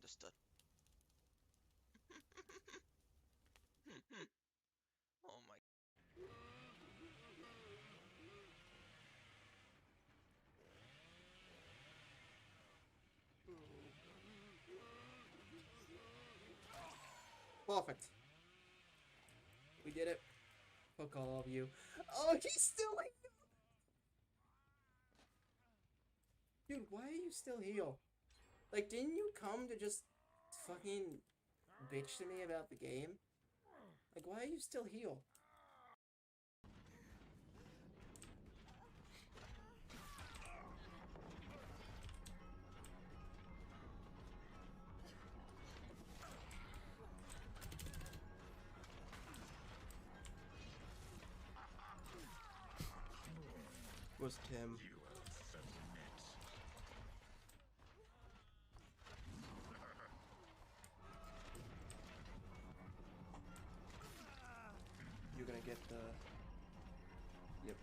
Understood. Oh my. Perfect. We did it. Fuck all of you. Oh, he's still like... Dude, why are you still heal? Like, didn't you come to just fucking bitch to me about the game? Like, why are you still heal? Was Tim. You're gonna get the... Yep.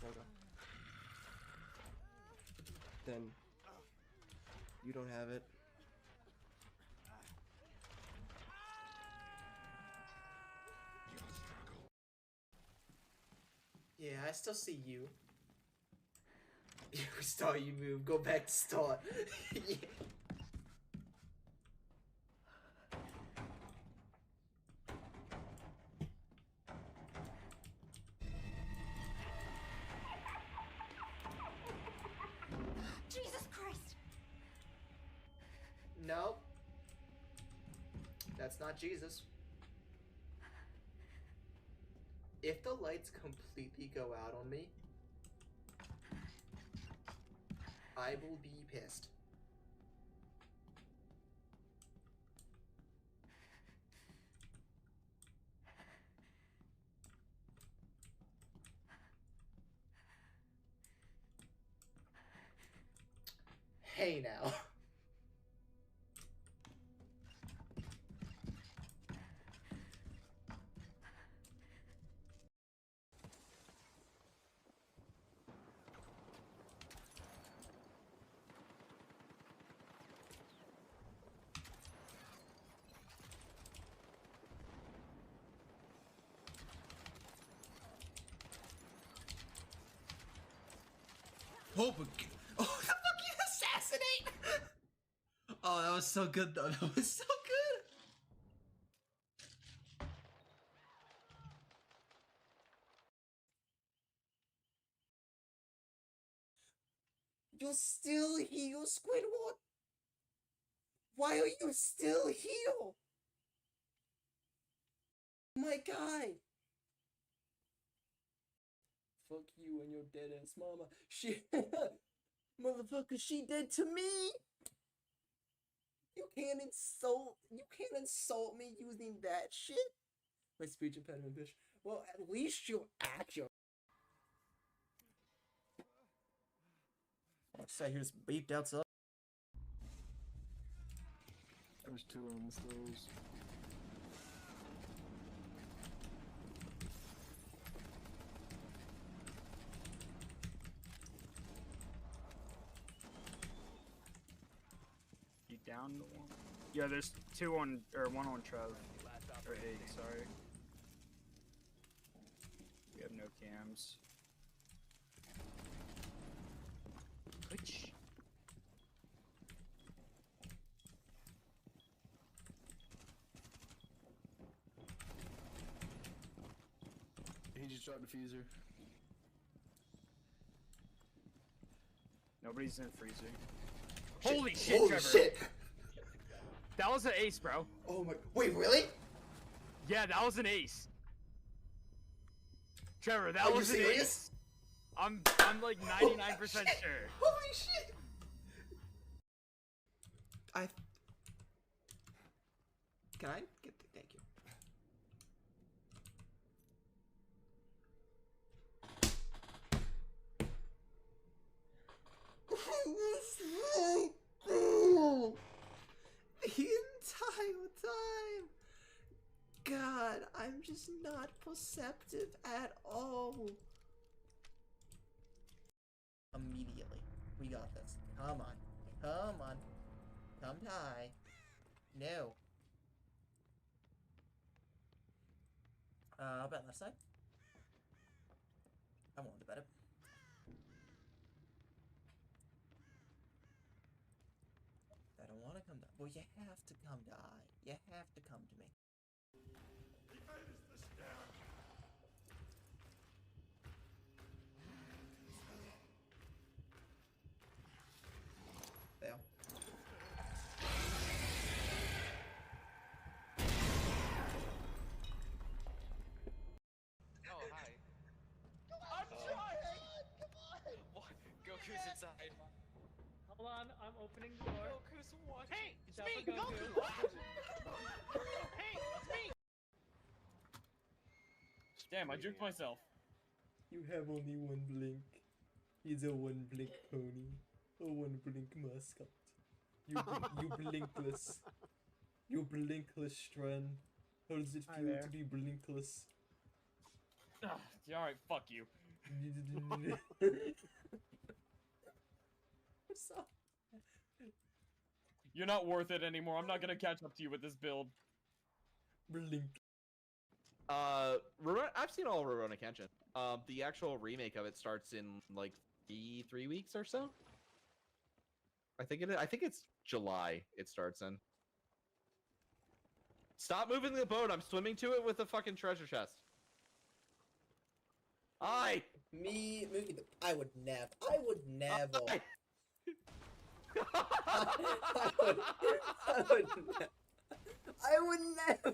There we go. Then you don't have it. Yeah, I still see you. You start, you move, go back to start. Yeah. Jesus Christ! No. That's not Jesus. If the lights completely go out on me, I will be pissed. Hey now. Oh, the fucking assassinate! Oh, that was so good though. That was so good. You're still heal, Squidward? Why are you still heal? My guy. Fuck you and your dead ass mama. She motherfucker, she did to me. You can't insult me using that shit. My speech impediment, bitch. Well, at least you'll act your... I sat here just beeped outside. There's two on the stairs. You down? Yeah, there's two on, or one on Trev. Or eight, sorry. We have no cams. Which? He just dropped the diffuser. Nobody's in freezer. Holy shit, Holy Trevor! shit! That was an ace, bro. Oh my... Wait, really? Yeah, that was an ace. Trevor, that Are you was an serious? ace. I'm like 99% sure. Holy shit! Can I get the... Thank you. just not perceptive at all. Immediately. We got this. Come on. Come on. Come die. No. How about left side? I won't bet it. I don't want to come die. Well, you have to come die. You have to come to me. Fail. Oh, hi. I'm trying! Come on! What? Goku's inside. Hold on, I'm opening the door. Goku's watching. Hey, it's Except me, for Goku. Goku! Hey, it's me! Damn, I juked myself. You have only one blink. He's a one blink pony. A one blink mascot. You blinkless. You blinkless Stran. How does it Hi feel there. to be blinkless? Alright, fuck you. I'm sorry. You're not worth it anymore. I'm not gonna catch up to you with this build. Blink. I've seen all of Rurouni Kenshin. The actual remake of it starts in like three weeks or so. I think it's July. It starts in. Stop moving the boat. I'm swimming to it with a fucking treasure chest. Me, I would never. I would never. Aye. I would never.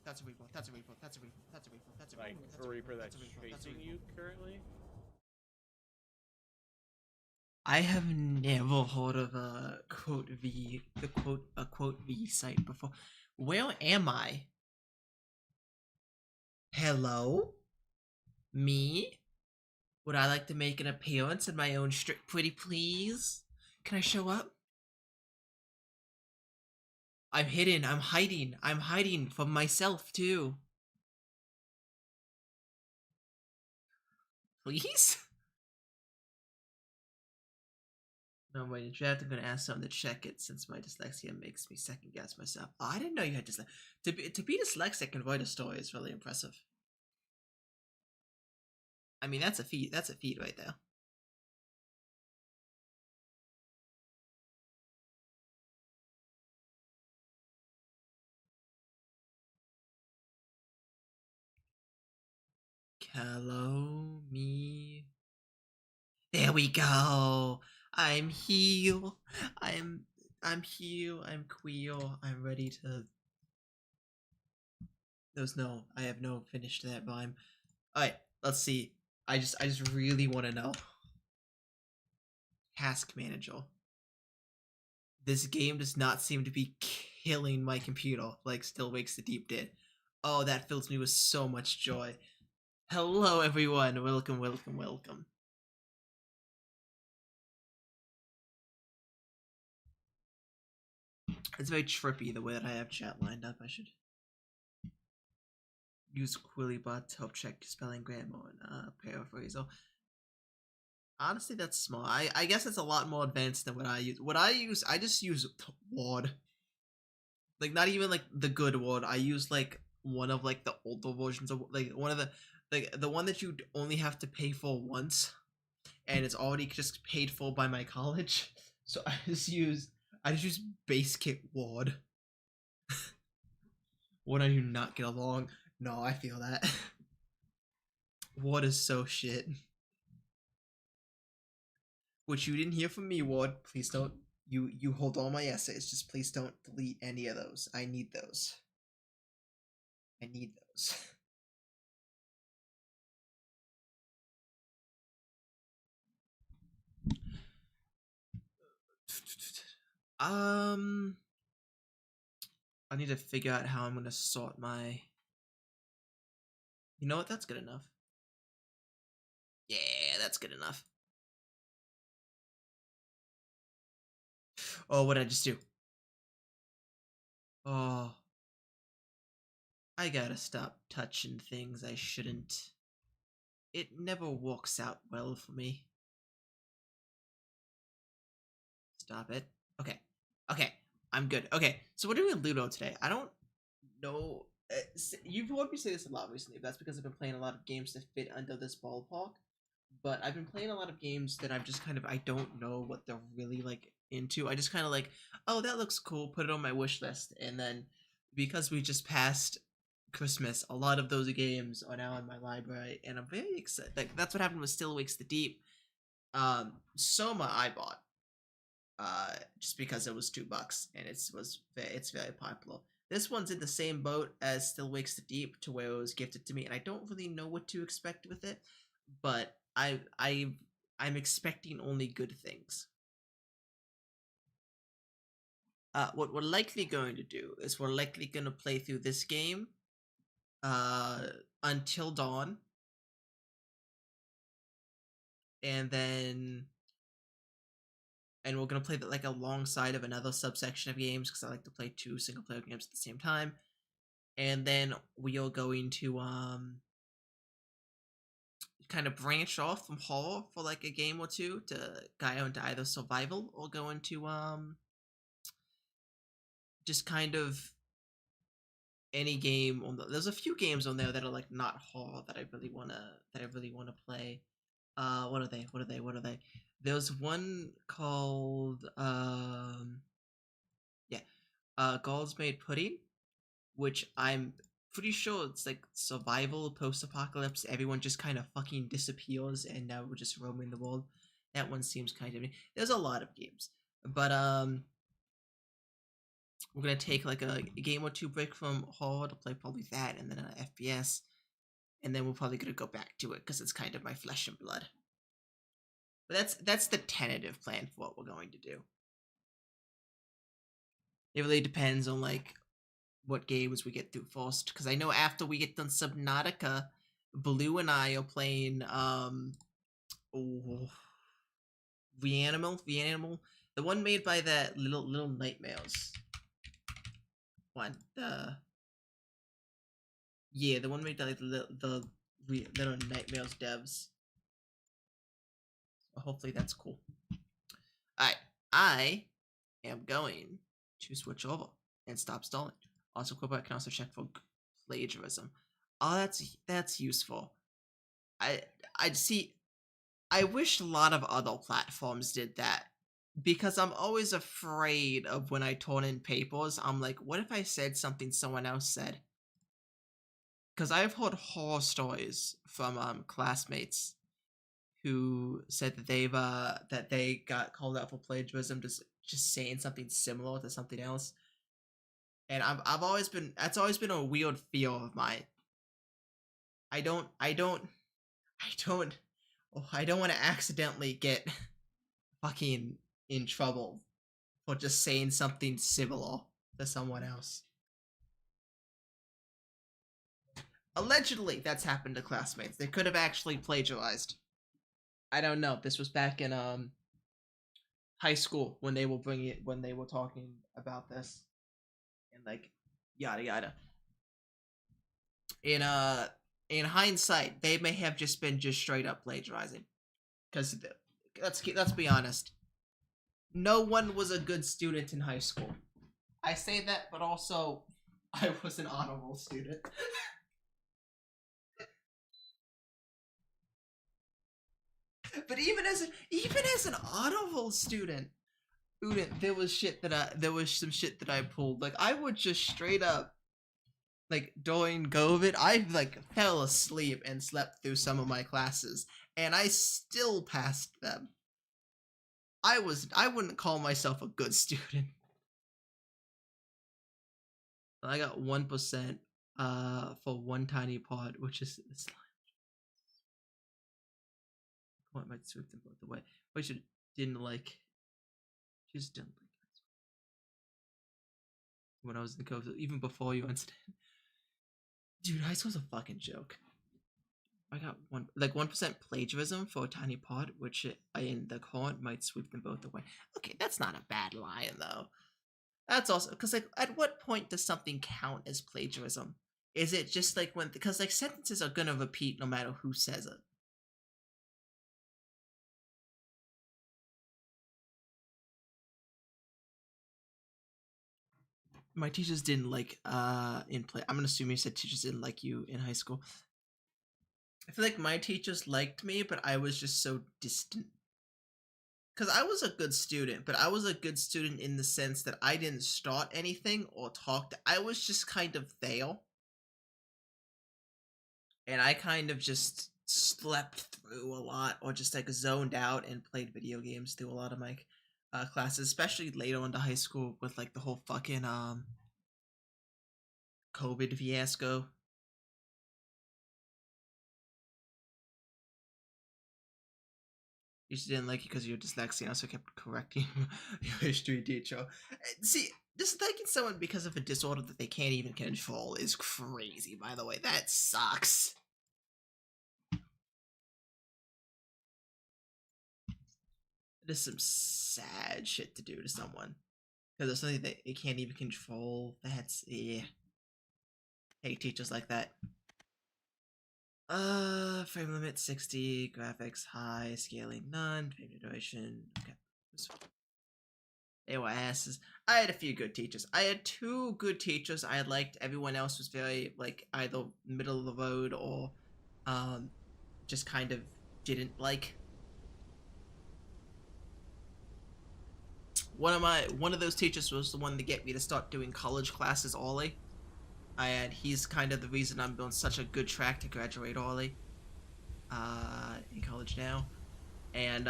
That's a Reaper. That's a Reaper. That's a Reaper. That's a Reaper. That's a Like, Reaper. That's a Reaper that's That's a Reaper. That's a chasing Reaper. you currently? I have never heard of a quote V site before. Where am I? Hello? Me? Would I like to make an appearance in my own strip, pretty please? Can I show up? I'm hidden. I'm hiding. I'm hiding from myself too. Please? No, wait, in fact, I'm gonna ask someone to check it since my dyslexia makes me second guess myself. Oh, I didn't know you had dyslexia. To be dyslexic and write a story is really impressive. I mean, that's a feat. That's a feat right there. Hello, me. There we go. I'm here. I'm here. I'm queer. I'm ready to. I have no finish to that rhyme. Alright, let's see. I just really want to know. Task manager. This game does not seem to be killing my computer like Still Wakes the Deep did. Oh, that fills me with so much joy. Hello everyone, welcome, welcome, welcome. It's very trippy the way that I have chat lined up. I should use Quillybot to help check spelling, grammar, and paraphrase. Honestly, that's small. I guess it's a lot more advanced than what I use. I just use Word. Like, not even like the good Word. I use like one of like the older versions of like one of the one that you only have to pay for once, and it's already just paid for by my college. So I just use base kit Word. When I do not get along, no, I feel that. Word is so shit. Which you didn't hear from me, Ward. Please don't. You hold all my essays. Just please don't delete any of those. I need those. I need those. I need to figure out how I'm gonna sort my. You know what? That's good enough. Yeah, that's good enough. Oh, what did I just do? Oh. I gotta stop touching things I shouldn't. It never works out well for me. Stop it. Okay. Okay. I'm good. Okay. So we're doing Ludo today. I don't know. You've heard me say this a lot recently. That's because I've been playing a lot of games that fit under this ballpark. But I've been playing a lot of games that I'm just kind of, I don't know what they're really like into. I just kind of like, oh, that looks cool. Put it on my wish list. And then because we just passed Christmas, a lot of those games are now in my library. And I'm very excited. Like, that's what happened with Still Wakes the Deep. Soma I bought. Just because it was $2 and it's very popular. This one's in the same boat as Still Wakes the Deep, to where it was gifted to me, and I don't really know what to expect with it, but I'm expecting only good things. What we're likely going to do is we're likely going to play through this game until dawn, and then we're gonna play that like alongside of another subsection of games because I like to play 2 single-player games at the same time, and then we are going to kind of branch off from horror for like a game or two to go into either survival or go into just kind of any game on there's a few games on there that are like not horror that I really wanna play. What are they? There's one called God's Made Pudding, which I'm pretty sure it's like survival post-apocalypse. Everyone just kind of fucking disappears and now we're just roaming the world. That one seems kind of... There's a lot of games, but we're gonna take like a game or two break from horror to play probably that, and then an FPS, and then we're probably gonna go back to it because it's kind of my flesh and blood. But that's the tentative plan for what we're going to do. It really depends on like what games we get through first, because I know after we get done Subnautica, Blue and I are playing Reanimal, the one made by that Little Nightmares one. The one made by like the Little Nightmares devs. So hopefully that's cool. Alright, I am going to switch over and stop stalling. Also, I can also check for plagiarism. Oh, that's useful. I see. I wish a lot of other platforms did that, because I'm always afraid of when I turn in papers. I'm like, what if I said something someone else said? Because I've heard horror stories from classmates who said that they got called out for plagiarism, just saying something similar to something else. And that's always been a weird fear of mine. I don't want to accidentally get fucking in trouble for just saying something similar to someone else. Allegedly, that's happened to classmates. They could have actually plagiarized. I don't know. This was back in high school when they were talking about this. And like yada yada. In hindsight, they may have just been straight up plagiarizing. Because let's be honest, no one was a good student in high school. I say that, but also I was an honor roll student. But even as an honor roll student, there was some shit that I pulled. Like, I would just straight up, like, during COVID, I like fell asleep and slept through some of my classes, and I still passed them. I wouldn't call myself a good student. I got 1% for one tiny part, which is slime. Oh, I might sweep them both away. I just didn't like when I was in COVID, even before you incident. Dude, high school's a fucking joke. I got 1% plagiarism for a tiny part, which in the current might sweep them both away. Okay, that's not a bad line though. That's also because like, at what point does something count as plagiarism? Is it just like when, because like sentences are gonna repeat no matter who says it. My teachers didn't like in play. I'm gonna assume you said teachers didn't like you in high school. I feel like my teachers liked me, but I was just so distant. Because I was a good student, but I was a good student in the sense that I didn't start anything or talk. I was just kind of there. And I kind of just slept through a lot or just like zoned out and played video games through a lot of my classes, especially later into high school with like the whole fucking COVID fiasco. You just didn't like it because you're dyslexic, so I kept correcting your history teacher. See, disliking someone because of a disorder that they can't even control is crazy, by the way. That sucks. It is some sad shit to do to someone. Because there's something that they can't even control. That's, yeah. Hate teachers like that. Frame limit 60, graphics high, scaling none, frame duration, okay. They were asses. I had a few good teachers. I had 2 good teachers I liked. Everyone else was very, like, either middle of the road or, just kind of didn't like. One of those teachers was the one to get me to start doing college classes early. He's kind of the reason I'm on such a good track to graduate early. In college now. And,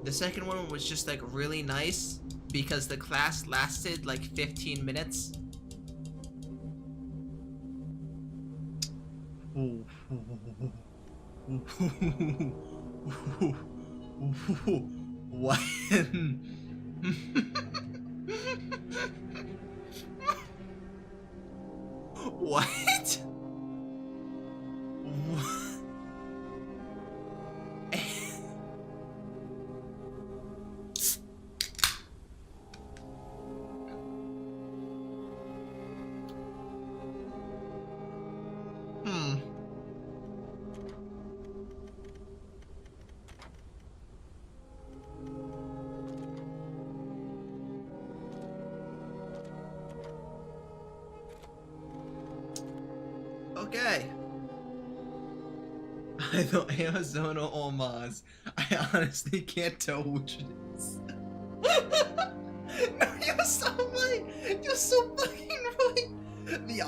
the second one was just, like, really nice because the class lasted, like, 15 minutes. What? What? Okay. Either Arizona or Mars. I honestly can't tell which it is. No, you're so right. You're so fucking right. The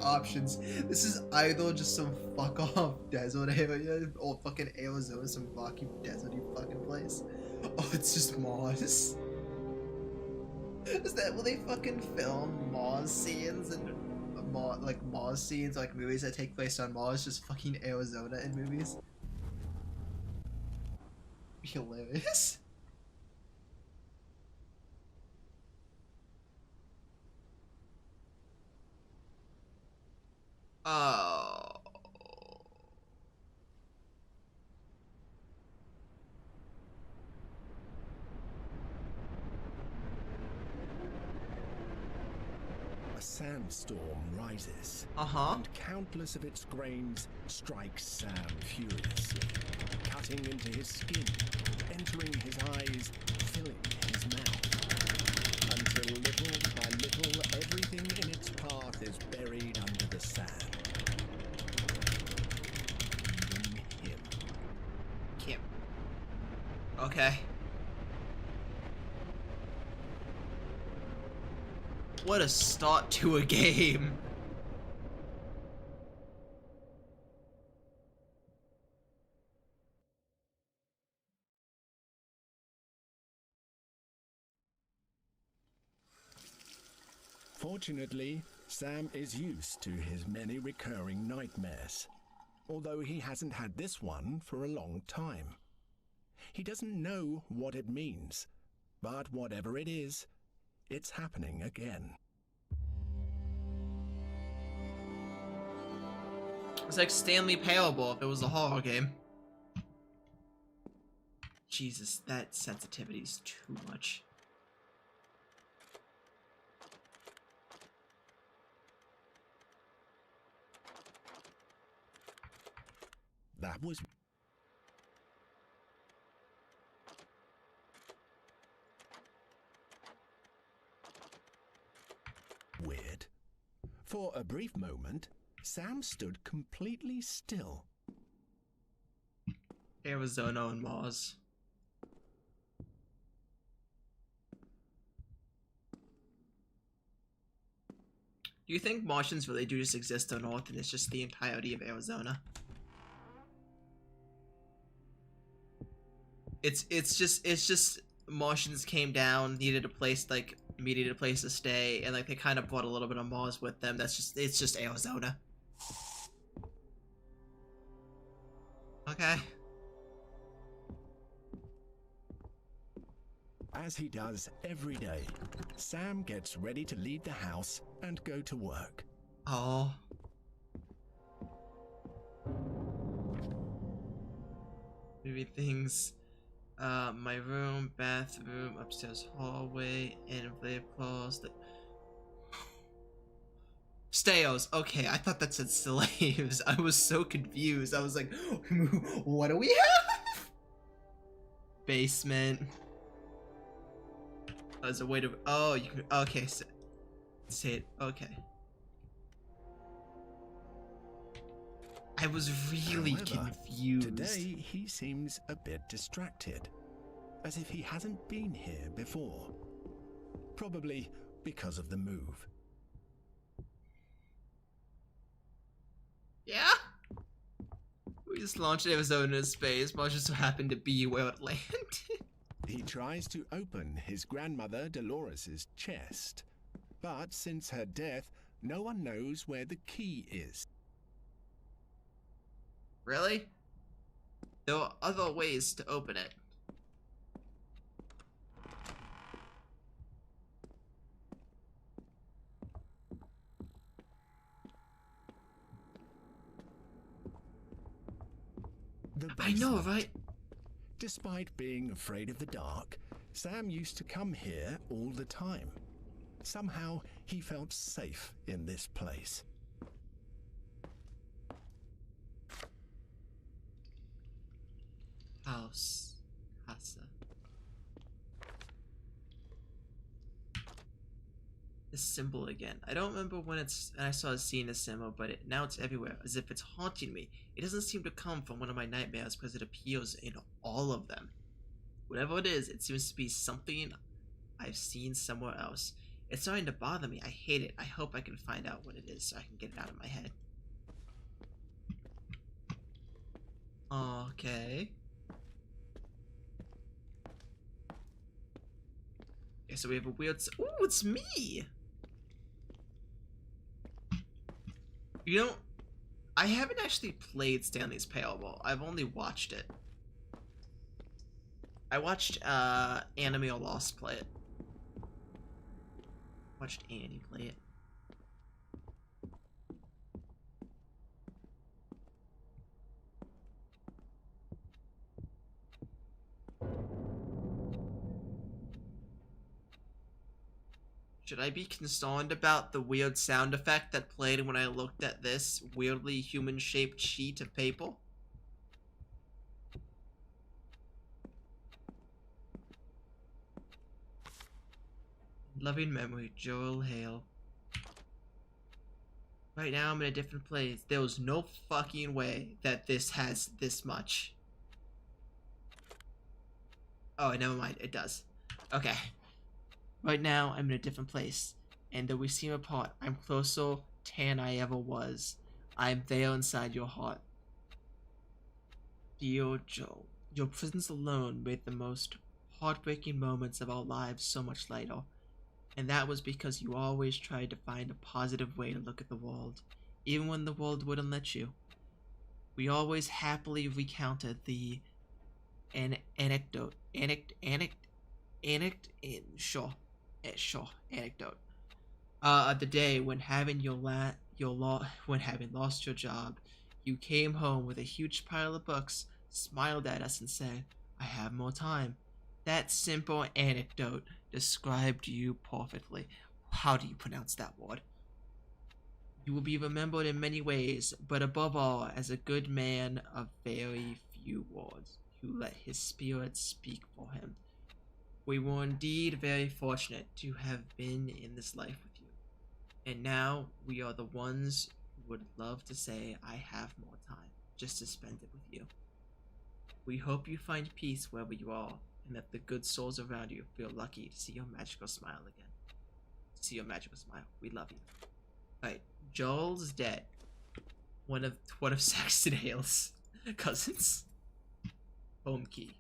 options. This is either just some fuck off desert area or fucking Arizona, some rocky deserty fucking place. Oh, it's just Mars. Is that will they fucking film Mars scenes and Mars scenes, like movies that take place on Mars, just fucking Arizona in movies? Hilarious. Oh. A sandstorm rises, and countless of its grains strike Sam furiously, cutting into his skin, entering his eyes, filling his mouth, until little by little everything in its path is buried under the sand. Leaving him. Kim. Okay. What a start to a game. Fortunately, Sam is used to his many recurring nightmares, although he hasn't had this one for a long time. He doesn't know what it means, but whatever it is, it's happening again. It's like Stanley Parable if it was a horror game. Jesus, that sensitivity is too much. That was weird. For a brief moment, Sam stood completely still. Arizona and Mars. Do you think Martians really do just exist on Earth and it's just the entirety of Arizona? It's just Martians came down, needed a place to stay, and like they kind of brought a little bit of Mars with them. It's just Arizona. Okay. As he does every day, Sam gets ready to leave the house and go to work. Oh. Maybe things. My room, bathroom, upstairs hallway, and they closed. Steos. Okay, I thought that said slaves. I was so confused. I was like, what do we have? Basement. As a way to. Oh, you can. Okay, say it. Okay. I was really confused. Today, he seems a bit distracted, as if he hasn't been here before. Probably because of the move. Yeah? We just launched Arizona in space, but just so happened to be where it landed. He tries to open his grandmother Dolores's chest, but since her death, no one knows where the key is. Really? There are other ways to open it. I know, right? Despite being afraid of the dark, Sam used to come here all the time. Somehow, he felt safe in this place. House. Casa. This symbol again. I don't remember when I saw a scene this symbol, but now it's everywhere, as if it's haunting me. It doesn't seem to come from one of my nightmares because it appears in all of them. Whatever it is, it seems to be something I've seen somewhere else. It's starting to bother me. I hate it. I hope I can find out what it is so I can get it out of my head. Okay. Okay, so we have a weird... Ooh, it's me! You know, I haven't actually played Stanley's Parable. I've only watched it. I watched Anime or Lost play it. Watched Annie play it. Should I be concerned about the weird sound effect that played when I looked at this weirdly human-shaped sheet of paper? Loving memory, Joel Hale. Right now I'm in a different place. There was no fucking way that this has this much. Oh, never mind. It does. Okay. Right now, I'm in a different place, and though we seem apart, I'm closer than I ever was. I'm there inside your heart. Dear Joe, your presence alone made the most heartbreaking moments of our lives so much lighter, and that was because you always tried to find a positive way to look at the world, even when the world wouldn't let you. We always happily recounted the anecdote the day when having having lost your job, you came home with a huge pile of books, smiled at us, and said, "I have more time." That simple anecdote described you perfectly. How do you pronounce that word? You will be remembered in many ways, but above all, as a good man of very few words, who let his spirit speak for him. We were indeed very fortunate to have been in this life with you. And now we are the ones who would love to say, I have more time, just to spend it with you. We hope you find peace wherever you are, and that the good souls around you feel lucky to see your magical smile again. See your magical smile. We love you. Alright, Joel's dead. One of Saxton Hale's cousins. Home key.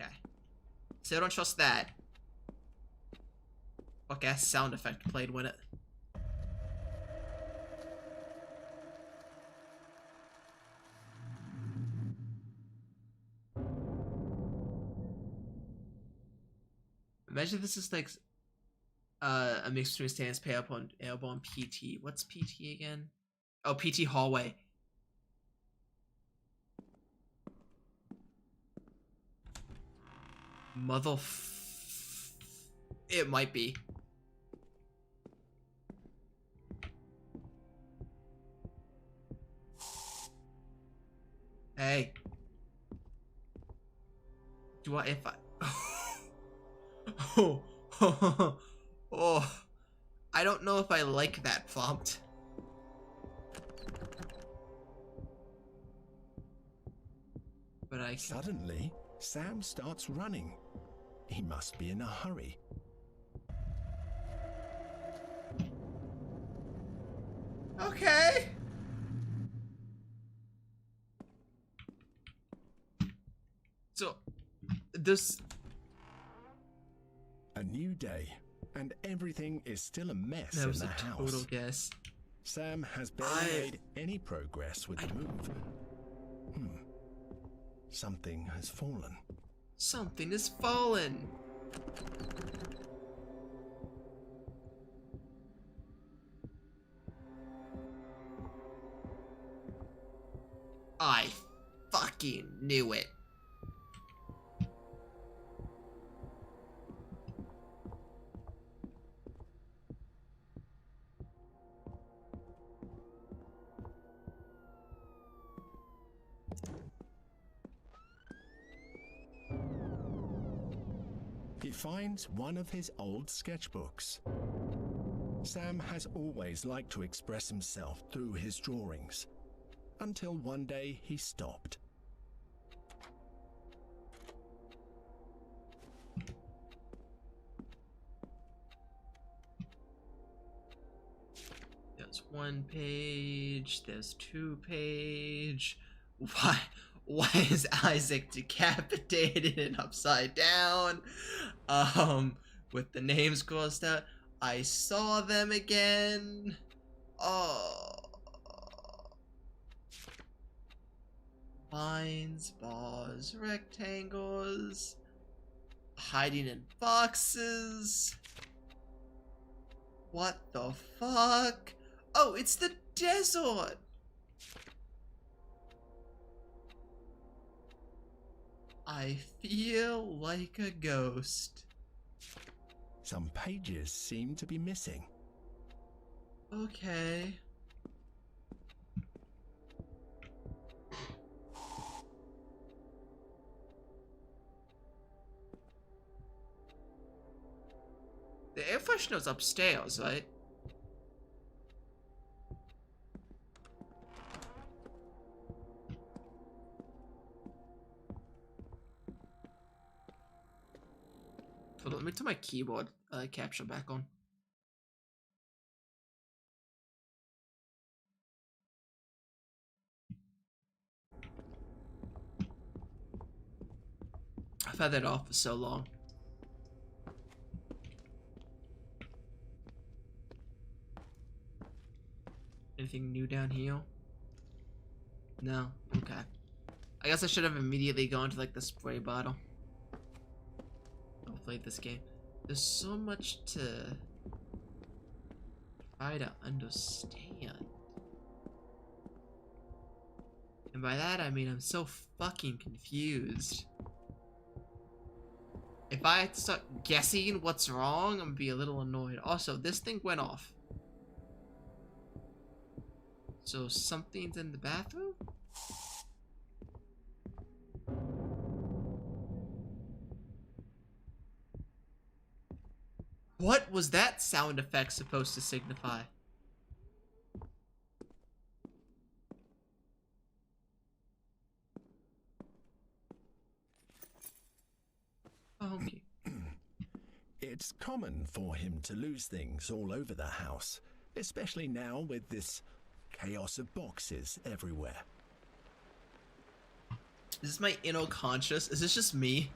Okay. So I don't trust that. Fuck ass sound effect played when it. Imagine this is like a mix between Stance Pay Up on Airborne PT. What's PT again? Oh, PT Hallway. It might be. Hey. Do I, if I... Oh, I don't know if I like that prompt. But I... Suddenly, Sam starts running. He must be in a hurry. Okay. So, this... A new day, and everything is still a mess That in was the a house. total guess. Sam has barely made any progress with the move. Something has fallen. Something has fallen. I fucking knew it. He finds one of his old sketchbooks. Sam has always liked to express himself through his drawings, until one day he stopped. There's 1 page, there's 2 page. Why is Isaac decapitated and upside down? With the names crossed out. I saw them again. Oh. Lines, bars, rectangles. Hiding in boxes. What the fuck? Oh, it's the desert. I feel like a ghost. Some pages seem to be missing. Okay. The air freshener's upstairs, right? Hold on, let me turn my keyboard capture back on. I've had that off for so long. Anything new down here? No? Okay. I guess I should have immediately gone to like the spray bottle. I've played this game. There's so much to try to understand. And by that I mean I'm so fucking confused. If I start guessing what's wrong, I'm gonna be a little annoyed. Also, this thing went off. So something's in the bathroom? What was that sound effect supposed to signify? Okay. It's common for him to lose things all over the house, especially now with this chaos of boxes everywhere. Is this my inner conscious? Is this just me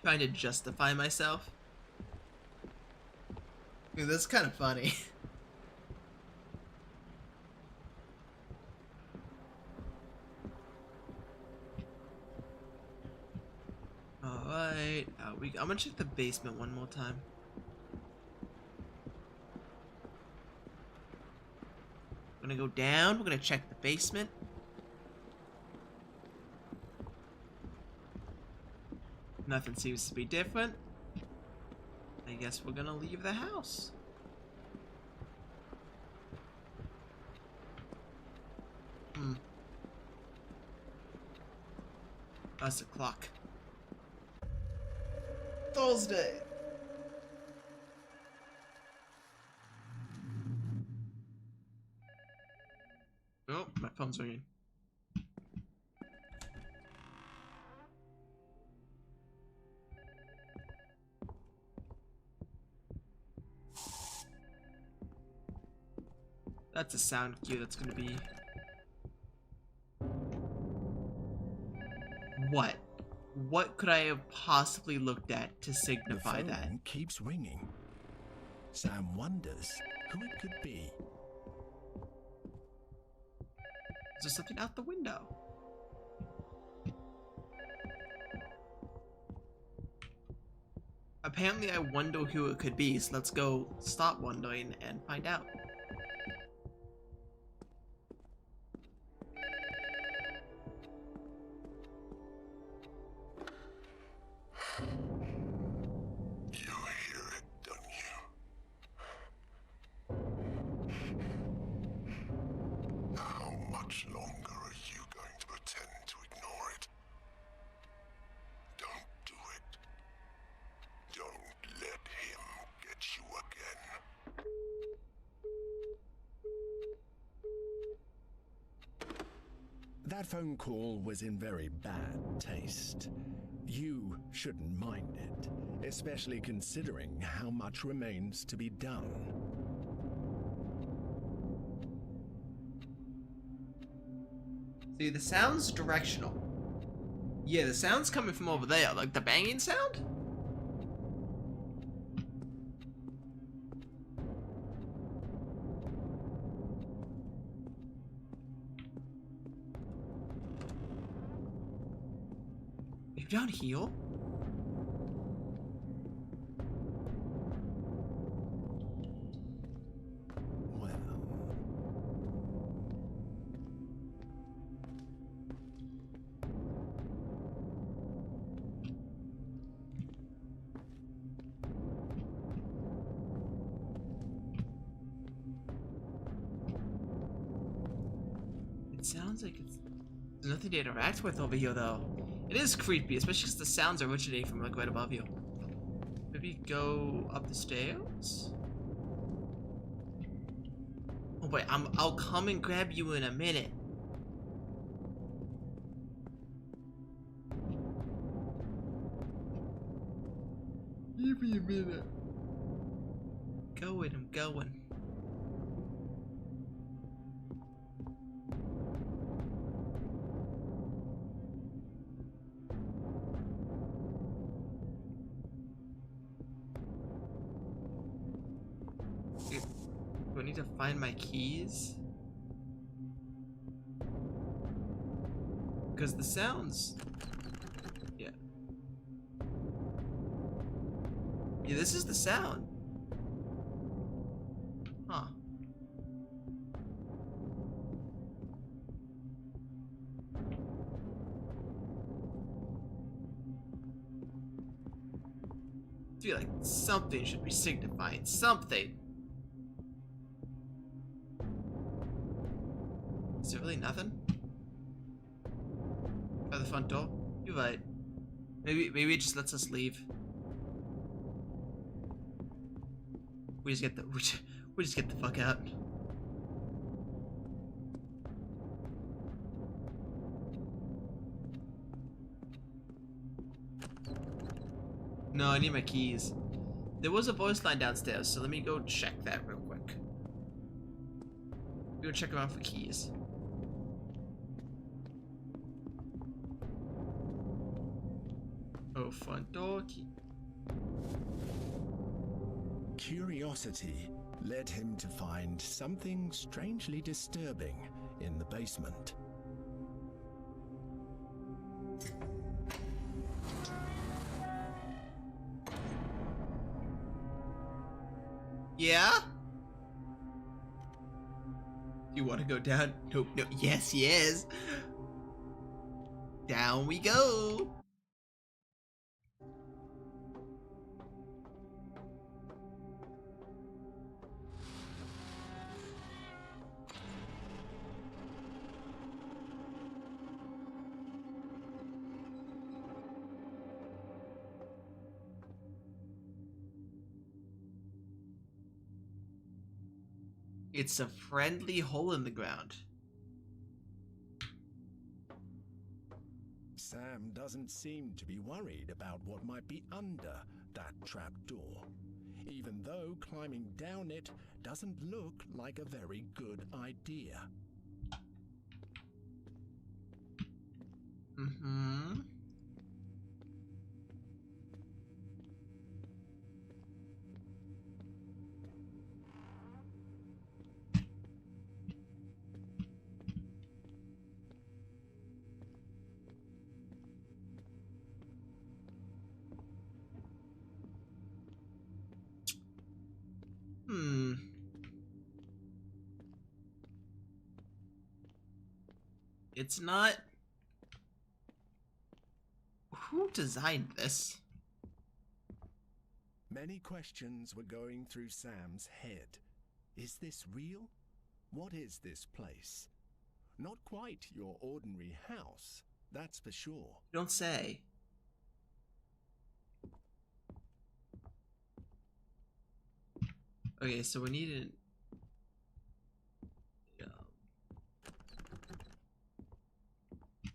trying to justify myself? Dude, that's kind of funny. Alright, I'm gonna check the basement one more time. We're gonna go down, we're gonna check the basement. Nothing seems to be different. I guess we're gonna leave the house. That's the clock. Thursday. Oh, my phone's ringing. That's a sound cue that's gonna be... What? What could I have possibly looked at to signify the phone that? keeps ringing. Sam wonders who it could be. Is there something out the window? Apparently I wonder who it could be, so let's go stop wondering and find out. You hear it, don't you? How much longer are you going to pretend to ignore it? Don't do it. Don't let him get you again. That phone call was in very bad taste. You shouldn't mind it, especially considering how much remains to be done. See, the sound's directional. Yeah, the sound's coming from over there, like the banging sound? You down here? It sounds like there's nothing to interact with over here, though. It is creepy, especially because the sounds are originating from like right above you. Maybe go up the stairs? Oh wait, I'll come and grab you in a minute. Give me a minute. Going, I'm going. Do I need to find my keys? Because the sounds... Yeah. Yeah, this is the sound. Huh. I feel like something should be signifying something. Really nothing? By the front door? You're right. Maybe it just lets us leave. We just get the we just get the fuck out. No, I need my keys. There was a voice line downstairs, so let me go check that real quick. Go check around for keys. Oh, front door key. Curiosity led him to find something strangely disturbing in the basement. Yeah? You want to go down? Nope, no. Yes, yes. Down we go. It's a friendly hole in the ground. Sam doesn't seem to be worried about what might be under that trapdoor, even though climbing down it doesn't look like a very good idea. Mm-hmm. It's not... Who designed this? Many questions were going through Sam's head. Is this real? What is this place? Not quite your ordinary house, that's for sure. Don't say. Okay, so we need an...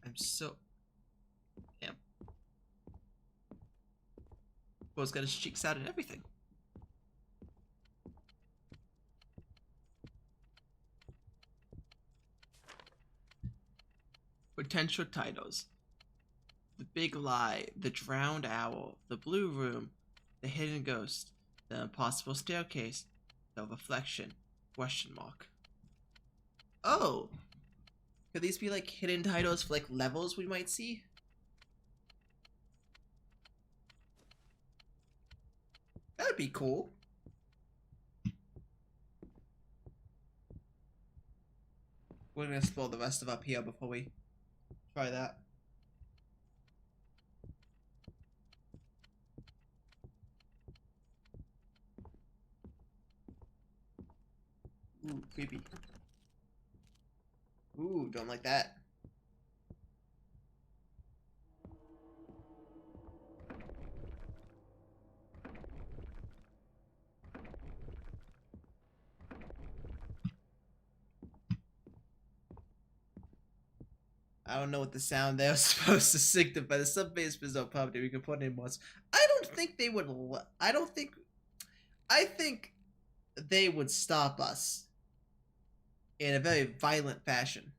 I'm so... Damn. Bo's got his cheeks out and everything. Potential titles. The Big Lie, The Drowned Owl, The Blue Room, The Hidden Ghost, The Impossible Staircase, The Reflection, question mark. Oh! Could these be like hidden titles for like levels we might see? That'd be cool. We're gonna explore the rest of up here before we try that. Ooh, creepy. Ooh, don't like that. I don't know what the sound there was supposed to signify. The sub-bass bizarre property we can put in once. I don't think they would. I think they would stop us in a very violent fashion.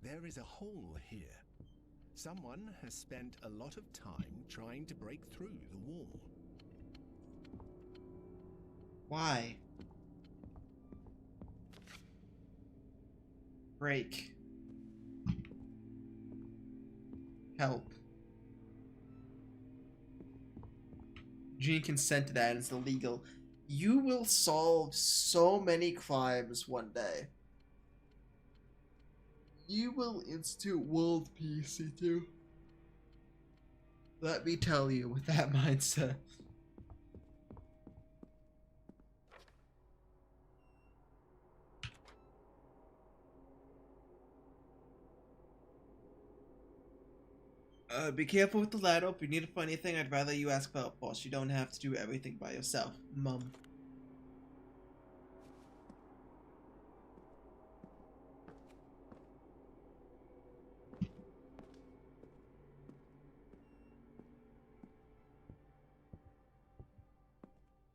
There is a hole here. Someone has spent a lot of time trying to break through the wall. Why? Break. Help. Gene consent to that and it's illegal. You will solve so many crimes one day. You will institute world peace, C2. Let me tell you, with that mindset. Be careful with the ladder. If you need to find anything, I'd rather you ask for help, boss. You don't have to do everything by yourself, Mum.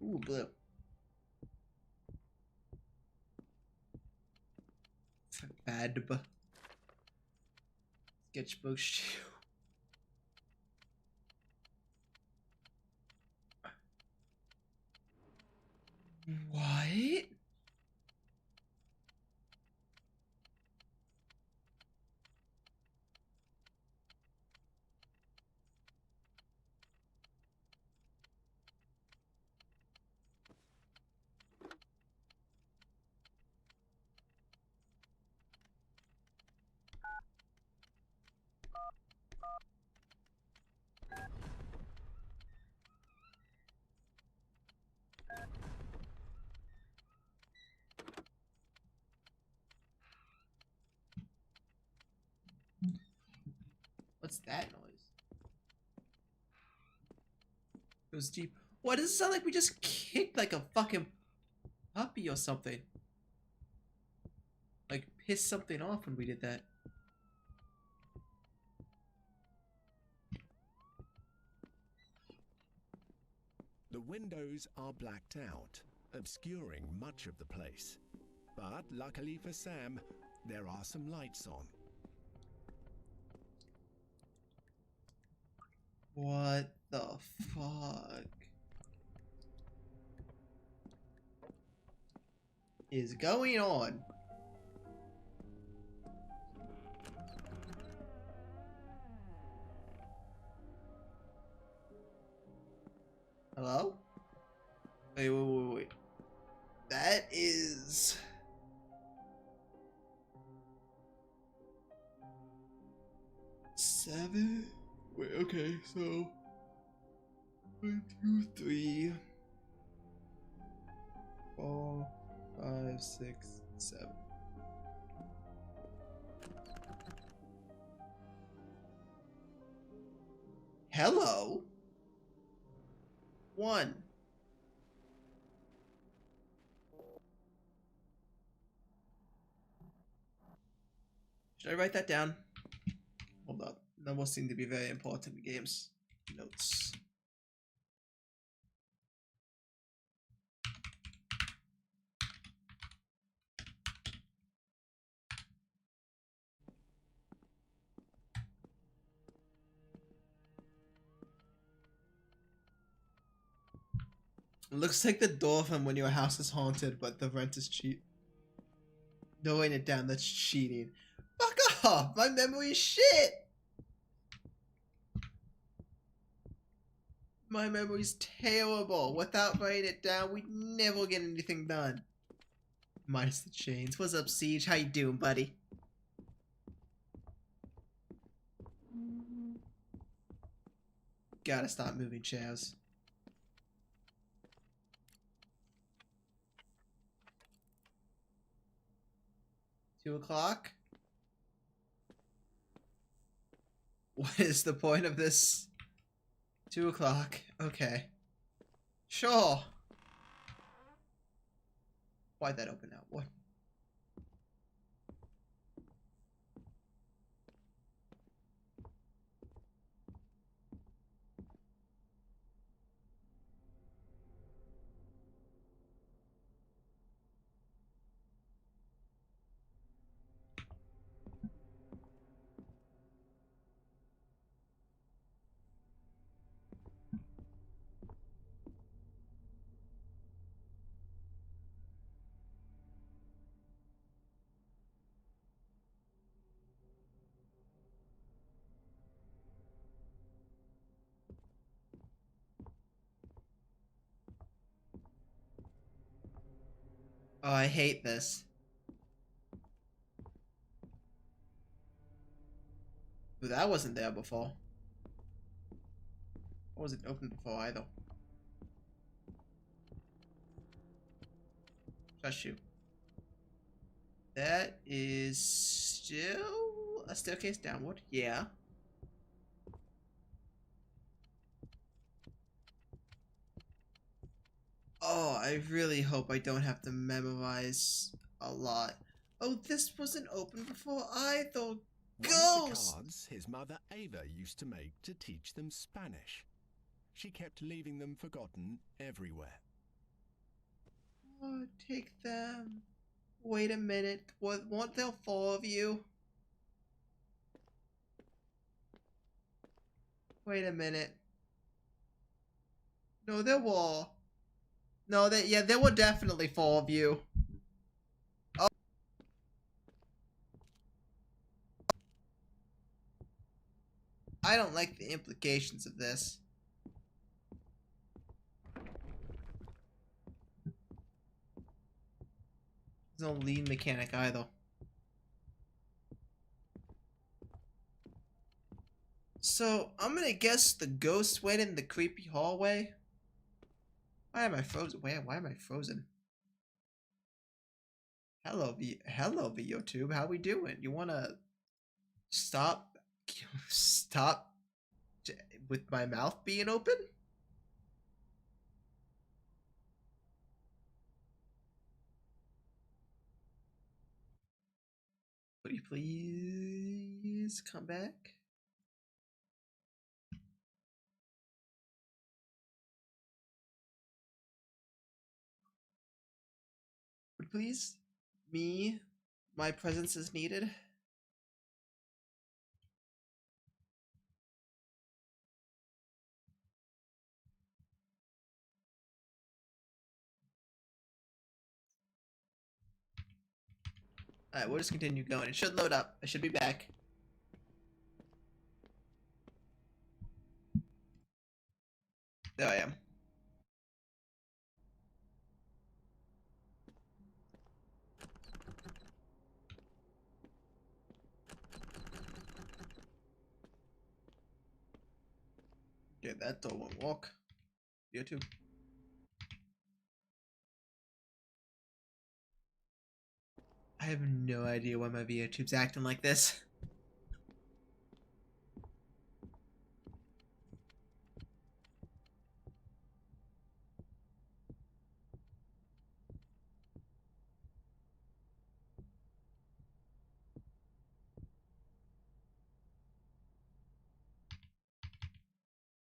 Ooh, blue. Bad sketchbook shoe. What? What's that noise? It was deep. Why does it sound like we just kicked like a fucking puppy or something? Like pissed something off when we did that. The windows are blacked out, obscuring much of the place. But luckily for Sam, there are some lights on. What the fuck is going on? Hello? Wait. That is... seven? Wait, okay, so... 1, 2, 3... 4, 5, 6, 7. Hello? 1. Should I write that down? Hold up. Numbers seem to be very important in games. Notes. Looks like the door from when your house is haunted, but the rent is cheap. No, writing it down, that's cheating. Fuck off! My memory is shit! My memory's terrible. Without writing it down, we'd never get anything done. Minus the chains. What's up, Siege? How you doing, buddy? Gotta stop moving chairs. Two o'clock? What is the point of this? 2 o'clock. Okay. Sure. Why'd that open now? What? Oh, I hate this. that wasn't there before. It wasn't open before either. Trust you. That is still a staircase downward. Yeah. Oh, I really hope I don't have to memorize a lot. Oh, this wasn't open before either. One of the Ghost! cards his mother Ava used to make to teach them Spanish. She kept leaving them forgotten everywhere. Oh, take them. Wait a minute. Weren't there 4 of you? Wait a minute. No, there were. No, yeah, there were definitely 4 of you. Oh. I don't like the implications of this. There's no lead mechanic either. So, I'm gonna guess the ghost went in the creepy hallway. Why am I frozen? Why am I frozen? Hello, VOTube. How we doing? You wanna stop with my mouth being open? Would you please come back? Would please? My presence is needed. Alright, we'll just continue going. It should load up. I should be back. There I am. Yeah, that door won't walk. YouTube. I have no idea why my VOTube's acting like this.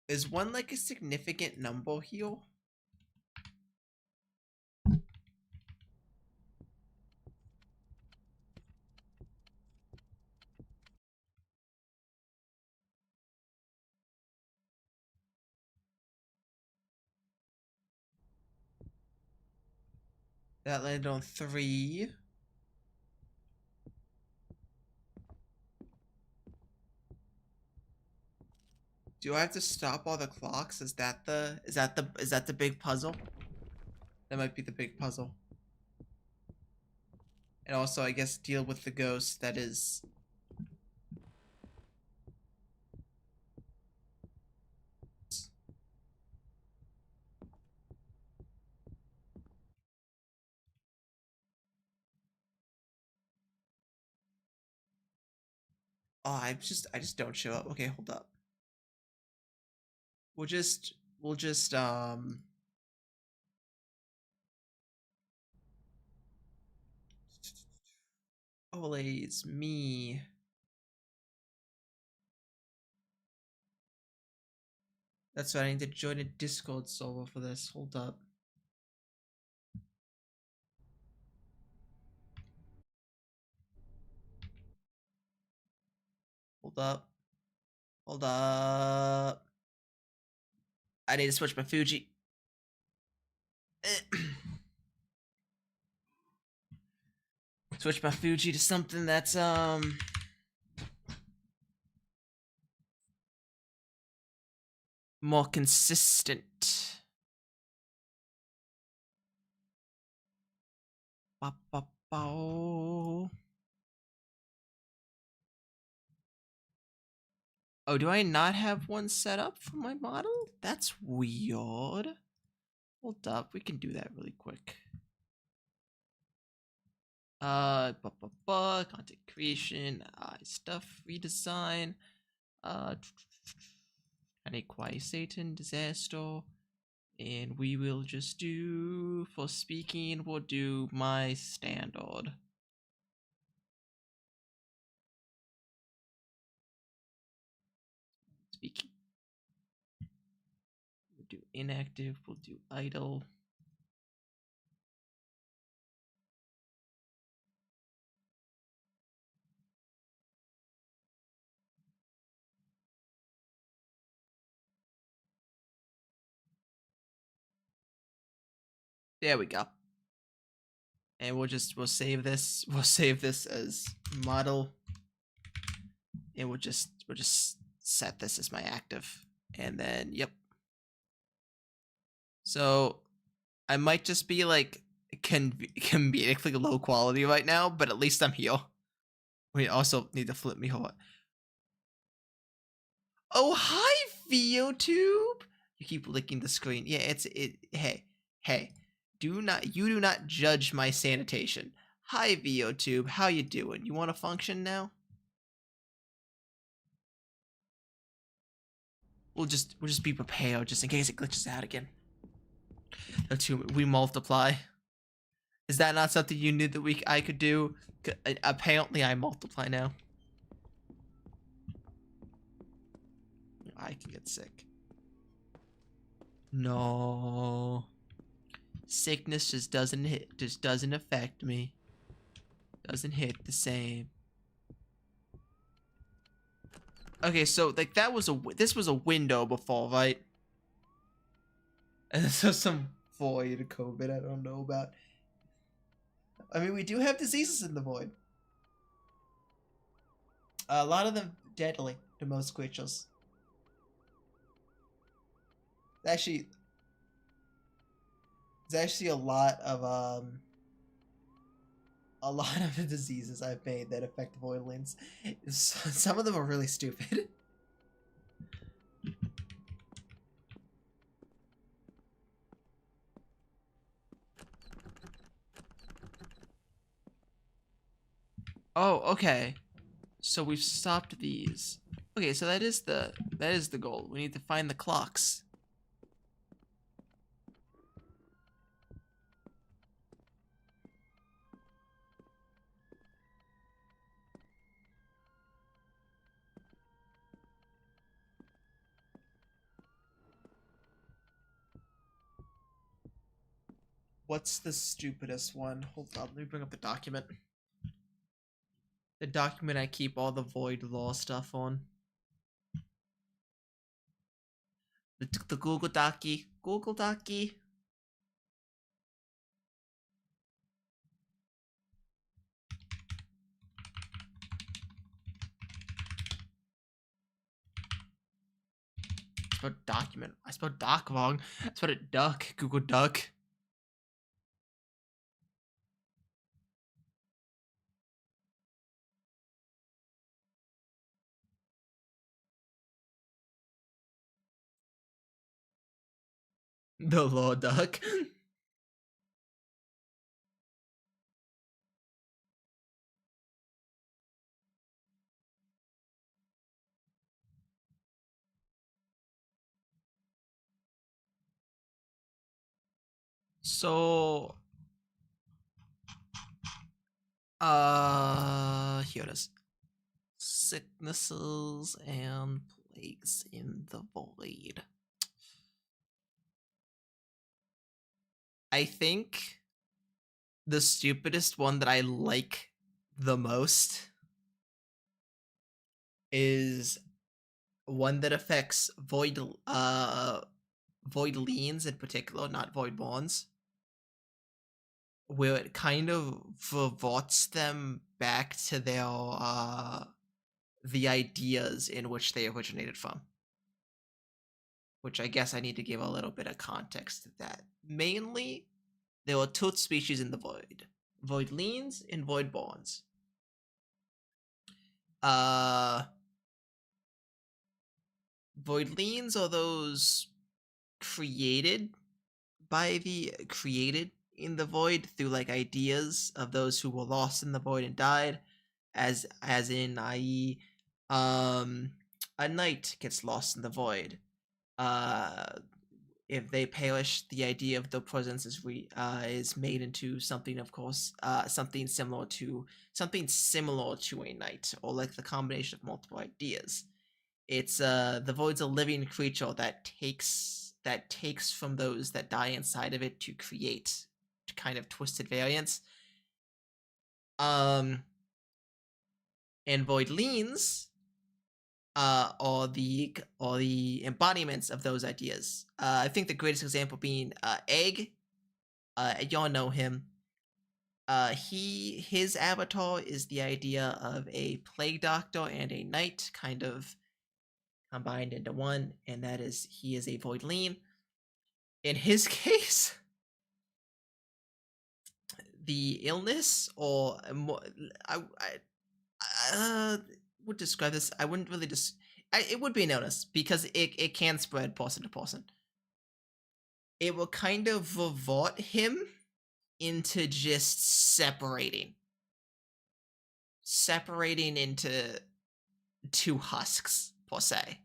Is 1 like a significant number here? That landed on 3. Do I have to stop all the clocks? Is that the big puzzle? That might be the big puzzle. And also, I guess, deal with the ghost that is... Oh, I just don't show up. Okay, hold up. We'll just, Ole, it's me. That's right, I need to join a Discord server for this. Hold up. Hold up. Hold up. I need to switch my Fuji. Switch my Fuji to something that's more consistent. Ba-ba-bow. Oh, do I not have one set up for my model? That's weird. Hold up, we can do that really quick. Content creation, stuff redesign, Quiet Satan disaster, and we will just do, for speaking, we'll do my standard. Speaking. We'll do inactive, we'll do idle. There we go. And we'll save this. We'll save this as model. And we'll just set this as my active. And then yep. So I might just be like comedically low quality right now, but at least I'm here. We also need to flip me hold. Oh hi VOTube! You keep licking the screen. Yeah, hey. You do not judge my sanitation. Hi VOTube, how you doing? You want to function now? We'll just be prepared just in case it glitches out again. We multiply. Is that not something you knew that I could do? Apparently I multiply now. I can get sick. No. Sickness just doesn't affect me. Doesn't hit the same. Okay, so like this was a window before, right? And this was some void COVID I don't know about. I mean, we do have diseases in the void. A lot of them deadly to most creatures. Actually, there's actually a lot of the diseases I've made that affect voidlings. Some of them are really stupid. Oh, okay. So we've stopped these. Okay, so that is the goal. We need to find the clocks. What's the stupidest one? Hold on, let me bring up the document. The document I keep all the void law stuff on. The Google Docky. Google Docky. I spelled document. I spelled doc wrong. I spelled it duck. Google Duck. The law duck. So, here it is. Sicknesses and plagues in the void. I think the stupidest one that I like the most is one that affects void leans in particular, not void bonds, where it kind of reverts them back to their the ideas in which they originated from. Which I guess I need to give a little bit of context to that. Mainly, there are two species in the void. Void leans and void bonds. Voidlings are those created in the void through like ideas of those who were lost in the void and died, as in i.e. A knight gets lost in the void. If they perish, the idea of the presence is made into something, of course, something similar to a knight, or like the combination of multiple ideas. It's the void's a living creature that takes from those that die inside of it to create kind of twisted variants. And voidlings are the embodiments of those ideas. I think the greatest example being Egg. Y'all know him. His avatar is the idea of a plague doctor and a knight kind of combined into one, and that is he is a voidling. In his case, the illness, or I would describe this. I wouldn't really it would be an illness because it can spread person to person. It will kind of revert him into just separating into two husks per se.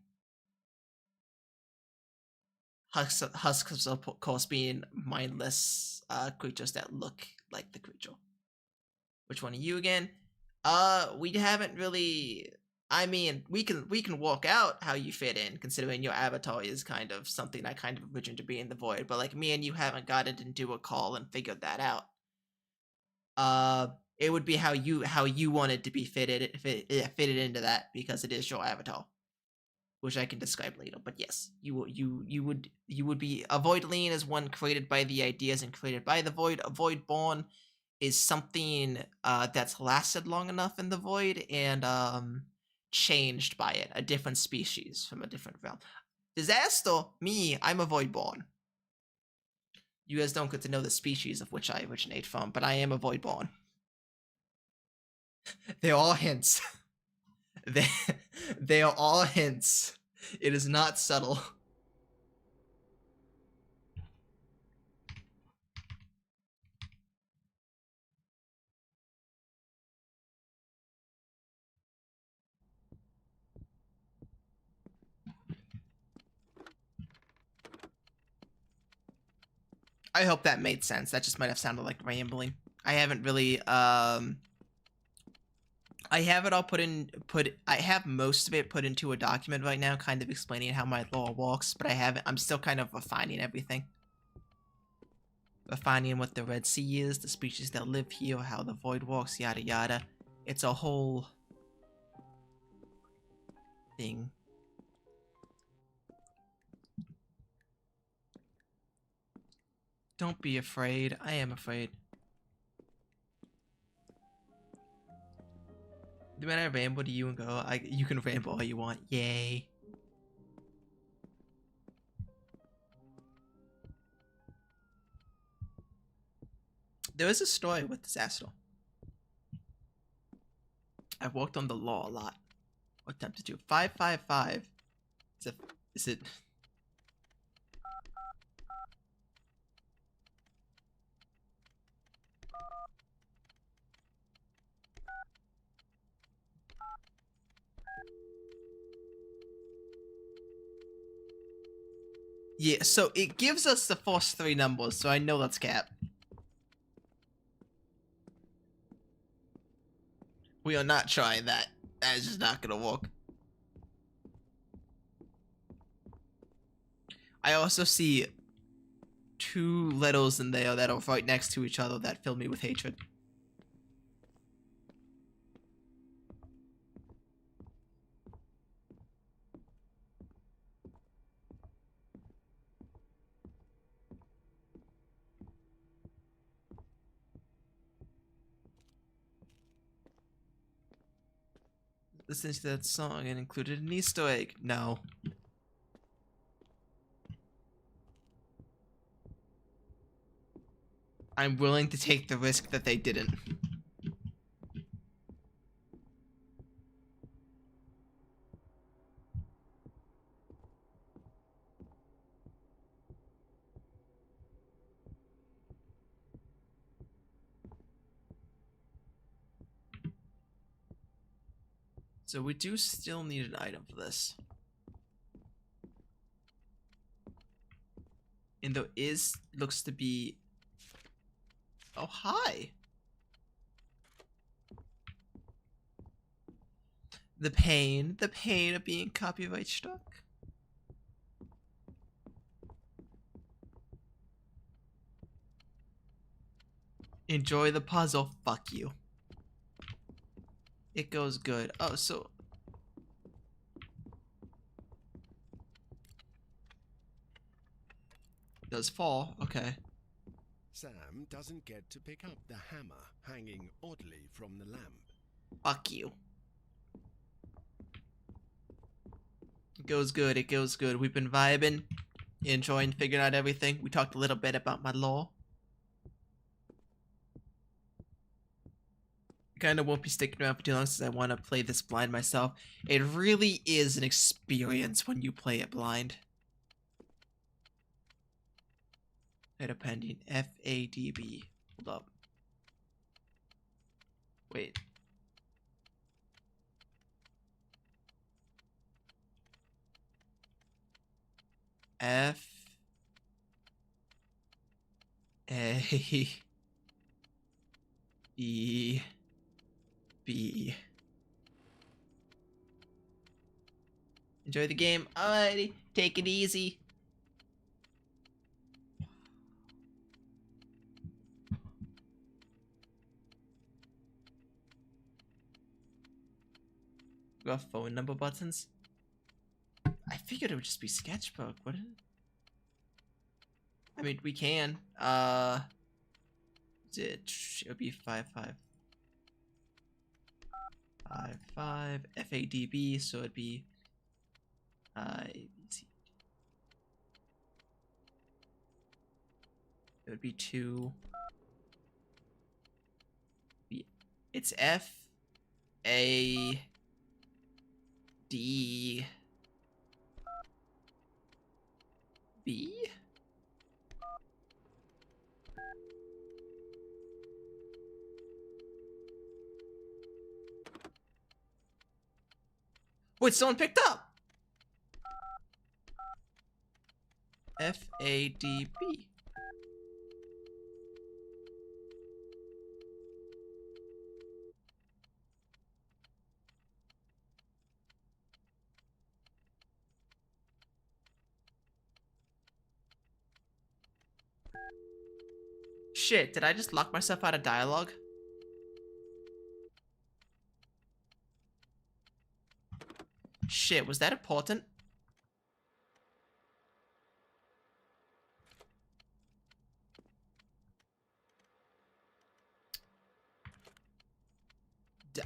Husks, of course, being mindless creatures that look like the creature. Which one are you again? We haven't really. I mean, we can work out how you fit in, considering your avatar is kind of something I kind of envisioned to be in the void. But like me and you haven't gotten into a call and figured that out. It would be how you wanted to be fitted into that, because it is your avatar, which I can describe later. But yes, you would be a voidling is one created by the ideas and created by the void. A voidborn is something that's lasted long enough in the void and changed by it, a different species from a different realm. Disaster, me, I'm a voidborn. You guys don't get to know the species of which I originate from, but I am a voidborn. They're all hints. They are all hints. It is not subtle. I hope that made sense. That just might have sounded like rambling. I haven't really, I have it all I have most of it put into a document right now, kind of explaining how my lore works, but I'm still kind of refining everything. Refining what the Red Sea is, the species that live here, how the void works, yada yada. It's a whole thing. Don't be afraid. I am afraid. No matter I ramble to you and go, you can ramble all you want. Yay. There is a story with Disaster. I've worked on the law a lot. What time to do? 555. Is it? Yeah, so it gives us the first three numbers, so I know that's cap. We are not trying that. That is just not gonna work. I also see two letters in there that are right next to each other that fill me with hatred. Listening to that song and included an Easter egg. No. I'm willing to take the risk that they didn't. So we do still need an item for this. And there looks to be... Oh, hi! The pain of being copyright struck. Enjoy the puzzle. Fuck you. It goes good. Oh, so... Does fall. Okay. Sam doesn't get to pick up the hammer hanging oddly from the lamp. Fuck you. It goes good. It goes good. We've been vibing, enjoying figuring out everything. We talked a little bit about my law. Kind of won't be sticking around for too long since I want to play this blind myself. It really is an experience when you play it blind. Data pending. FADB. Hold up. Wait. F A E B. Enjoy the game. Alrighty, take it easy. We got phone number buttons. I figured it would just be sketchbook. What? I mean, we can. It would be 5555 FADB, so it'd be it would be 2. It's F A D B. Wait, someone picked up. FADB. Shit, did I just lock myself out of dialogue? Shit, was that important?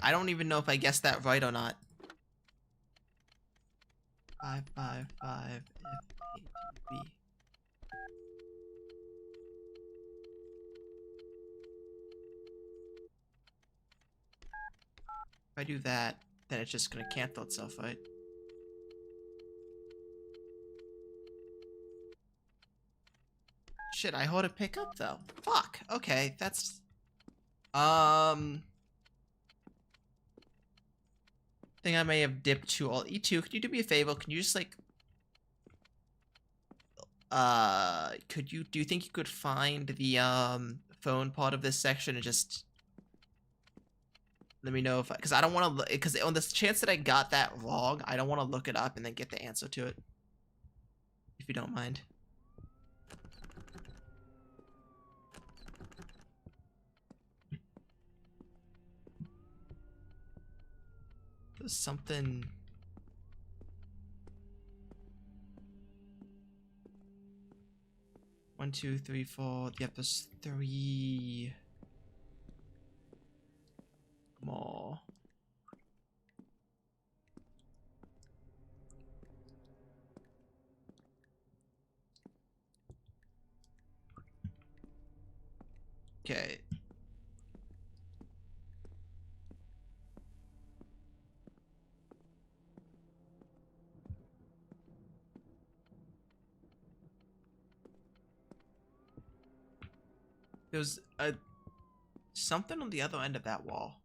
I don't even know if I guessed that right or not. 555 FADB. If I do that, then it's just gonna cancel itself, right? Shit, I hold a pickup though. Fuck. Okay, that's think I may have dipped to all E2. Could you do me a favor? Can you just like do you think you could find the phone part of this section and just let me know if because I don't want to because on the chance that I got that wrong, I don't want to look it up and then get the answer to it. If you don't mind. There's something. One, two, three, four. Yep, there's 3 more. Okay. There's something on the other end of that wall.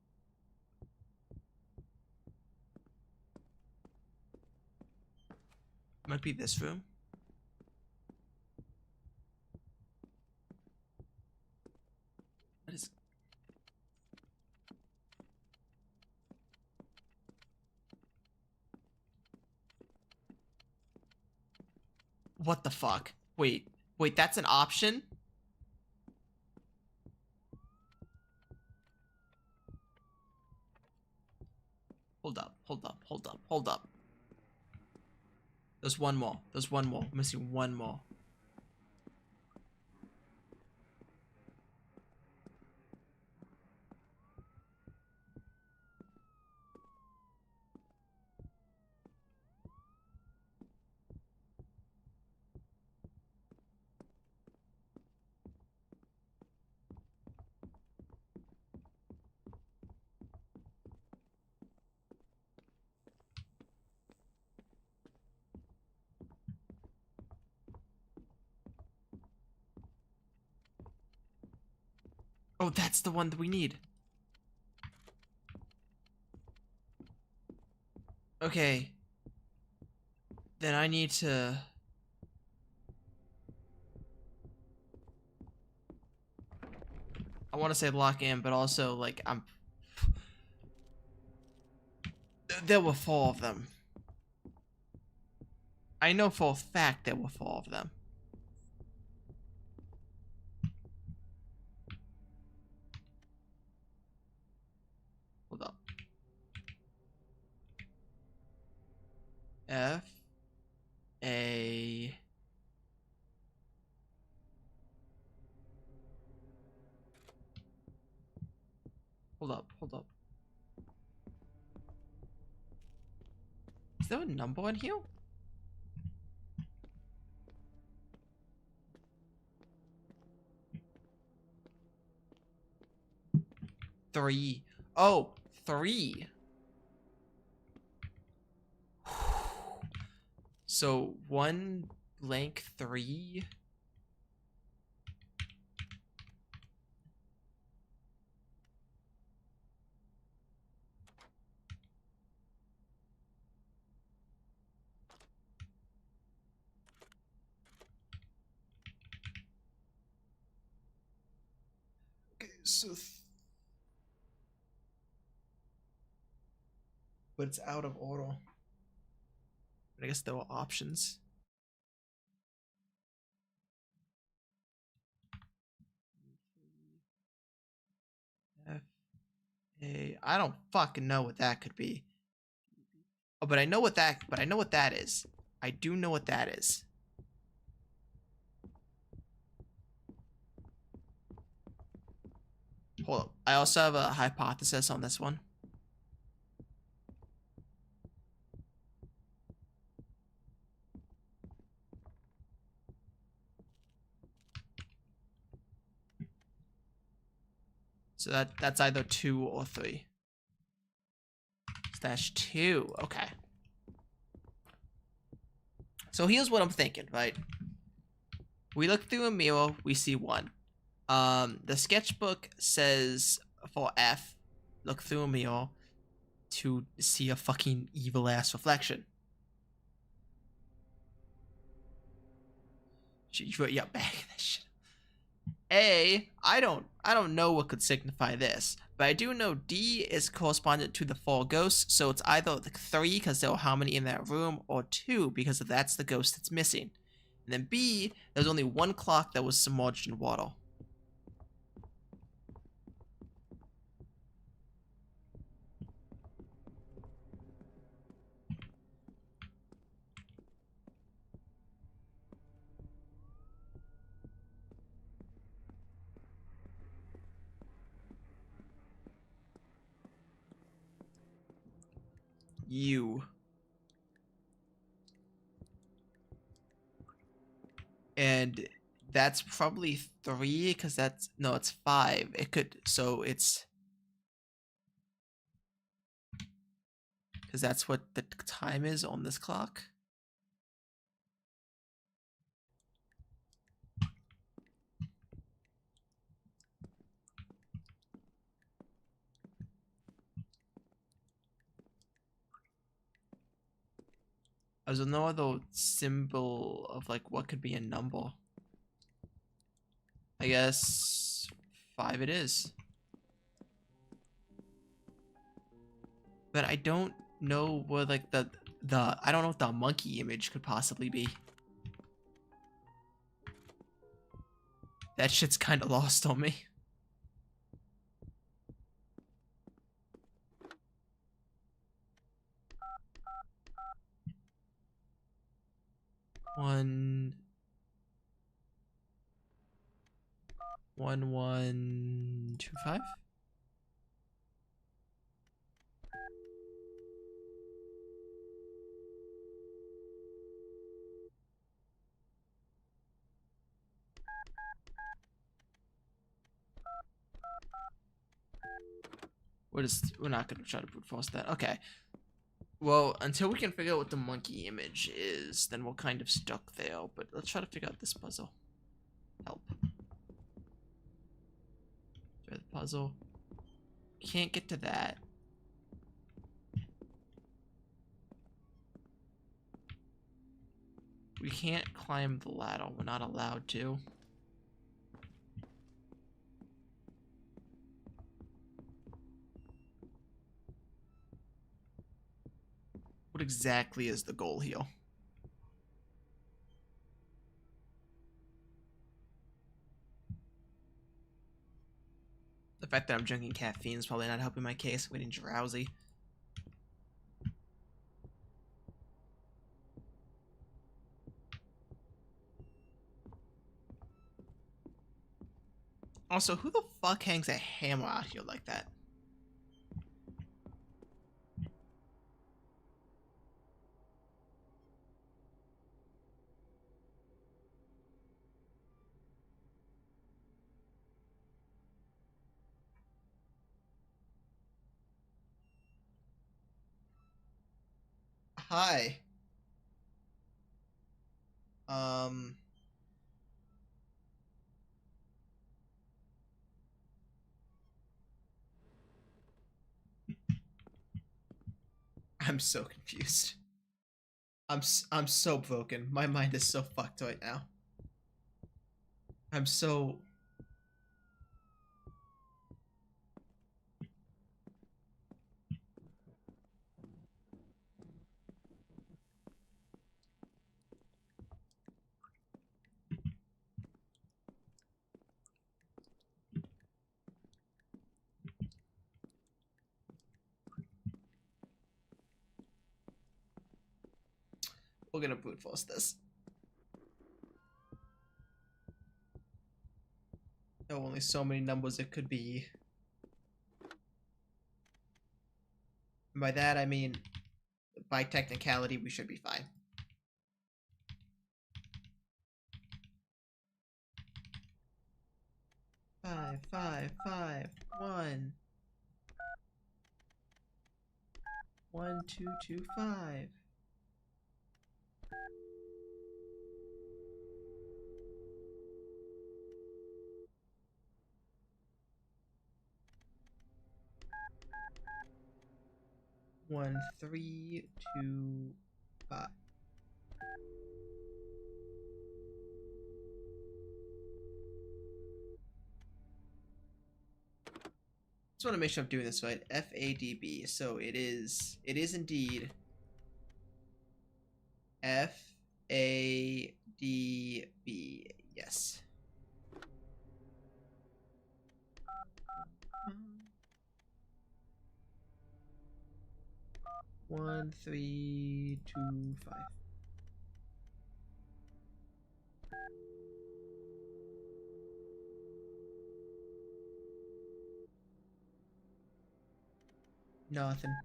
Might be this room. What is... What the fuck? Wait, that's an option? Hold up. There's one more. I'm missing one more. Oh, that's the one that we need. Okay. Then I need to... I want to say lock in, but also, like, I'm... There were 4 of them. I know for a fact there were 4 of them. Hold up. F A Hold up. Is there a number on here? Three. Oh, 3. So 1 blank 3. Okay, so but it's out of order. I guess there were options. F A. I don't fucking know what that could be. Oh, but I know what that is. I do know what that is. Hold up. I also have a hypothesis on this one. So that's either 2 or 3. Slash 2. Okay. So here's what I'm thinking, right? We look through a mirror, we see 1. The sketchbook says for F, look through a mirror to see a fucking evil ass reflection. Yeah, back that shit. A, I don't know what could signify this, but I do know D is correspondent to the 4 ghosts, so it's either like 3 because there were how many in that room, or 2 because that's the ghost that's missing. And then B, there's only 1 clock that was submerged in water. U. And that's probably 3 because no, it's 5. It could, so it's because that's what the time is on this clock. There's no other symbol of like what could be a number. I guess 5 it is. But I don't know where like the I don't know what the monkey image could possibly be. That shit's kind of lost on me. One, 1125. We're not gonna try to brute force that. Okay. Well, until we can figure out what the monkey image is, then we're kind of stuck there. But let's try to figure out this puzzle. Help. Try the puzzle. Can't get to that. We can't climb the ladder. We're not allowed to. What exactly is the goal here? The fact that I'm drinking caffeine is probably not helping my case. I'm getting drowsy. Also, who the fuck hangs a hammer out here like that? Hi. I'm so confused. I'm so broken. My mind is so fucked right now. I'm so... We're gonna brute force this. There are only so many numbers it could be. And by that I mean, by technicality, we should be fine. Five, five, five, one. 1, 2, 2, 5. One, 3, 2, 5. Just want to make sure I'm doing this right. FADB. So it is indeed FADB. Yes. 1, 3, 2, 5. Nothing.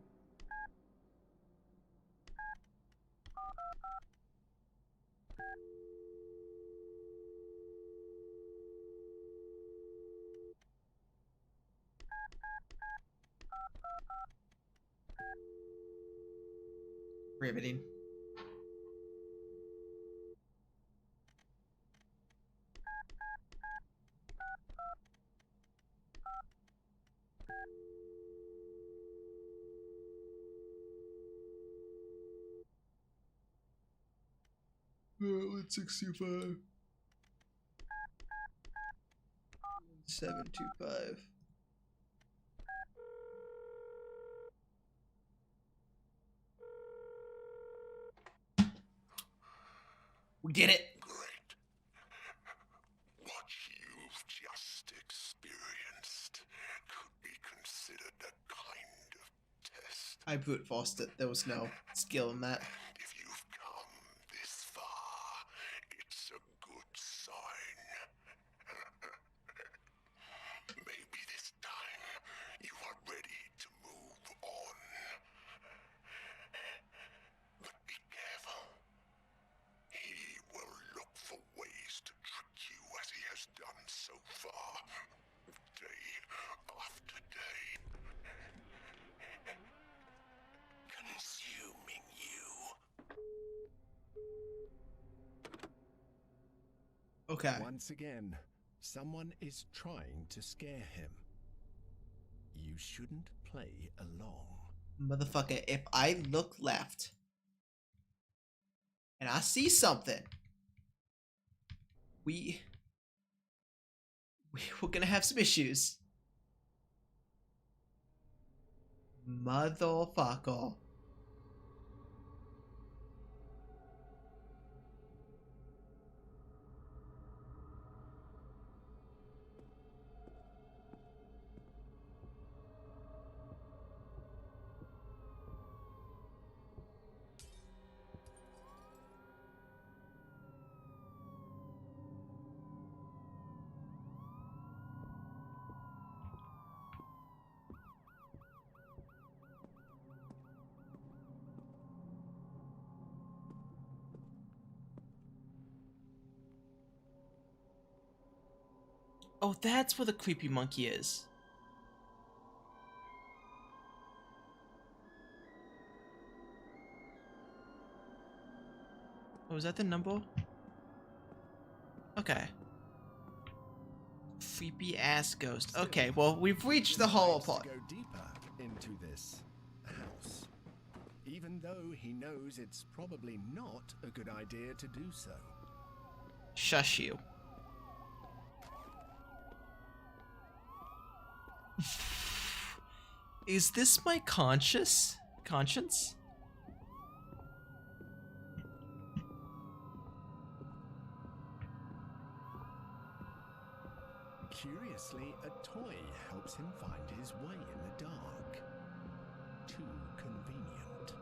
Riveting. Let's 65. 725. We get it. Great. What you've just experienced could be considered a kind of test. I brute forced it. There was no skill in that. If you've come this far, it's a good sign. Maybe this time you are ready to move on. But be careful. He will look for ways to trick you as he has done so far, day after day. Consuming you. Okay. Once again, someone is trying to scare him. You shouldn't play along. Motherfucker, if I look left and I see something, we're gonna have some issues. Motherfucker. Oh, that's where the creepy monkey is. Oh, is that the number? Okay. Creepy ass ghost. Okay, well, we've reached the hollow part. Go deeper into this house, even though he knows it's probably not a good idea to do so. Shush you. Is this my conscience? Curiously, a toy helps him find his way in the dark. Too convenient.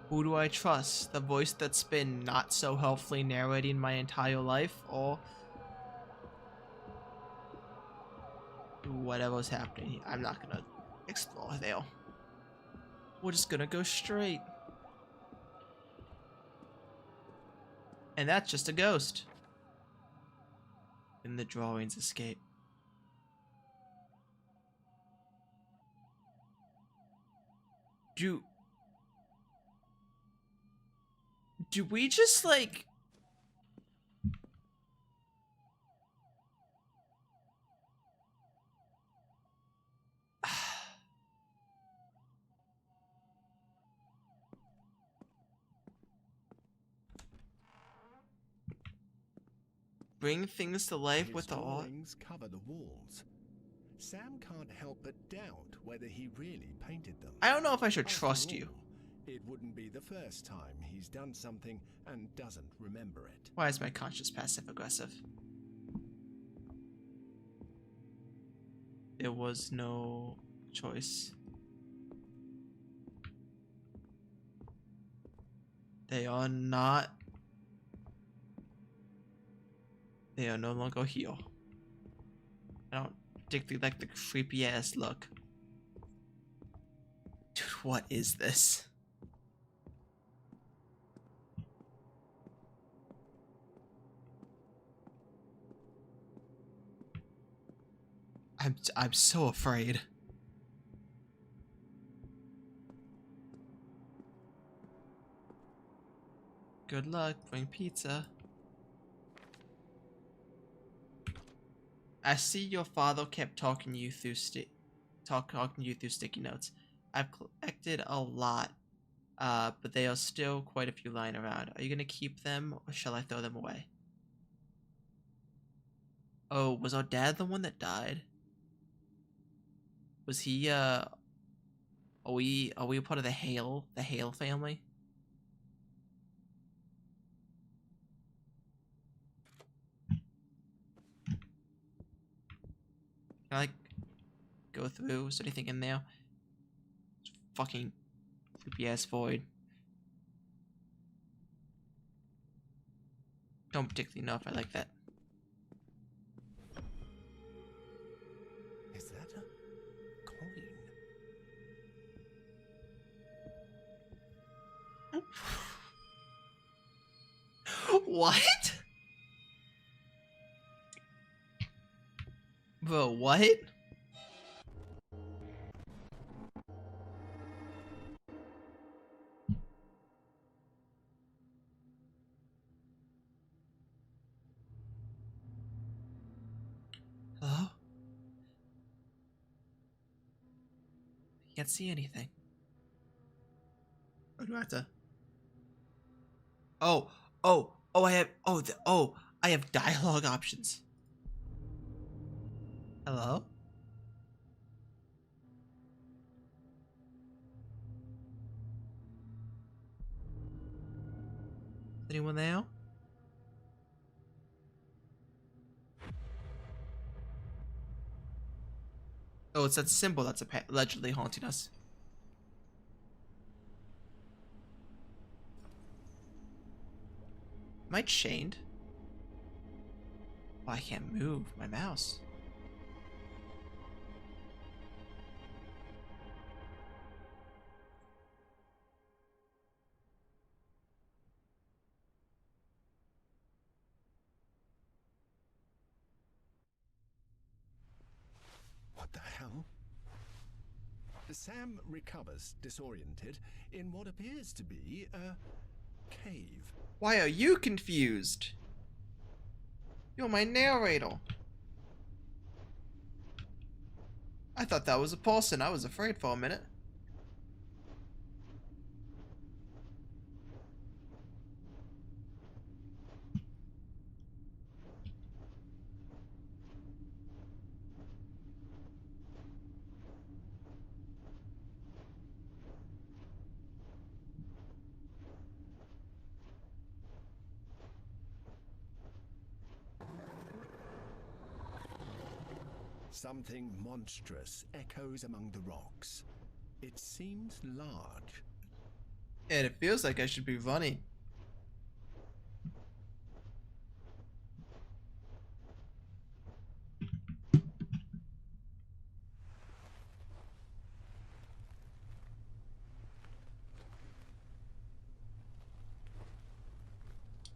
Who do I trust? The voice that's been not so helpfully narrating my entire life, or whatever's happening? I'm not gonna explore there. We're just gonna go straight. And that's just a ghost. And the drawings escape. Do we just like bring things to life with the art? Drawings cover the walls. Sam can't help but doubt whether he really painted them. I don't know if I should After trust all, you. It wouldn't be the first time he's done something and doesn't remember it. Why is my conscience passive aggressive? There was no choice. They are not. They are no longer here. I don't particularly like the creepy ass look. Dude, what is this? I'm so afraid. Good luck, bring pizza. I see your father kept talking you through sticky notes. I've collected a lot But they are still quite a few lying around. Are you gonna keep them, or shall I throw them away? Oh, was our dad the one that died? Was he, are we a part of the Hale family? Can I, like, go through? Is there anything in there? Fucking creepy ass void. Don't particularly know if I like that. Is that a coin? What? Bro, what? Hello? Can't see anything. Oh, do I have to? Oh, I have. I have dialogue options. Hello? Anyone there? Oh, it's that symbol that's allegedly haunting us. Am I chained? Oh, I can't move my mouse. What the hell? Sam recovers, disoriented, in what appears to be a cave. Why are you confused? You're my narrator. I thought that was a person. I was afraid for a minute. Something monstrous echoes among the rocks. It seems large. And it feels like I should be running.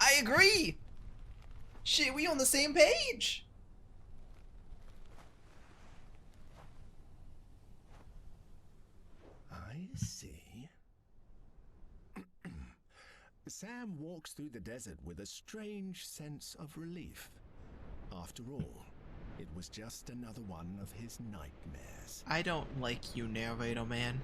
I agree! Shit, we on the same page! I see. Sam walks through the desert with a strange sense of relief. After all, it was just another one of his nightmares. I don't like you, narrator man.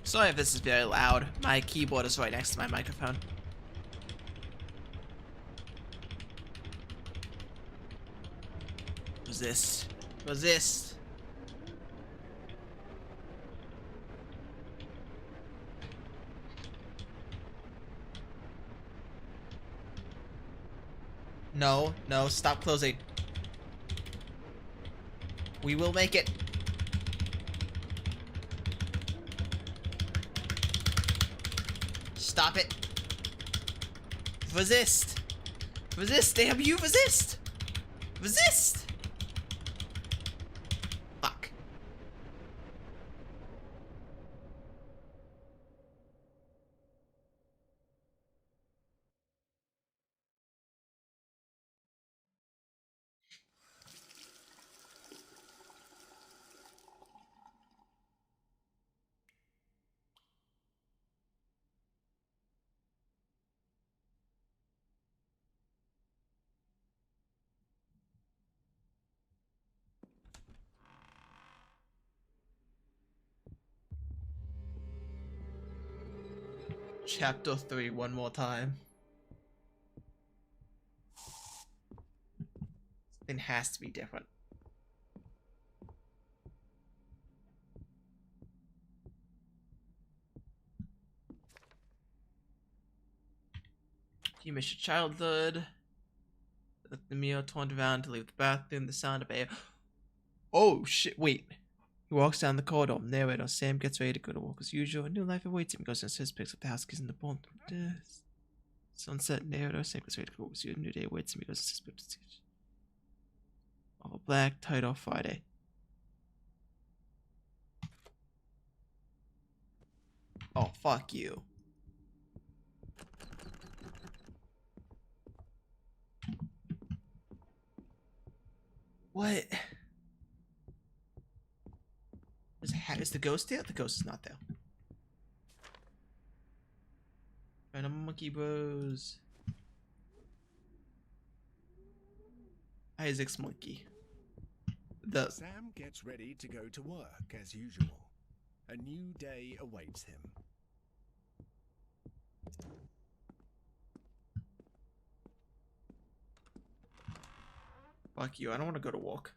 Sorry if this is very loud. My keyboard is right next to my microphone. Resist. Resist. No, no, stop closing. We will make it. Stop it. Resist. Resist, damn you, resist. Resist. Fuck. Chapter 3 one more time. It has to be different. You miss your childhood. Let the meal turned around to leave the bathroom. The sound of air. Oh shit! Wait. He walks down the corridor. Narrator Sam gets ready to go to work as usual. A new life awaits him. Goes downstairs, picks up the house keys in the bone. Sunset. Narrator Sam gets ready to go to work as usual. A new day awaits him. He goes downstairs, picks up the keys. All black. Title Friday. Oh fuck you. What? Is the ghost there? The ghost is not there. Random monkey bros. Isaac's monkey. Sam gets ready to go to work as usual. A new day awaits him. Fuck you, I don't want to go to work.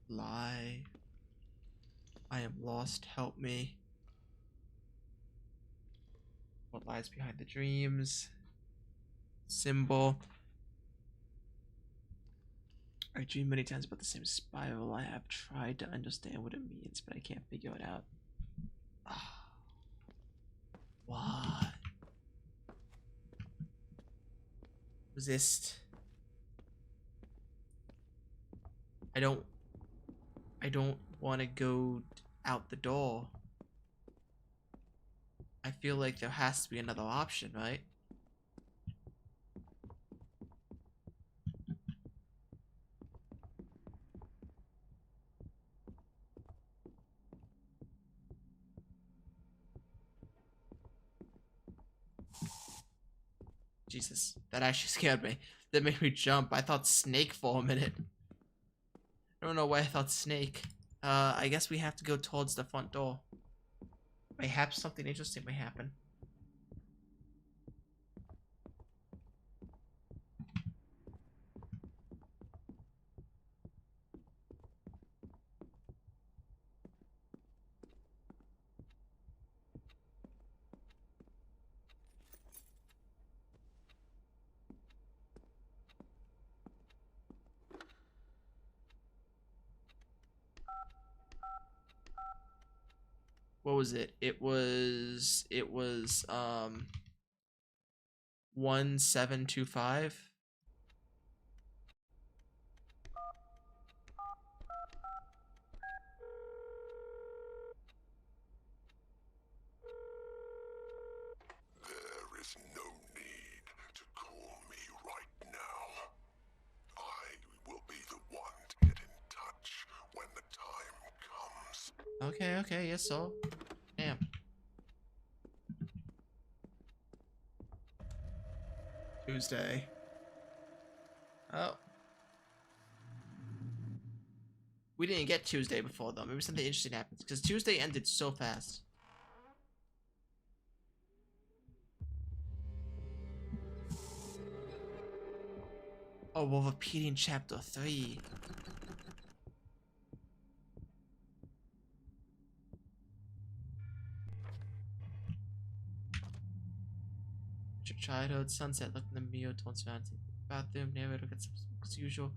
Lie. I am lost, help me. What lies behind the dreams? Symbol. I dream many times about the same spiral. I have tried to understand what it means, but I can't figure it out. What? Resist. I don't want to go out the door. I feel like there has to be another option, right? Jesus, that actually scared me. That made me jump. I thought snake for a minute. I don't know why I thought snake. I guess we have to go towards the front door. Perhaps something interesting may happen. What was it? It was 1725. There is no need to call me right now. I will be the one to get in touch when the time comes. Okay, yes, so. Damn. Tuesday. Oh. We didn't get Tuesday before, though. Maybe something interesting happens. Because Tuesday ended so fast. Oh, we're repeating chapter 3. Your childhood, sunset, look in the mirror, turns around to the bathroom, narrator gets up as usual.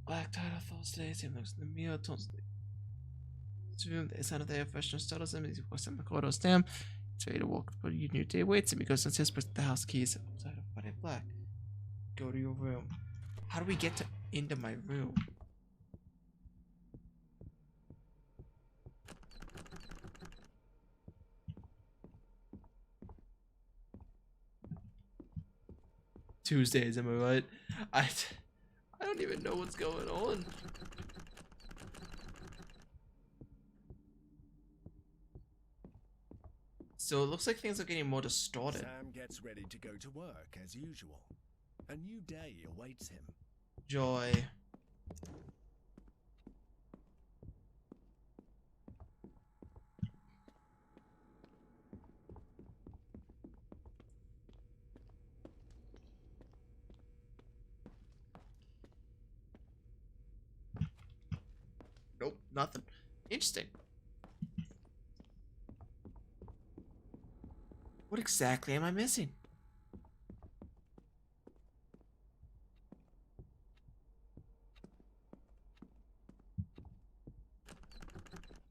Black title Thursday, Sam looks in the mirror, turns to the room, the sound of the air freshener startles him, he walks in the corridor, Sam. It's ready to walk, but your new day waits him. He goes downstairs, puts the house keys outside of Friday Black. Go to your room. How do we get into my room? Tuesdays, am I right? I don't even know what's going on. So it looks like things are getting more distorted. Sam gets ready to go to work as usual. A new day awaits him. Joy. Nope, nothing. Interesting. What exactly am I missing?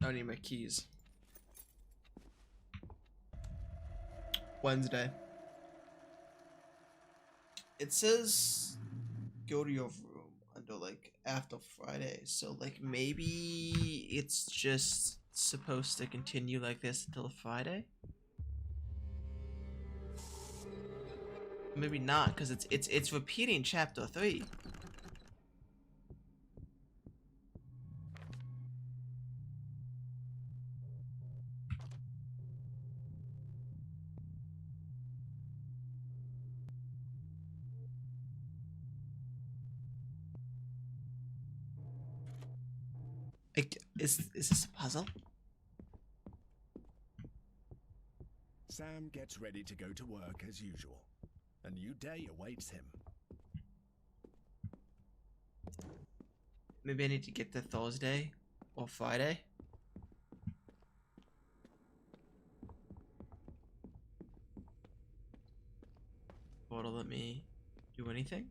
I don't need my keys. Wednesday. It says go to your room until like after Friday. So like maybe it's just supposed to continue like this until Friday? Maybe not, because it's repeating chapter 3. Like, is this a puzzle? Sam gets ready to go to work as usual. A new day awaits him. Maybe I need to get to Thursday or Friday. What'll let me do anything?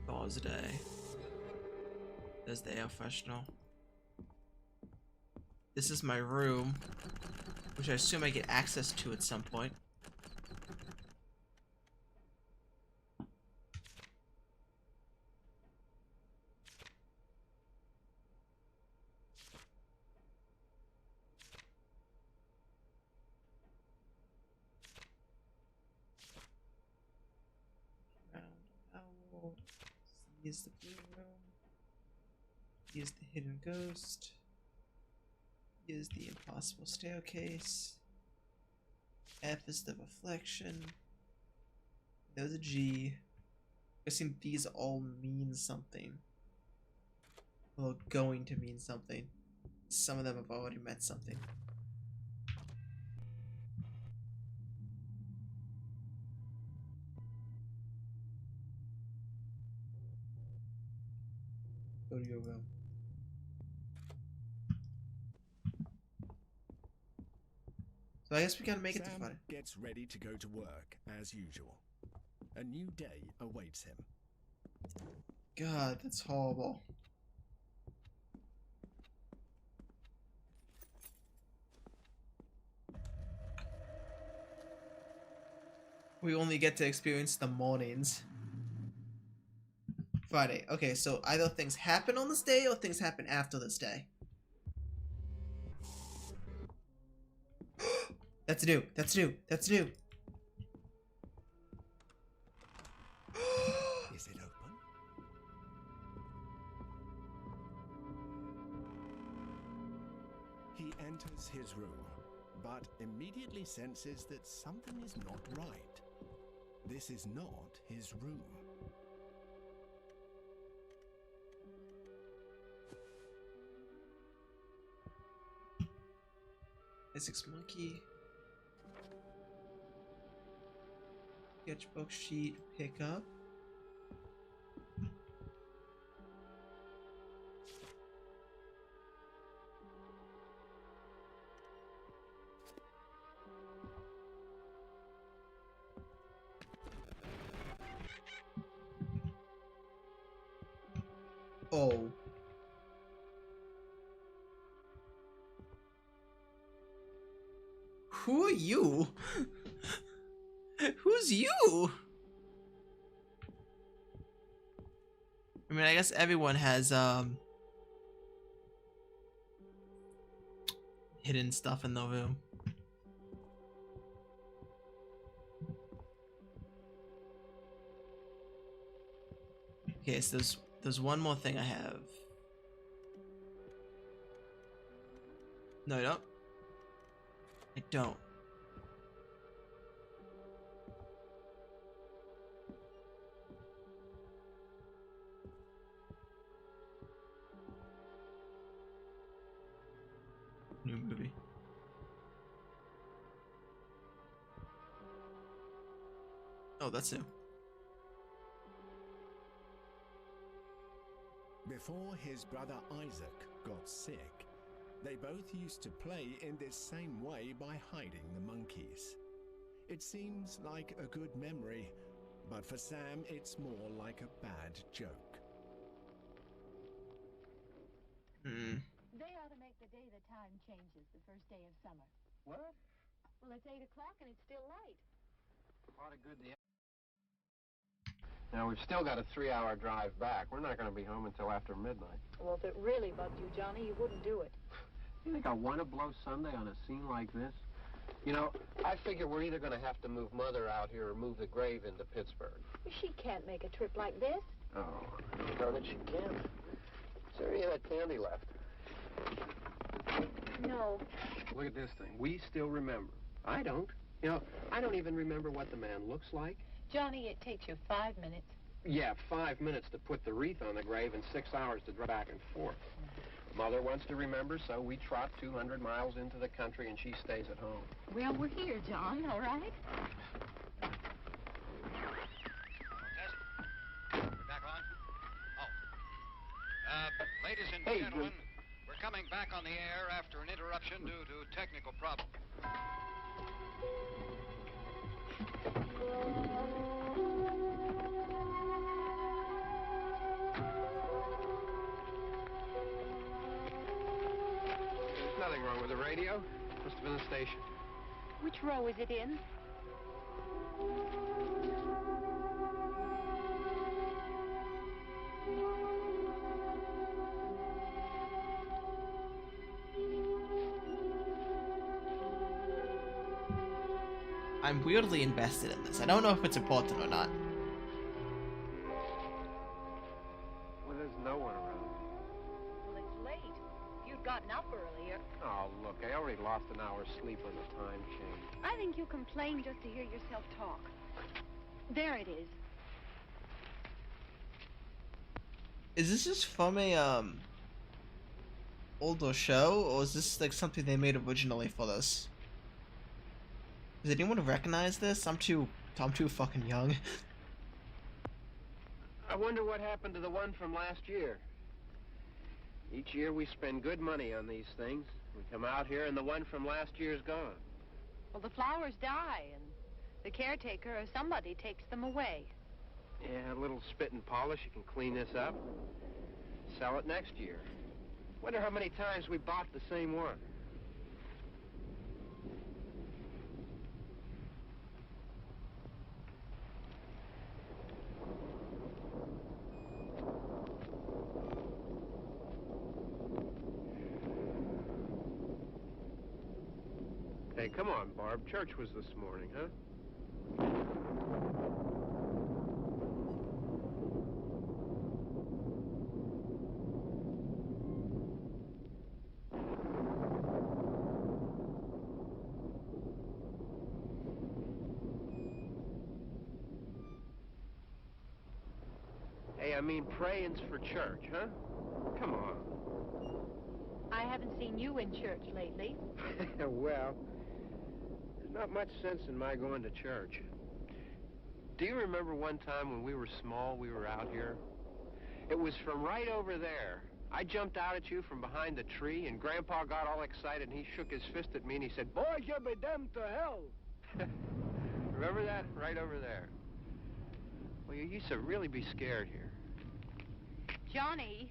Thursday. There's the air freshener. This is my room, which I assume I get access to at some point. Round owl. Here's the blue room. Here's the hidden ghost. Here's the impossible staircase. F is the reflection. There's a G. Guessing these all mean something. Well, going to mean something. Some of them have already meant something. Go to your room. So I guess we gotta make it to Friday. Sam gets ready to go to work as usual. A new day awaits him. God, that's horrible. We only get to experience the mornings. Friday. Okay, so either things happen on this day or things happen after this day. That's new. That's new. That's new. Is it open? He enters his room, but immediately senses that something is not right. This is not his room. Physics monkey. Sketchbook sheet. Pick up. Oh. Who are you? Who's you? I mean, I guess everyone has hidden stuff in the room. Okay, so there's one more thing I have. No, I don't. I don't. New movie. Oh, that's new. Before his brother Isaac got sick, they both used to play in this same way by hiding the monkeys. It seems like a good memory, but for Sam it's more like a bad joke. They ought to make the day the time changes the first day of summer. What? Well, it's 8 o'clock and it's still light. A lot of good. Now, we've still got a 3-hour drive back. We're not going to be home until after midnight. Well, if it really bugged you, Johnny, you wouldn't do it. You think I want to blow Sunday on a scene like this? You know, I figure we're either going to have to move Mother out here or move the grave into Pittsburgh. She can't make a trip like this. Oh, darn it, she can't. Is there any of that candy left? No. Look at this thing. We still remember. I don't. You know, I don't even remember what the man looks like. Johnny, it takes you 5 minutes. Yeah, 5 minutes to put the wreath on the grave and 6 hours to drive back and forth. Mother wants to remember, so we trot 200 miles into the country and she stays at home. Well, we're here, John, all right? We're back on? Oh. Ladies and gentlemen, we're coming back on the air after an interruption due to technical problems. There's nothing wrong with the radio. Must have been the station. Which row is it in? I'm weirdly invested in this. I don't know if it's important or not. Well, there's no one around. Well, it's late. If you'd gotten up earlier. Oh, look, I already lost an hour's sleep on the time change. I think you complain just to hear yourself talk. There it is. Is this just from a older show, or is this like something they made originally for this? Does anyone recognize this? I'm too fucking young. I wonder what happened to the one from last year. Each year we spend good money on these things. We come out here and the one from last year's gone. Well, the flowers die, and the caretaker or somebody takes them away. Yeah, a little spit and polish. You can clean this up. Sell it next year. Wonder how many times we bought the same one. Hey, come on, Barb. Church was this morning, huh? Hey, I mean, praying's for church, huh? Come on. I haven't seen you in church lately. Well, there's not much sense in my going to church. Do you remember one time when we were small, we were out here? It was from right over there. I jumped out at you from behind the tree, and Grandpa got all excited, and he shook his fist at me, and he said, "Boy, you be damned to hell." Remember that? Right over there. Well, you used to really be scared here. Johnny.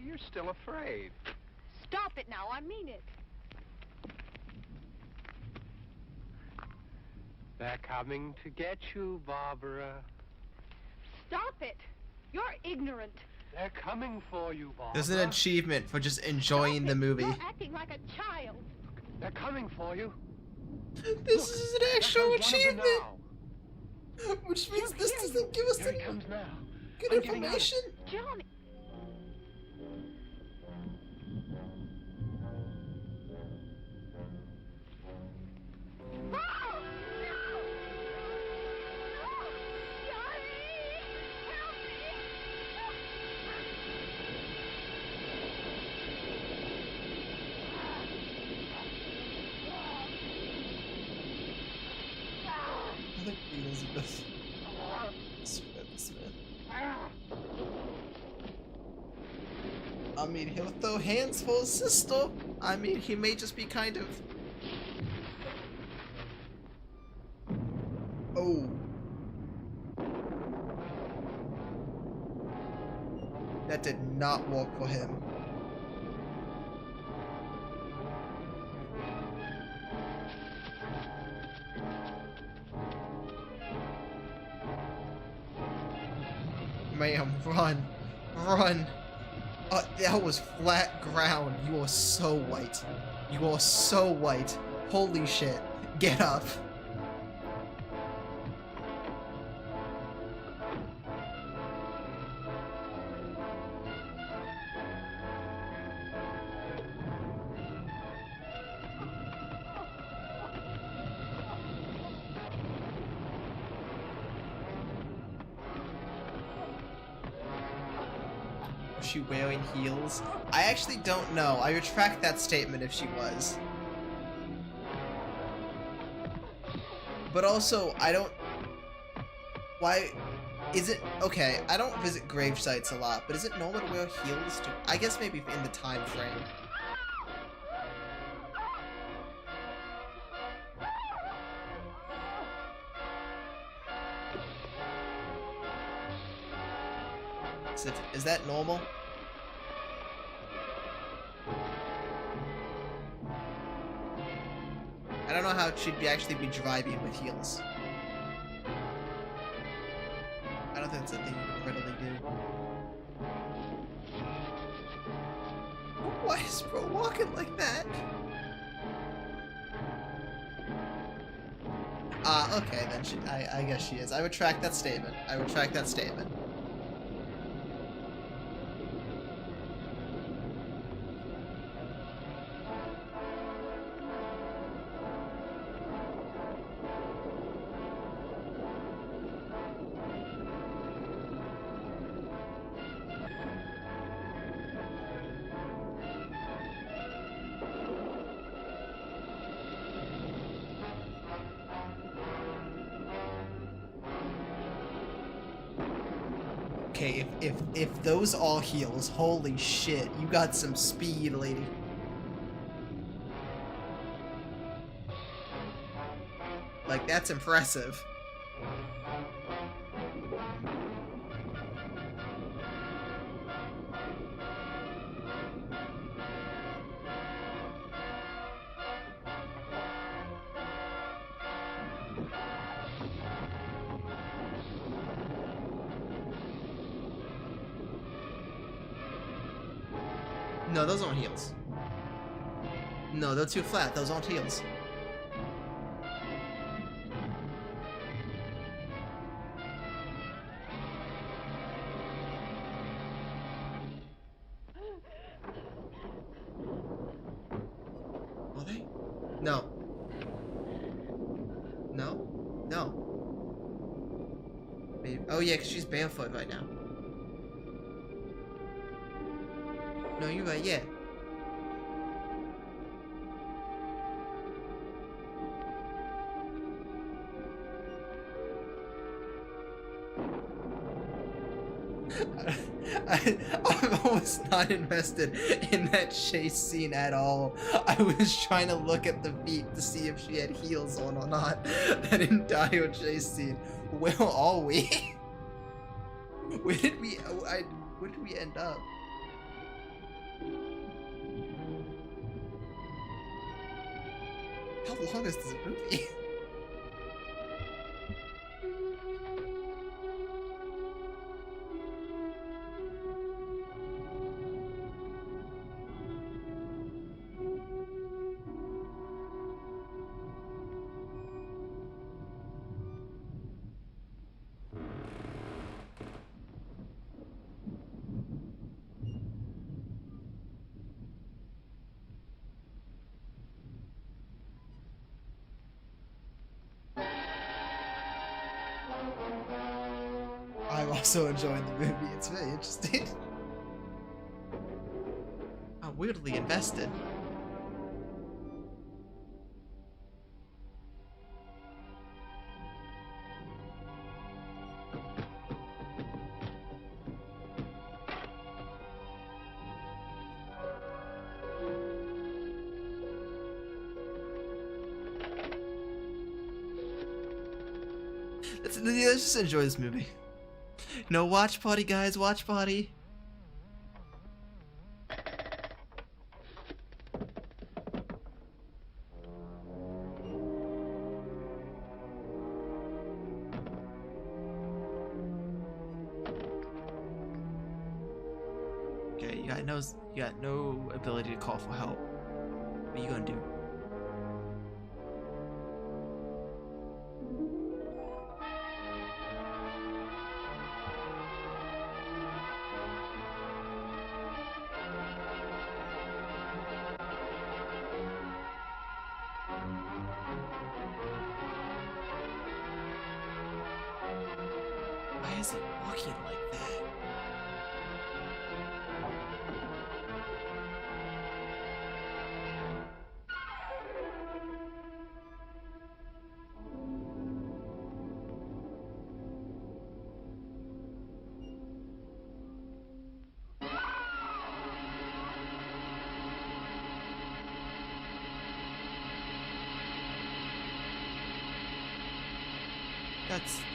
You're still afraid. Stop it now. I mean it. They're coming to get you, Barbara. Stop it. You're ignorant. They're coming for you, Barbara. There's an achievement for just enjoying the movie. You're acting like a child. They're coming for you. This is an actual There comes one of them achievement! now. Which means this doesn't give us Here any he comes now. good I'm getting out. information. Johnny. I think Elizabeth. Smith. I mean, he'll throw hands for his sister. I mean, he may just be kind of... Oh. That did not work for him. Ma'am, run. Run. That was flat ground. You are so white. You are so white. Holy shit. Get up. Was she wearing heels? I actually don't know. I retract that statement if she was. But also, I don't... Why... Is it... Okay, I don't visit grave sites a lot, but is it normal to wear heels to... I guess maybe in the time frame. Is that normal? I don't know how she'd actually be driving with heels. I don't think that's a thing you would readily do. Why is bro walking like that? Okay then. I guess she is. I retract that statement. I retract that statement. Okay, if those all heals, holy shit, you got some speed, lady. Like, that's impressive. No, those aren't heels. No, they're too flat. Those aren't heels. Are they? No. No? No. Maybe. Oh yeah, because she's barefoot right now. No, you're right, yeah. I'm almost not invested in that chase scene at all. I was trying to look at the feet to see if she had heels on or not. That entire chase scene. Where are we? Where did we... Where did we end up? How long is this movie? I'm also enjoying the movie. It's very interesting. I'm weirdly invested. Let's just enjoy this movie. No, watch party, guys. Watch party. Okay, you got no ability to call for help. What are you gonna do? Why is it walking like that?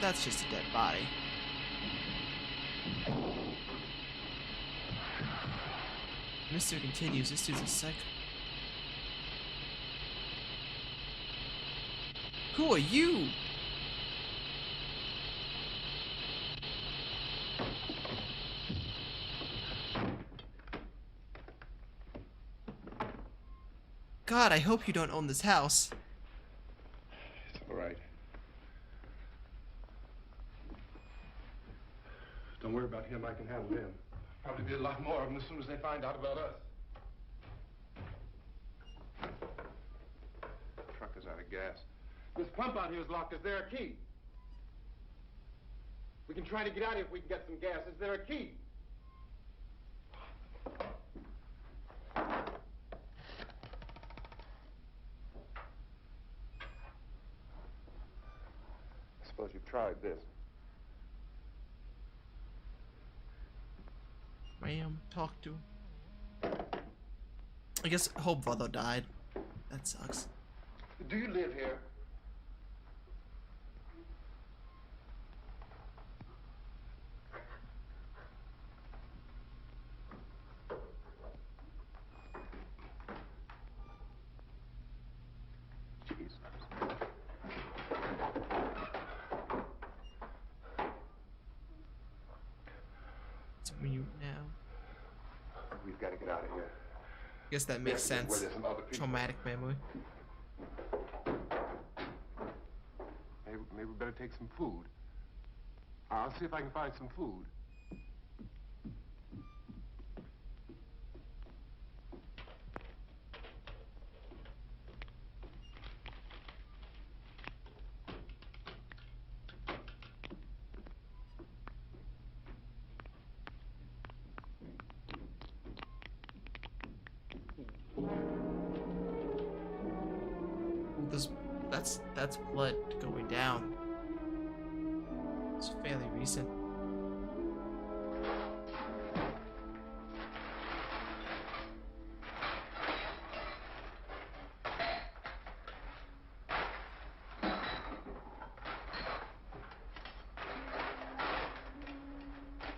That's just a dead body. Mr. continues, this dude's a psycho. Who are you? God, I hope you don't own this house. It's all right. Don't worry about him. I can handle him. Probably be a lot more of them as soon as they find out about us. The truck is out of gas. This pump out here is locked. Is there a key? We can try to get out here if we can get some gas. Is there a key? I suppose you've tried this. Ma'am, talk to him. I guess whole brother died. That sucks. Do you live here? It's mute now. We've got to get out of here. Guess that makes Yeah, where sense. there's some other people. Traumatic memory. Maybe we better take some food. I'll see if I can find some food. Ooh, that's blood going down. It's fairly recent.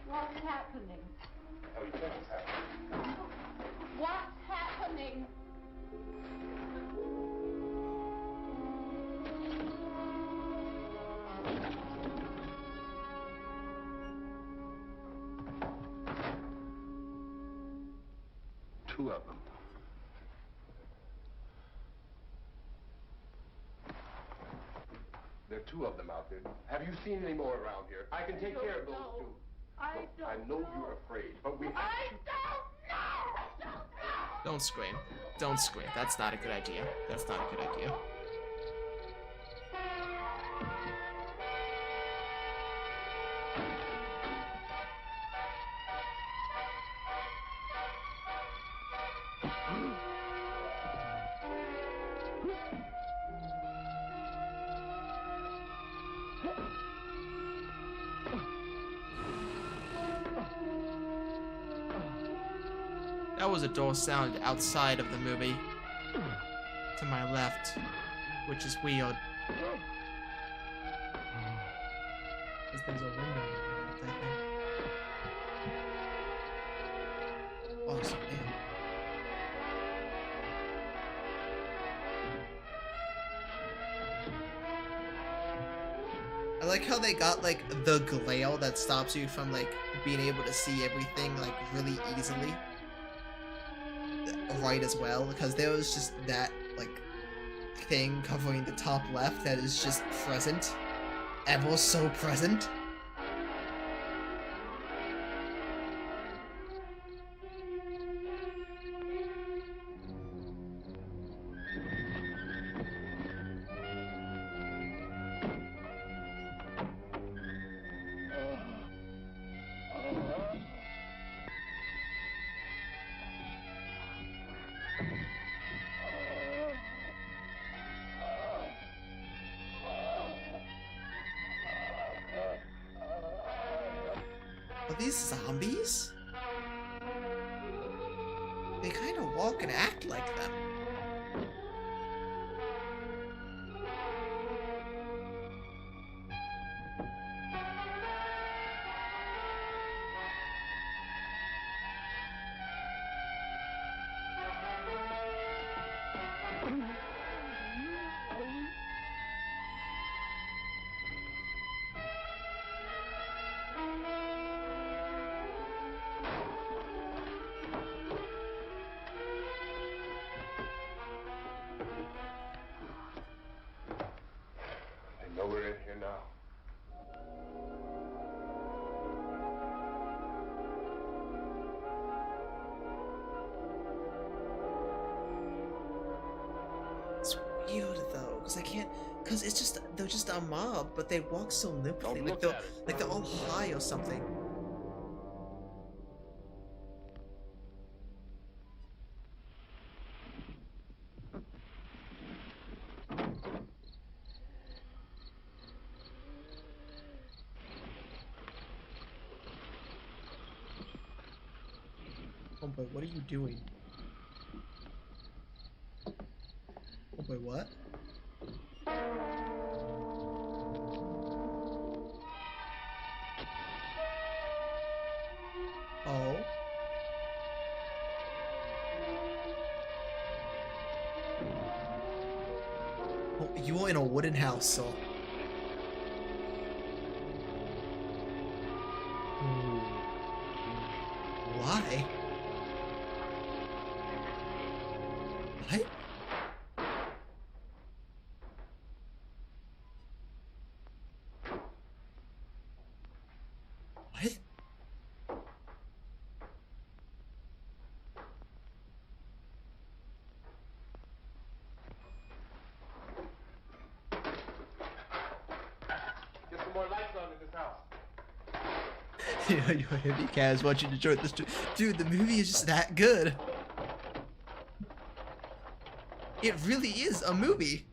What's happening? two of them. There are two of them out there. Have you seen any more around here? I can take care of those two. I know you're afraid, but we have to. Don't scream. Don't scream. That's not a good idea. That's not a good idea. That was a door sound outside of the movie. To my left. Which is weird. Because there's a window on my left, I think. Oh, it's in. I like how they got like the glare that stops you from like being able to see everything like really easily. Right as well, because there was just that like thing covering the top left that is just present, ever so present. Are these zombies? They kind of walk and act like them. I know we're in here now. It's weird though, because I can't, because it's just, they're just a mob, but they walk so limply, like they're all high or something. Oh boy, what are you doing? Oh boy, what? Oh. Oh, you are in a wooden house, so. Ooh. Why? What? What? Get some more lights on in this house. Your heavy cats want you to enjoy this. Dude, the movie is just that good. It really is a movie.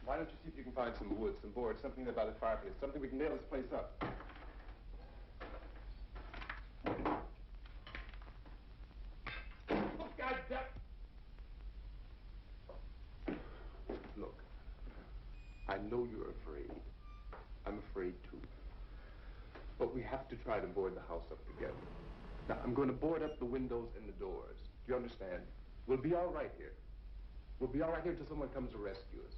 Why don't you see if you can find some wood, some board, something there by the fireplace, something we can nail this place up. Look, I know you're afraid. I'm afraid too. but we have to try to board the house up together. Now, I'm going to board up the windows and the doors. Do you understand? We'll be all right here. We'll be all right here until someone comes to rescue us.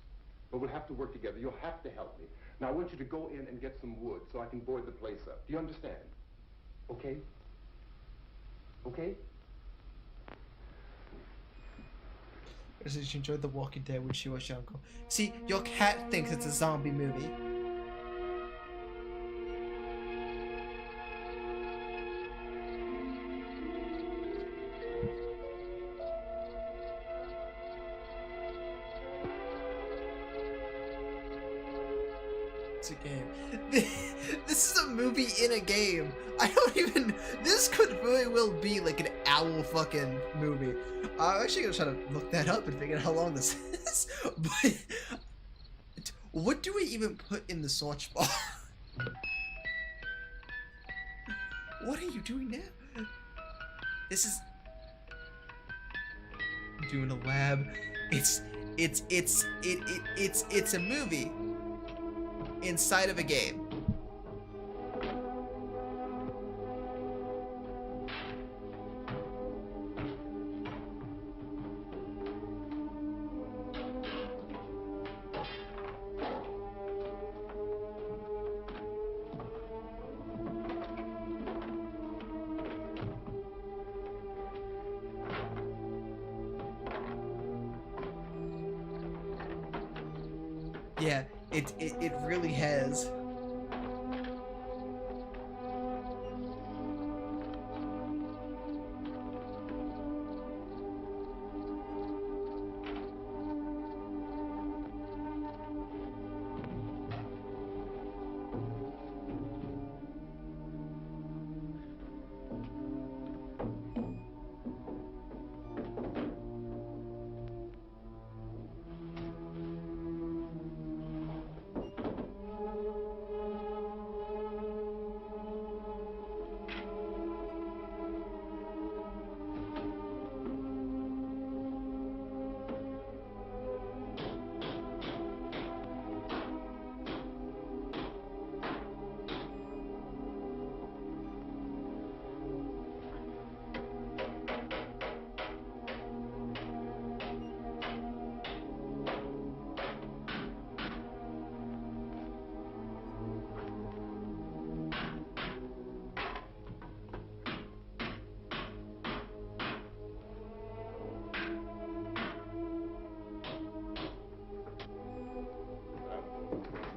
But we'll have to work together. You'll have to help me. Now, I want you to go in and get some wood so I can board the place up. Do you understand? Okay? Okay? As you enjoyed The Walking Dead when she was younger. See, your cat thinks it's a zombie movie. It's a game. This is a movie in a game. I don't even. This could very well be like an hour fucking movie. I'm actually gonna try to look that up and figure out how long this is. But what do we even put in the search bar? What are you doing now? This is doing a lab. It's a movie inside of a game. Yeah, it really has.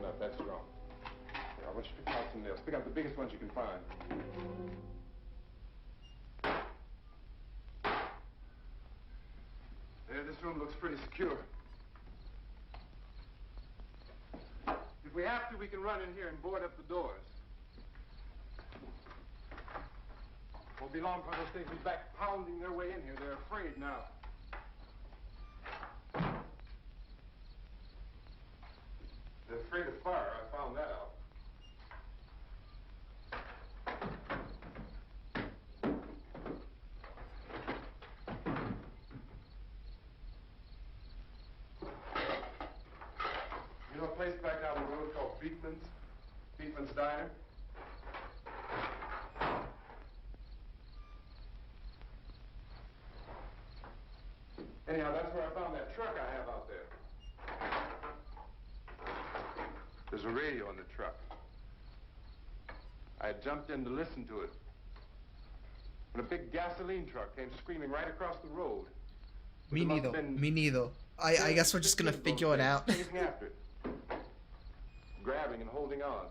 Not that strong. Here, I want you to pick out some nails. Pick out the biggest ones you can find. There, this room looks pretty secure. If we have to, we can run in here and board up the doors. Won't be long for those things to be back pounding their way in here. They're afraid now. They're afraid of fire. I found that out. You know a place back down the road called Beekman's Diner? Anyhow, that's where I found that truck I have out there. There's a radio in the truck. I had jumped in to listen to it when a big gasoline truck came screaming right across the road. Me neither. Me neither. I guess we're just gonna figure it out. Chasing after it. Grabbing and holding on.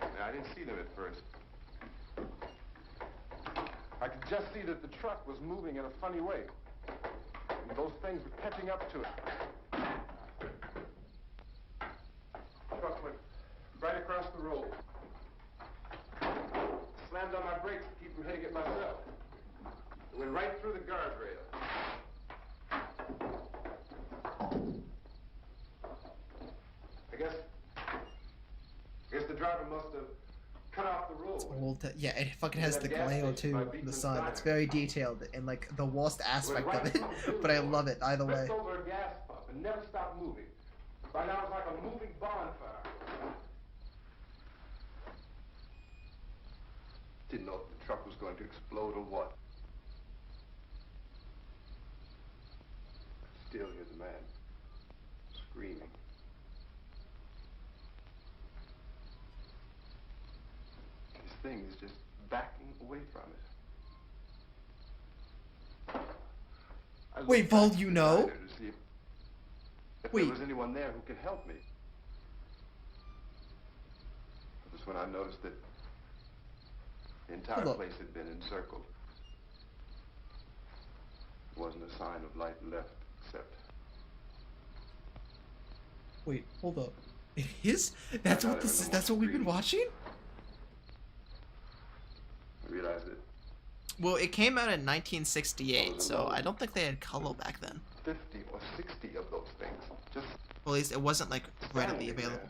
Now, I didn't see them at first. I could just see that the truck was moving in a funny way. And those things were catching up to it. The truck went right across the road. Slammed on my brakes to keep from hitting it myself. It went right through the guardrail. I guess the driver must have cut off the road. It's old. Yeah, it fucking has the glare too on the sun. It's very detailed and like the worst aspect of it, but I love it either way. Over a gas pump and never stopped moving. By now it's like a moving bonfire. Didn't know if the truck was going to explode or what. Still hear the man screaming. This thing is just backing away from it. I Wait, looked Vol, back you to the know? diner to see if Wait. there was anyone there who could help me. It was when I noticed that the entire Hold up. place had been encircled. There wasn't a sign of light left except Wait, hold up. It is? That's what this is? That's what we've been watching? I realized that Well, it came out in 1968, so I don't think they had color back then. 50 or 60 of those things just Well, at least it wasn't like readily standing available.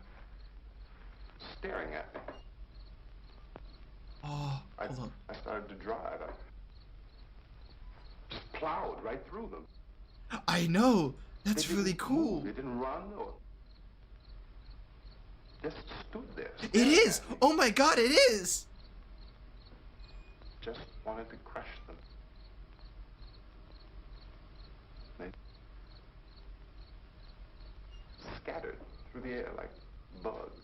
there, staring at me. Oh, hold on. I started to drive. I just plowed right through them. I know. That's They really didn't cool. move, They didn't run or just stood there. It staring is. at me. Oh my God, it is. Just wanted to crush them. They scattered through the air like bugs.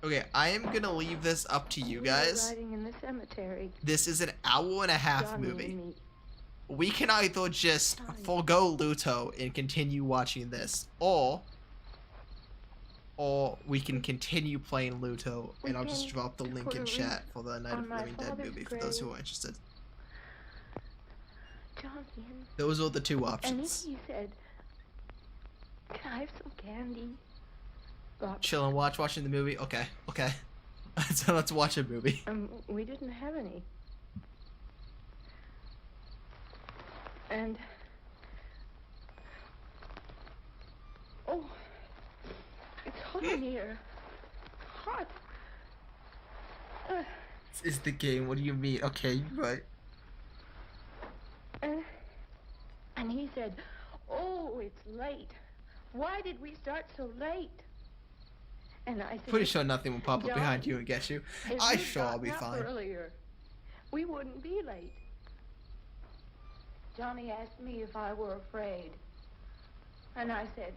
Okay, I am gonna leave this up to you We were guys. riding in the cemetery. This is an hour and a half Johnny movie. and me. We can either just forego Luto and continue watching this, or we can continue playing Luto, and I'll just drop the link in chat for the Night of the Living Dead movie for those who are interested. Johnny and Those are the two And options. he said, "Can I have some candy?" Chill and watching the movie. Okay. So let's watch a movie. We didn't have any. And oh, it's hot in here. Hot. This is the game. What do you mean? Okay, right. And he said, "Oh, it's late. Why did we start so late?" And I said, Pretty sure nothing will pop up John, behind you and get you. if I we'd sure I'll be gotten up fine. Earlier, we wouldn't be late. Johnny asked me if I were afraid. And I said,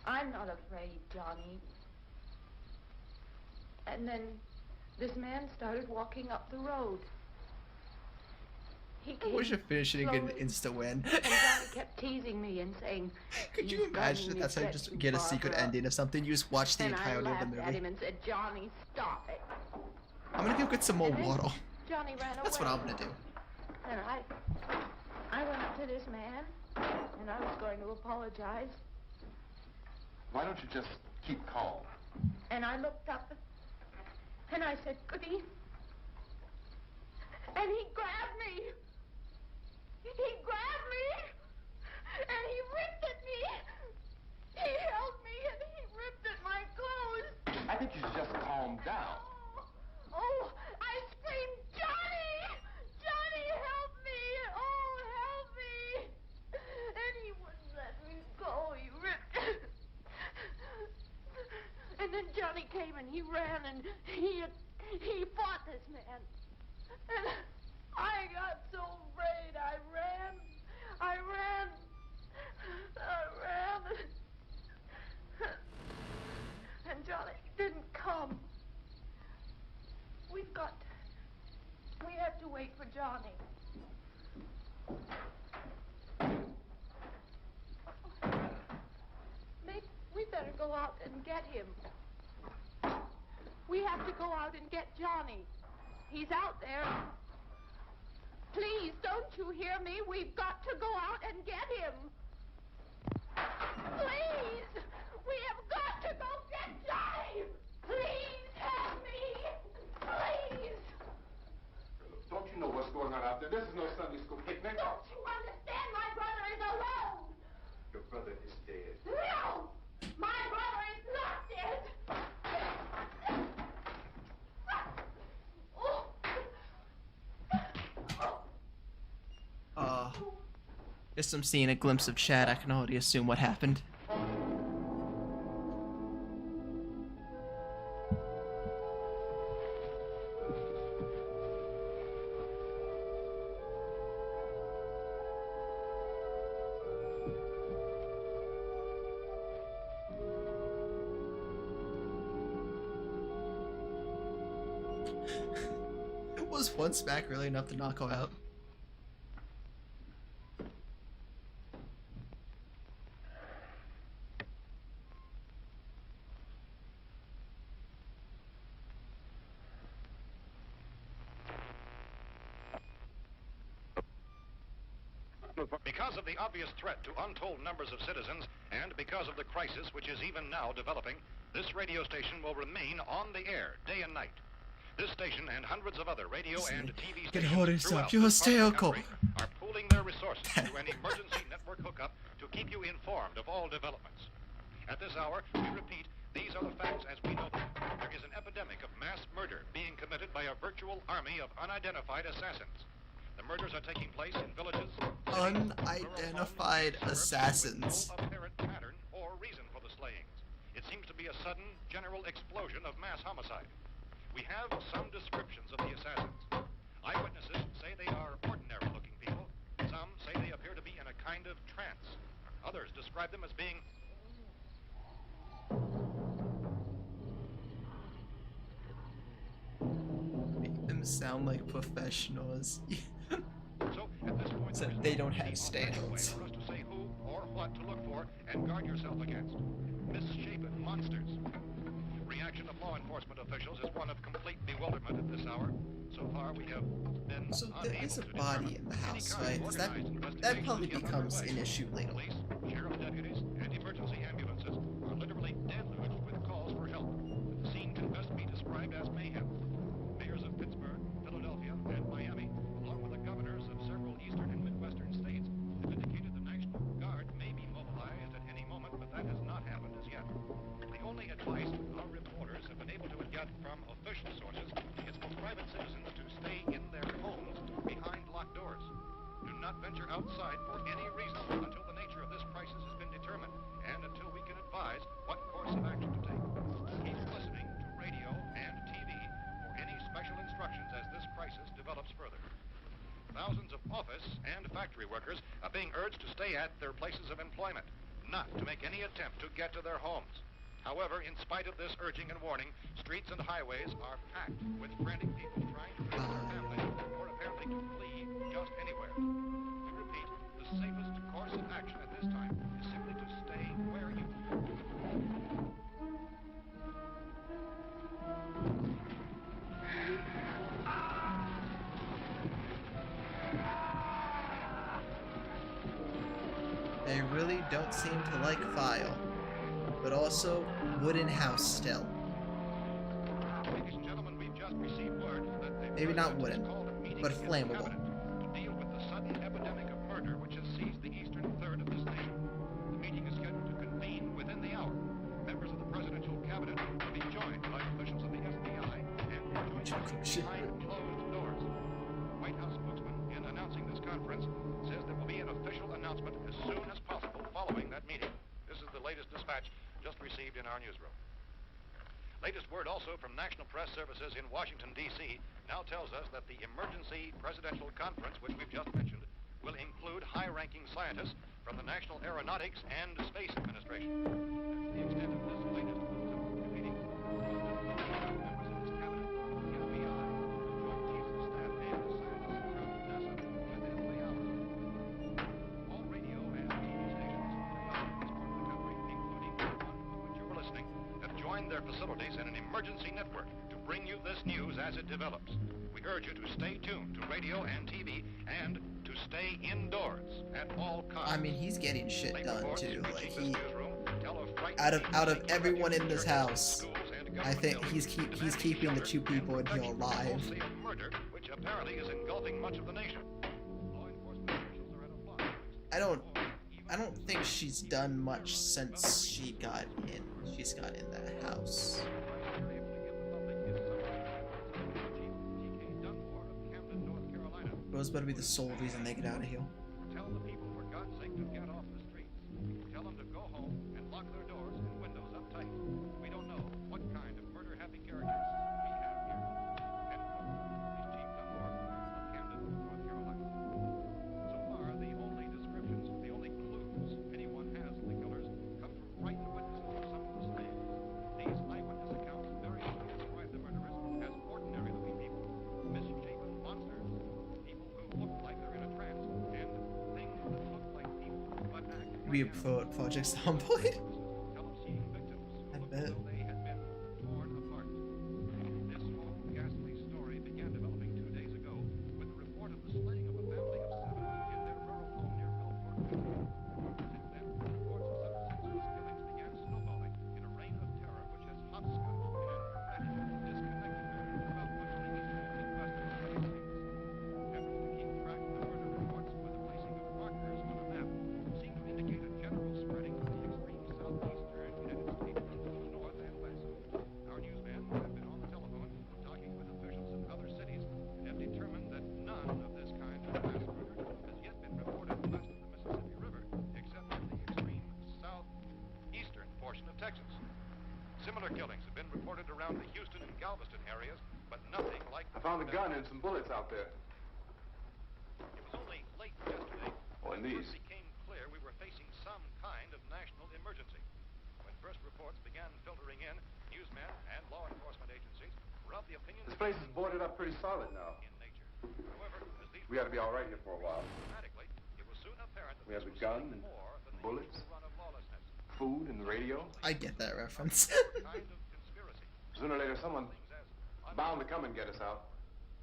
"I'm not afraid, Johnny." And then this man started walking up the road. He I came wish I finished it and get an slowly, insta win. and Johnny kept teasing me and saying, Could you "You've gotten imagine if me that's how you set just too get a far secret for us." ending of something? You just watch the And I entirety of the laughed at movie. him and said, "Johnny, stop it." I'm gonna go get some more And then water. Johnny ran away. That's what I'm gonna do. And I went up to this man, and I was going to apologize. Why don't you just keep calm? And I looked up, and I said, "Goody." And he grabbed me. He grabbed me, and he ripped at me. He held me, and he ripped at my clothes. I think you should just calm down. Oh, I screamed, "Johnny! Johnny, help me! Oh, help me!" And he wouldn't let me go. He ripped. And then Johnny came and he ran and he fought this man. And I got so afraid. I ran. And Johnny didn't come. We have to wait for Johnny. We better go out and get him. We have to go out and get Johnny. He's out there. Please, don't you hear me? We've got to go out and get him. Please! We have got to go get Johnny! Please help me! Please! Don't you know what's going on out there? This is no Sunday school picnic. Don't you understand? My brother is alone! Your brother is dead. No! My brother is not dead! Guess I'm seeing a glimpse of Chad. I can already assume what happened. Was one smack really enough to knock her out? Because of the obvious threat to untold numbers of citizens, and because of the crisis which is even now developing, this radio station will remain on the air day and night. This station and hundreds of other radio and TV Get hold of stations yourself. throughout You're this part of the hysterical. country are pooling their resources to an emergency network hookup to keep you informed of all developments. At this hour, we repeat, these are the facts as we know them. There is an epidemic of mass murder being committed by a virtual army of unidentified assassins. The murders are taking place in villages, unidentified assassins. no apparent pattern or reason for the slayings. It seems to be a sudden, general explosion of mass homicide. We have some descriptions of the assassins. Eyewitnesses say they are ordinary-looking people. Some say they appear to be in a kind of trance. Others describe them as being Make them sound like professionals. so. At this point, So they don't have standards. For us to say who or what to look for and guard yourself against. Misshapen monsters. Reaction of law enforcement officials is one of complete bewilderment at this hour. So far, we have been So there is a body in the house, right? That probably becomes an issue later. Police, sheriff deputies, and emergency ambulances are literally deluged with calls for help. The scene can best be described as mayhem. Mayors of Pittsburgh, Philadelphia, and Miami, along with the governors of several eastern and midwestern states, have indicated the National Guard may be mobilized at any moment, but that has not happened as yet. The only advice our reporters have been able to get from official sources is for private citizens to stay in their homes behind locked doors. Do not venture outside for any reason until the nature of this crisis has been determined and until we can advise what course of action to take. Keep listening to radio and TV for any special instructions as this crisis develops further. Thousands of office and factory workers are being urged to stay at their places of employment, not to make any attempt to get to their homes. However, in spite of this urging and warning, streets and highways are packed with frantic people trying to reach their families or apparently to flee just anywhere. We repeat, the safest course of action at this time is simply to stay where you are. They really don't seem to like fire, but also wooden house still. Ladies and gentlemen, we've just received word that the Maybe not president has wooden, called a meeting but in the flammable. cabinet to deal with the sudden epidemic of murder which has seized the eastern third of this nation. The meeting is scheduled to convene within the hour. Members of the presidential cabinet will be joined by officials of the FBI and joined behind closed doors. The White House spokesman, in announcing this conference, says there will be an official announcement as soon as possible following that meeting. This is the latest dispatch just received in our newsroom. Latest word also from National Press Services in Washington, D.C. now tells us that the emergency presidential conference, which we've just mentioned, will include high-ranking scientists from the National Aeronautics and Space Administration. That's the extent of this latest meeting. Members of this cabinet, the FBI, joint chiefs of staff, and scientists from NASA within the hour. All radio and TV stations throughout this part of the country, including the one to which you're listening, have joined their facilities in an emergency network to bring you this news as it develops. We urge you to stay tuned to radio and TV and to stay indoors at all costs. I mean, he's getting shit Late done reports too. reaching Like this he, newsroom tell of frightening out of people seeking everyone refuge in this churches, house, schools, and I government think buildings, he's demanding keeping the shelter two people in and here begging for alive. normalcy of murder, which apparently is engulfing much of the nation. Law enforcement officials are at a loss to I don't think she's done much since she got in. She's got in the house. Rose better be the sole reason they get out of here. Tell the people, for God's sake, to get off the streets. Tell them to go home and lock their doors and windows up tight. We don't know what kind of murder-happy characters we have here. End quote. Police Chief Dunmore of Camden, North Carolina. So far, the only descriptions, the only clues anyone has of the killers come from frightened witnesses of some of the slaves. These eyewitness accounts very much describe the murderers as ordinary-looking people, misshapen be a project soundboard. I bet. They had been torn apart. This whole ghastly story began developing 2 days ago with the report of the slaying of a family of 7 in their rural home near Belfort. Since then, reports of such senseless killings began snowballing in a reign of terror which has hopscotched and erratically disconnected men throughout much of the eastern Midwest of the United States. Efforts to keep track of the murder reports with the placing of markers on a map seem to indicate a general spreading of the extreme southeastern United States into the north and west. Our newsmen have been on the telephone talking with officials in other cities and have determined that none of this kind of mass murder has yet been reported west of the Mississippi River, except in the extreme southeastern portion of Texas. Similar killings have been reported around the Houston and Galveston areas, but nothing like I found a gun and some bullets out there. It was only late yesterday Oh, and that it these. first became clear we were facing some kind of national emergency. When first reports began filtering in, newsmen and law enforcement agencies were of the opinion This place is boarded up pretty solid now. in nature. However, as these We ought to be all right here for a while. dramatically, it was soon apparent that We have this the was gun something and more than the bullets. usual run of lawlessness. Food and the radio. I get that reference. Kind of conspiracy. Sooner or later, someone Things as bound to come and get us out.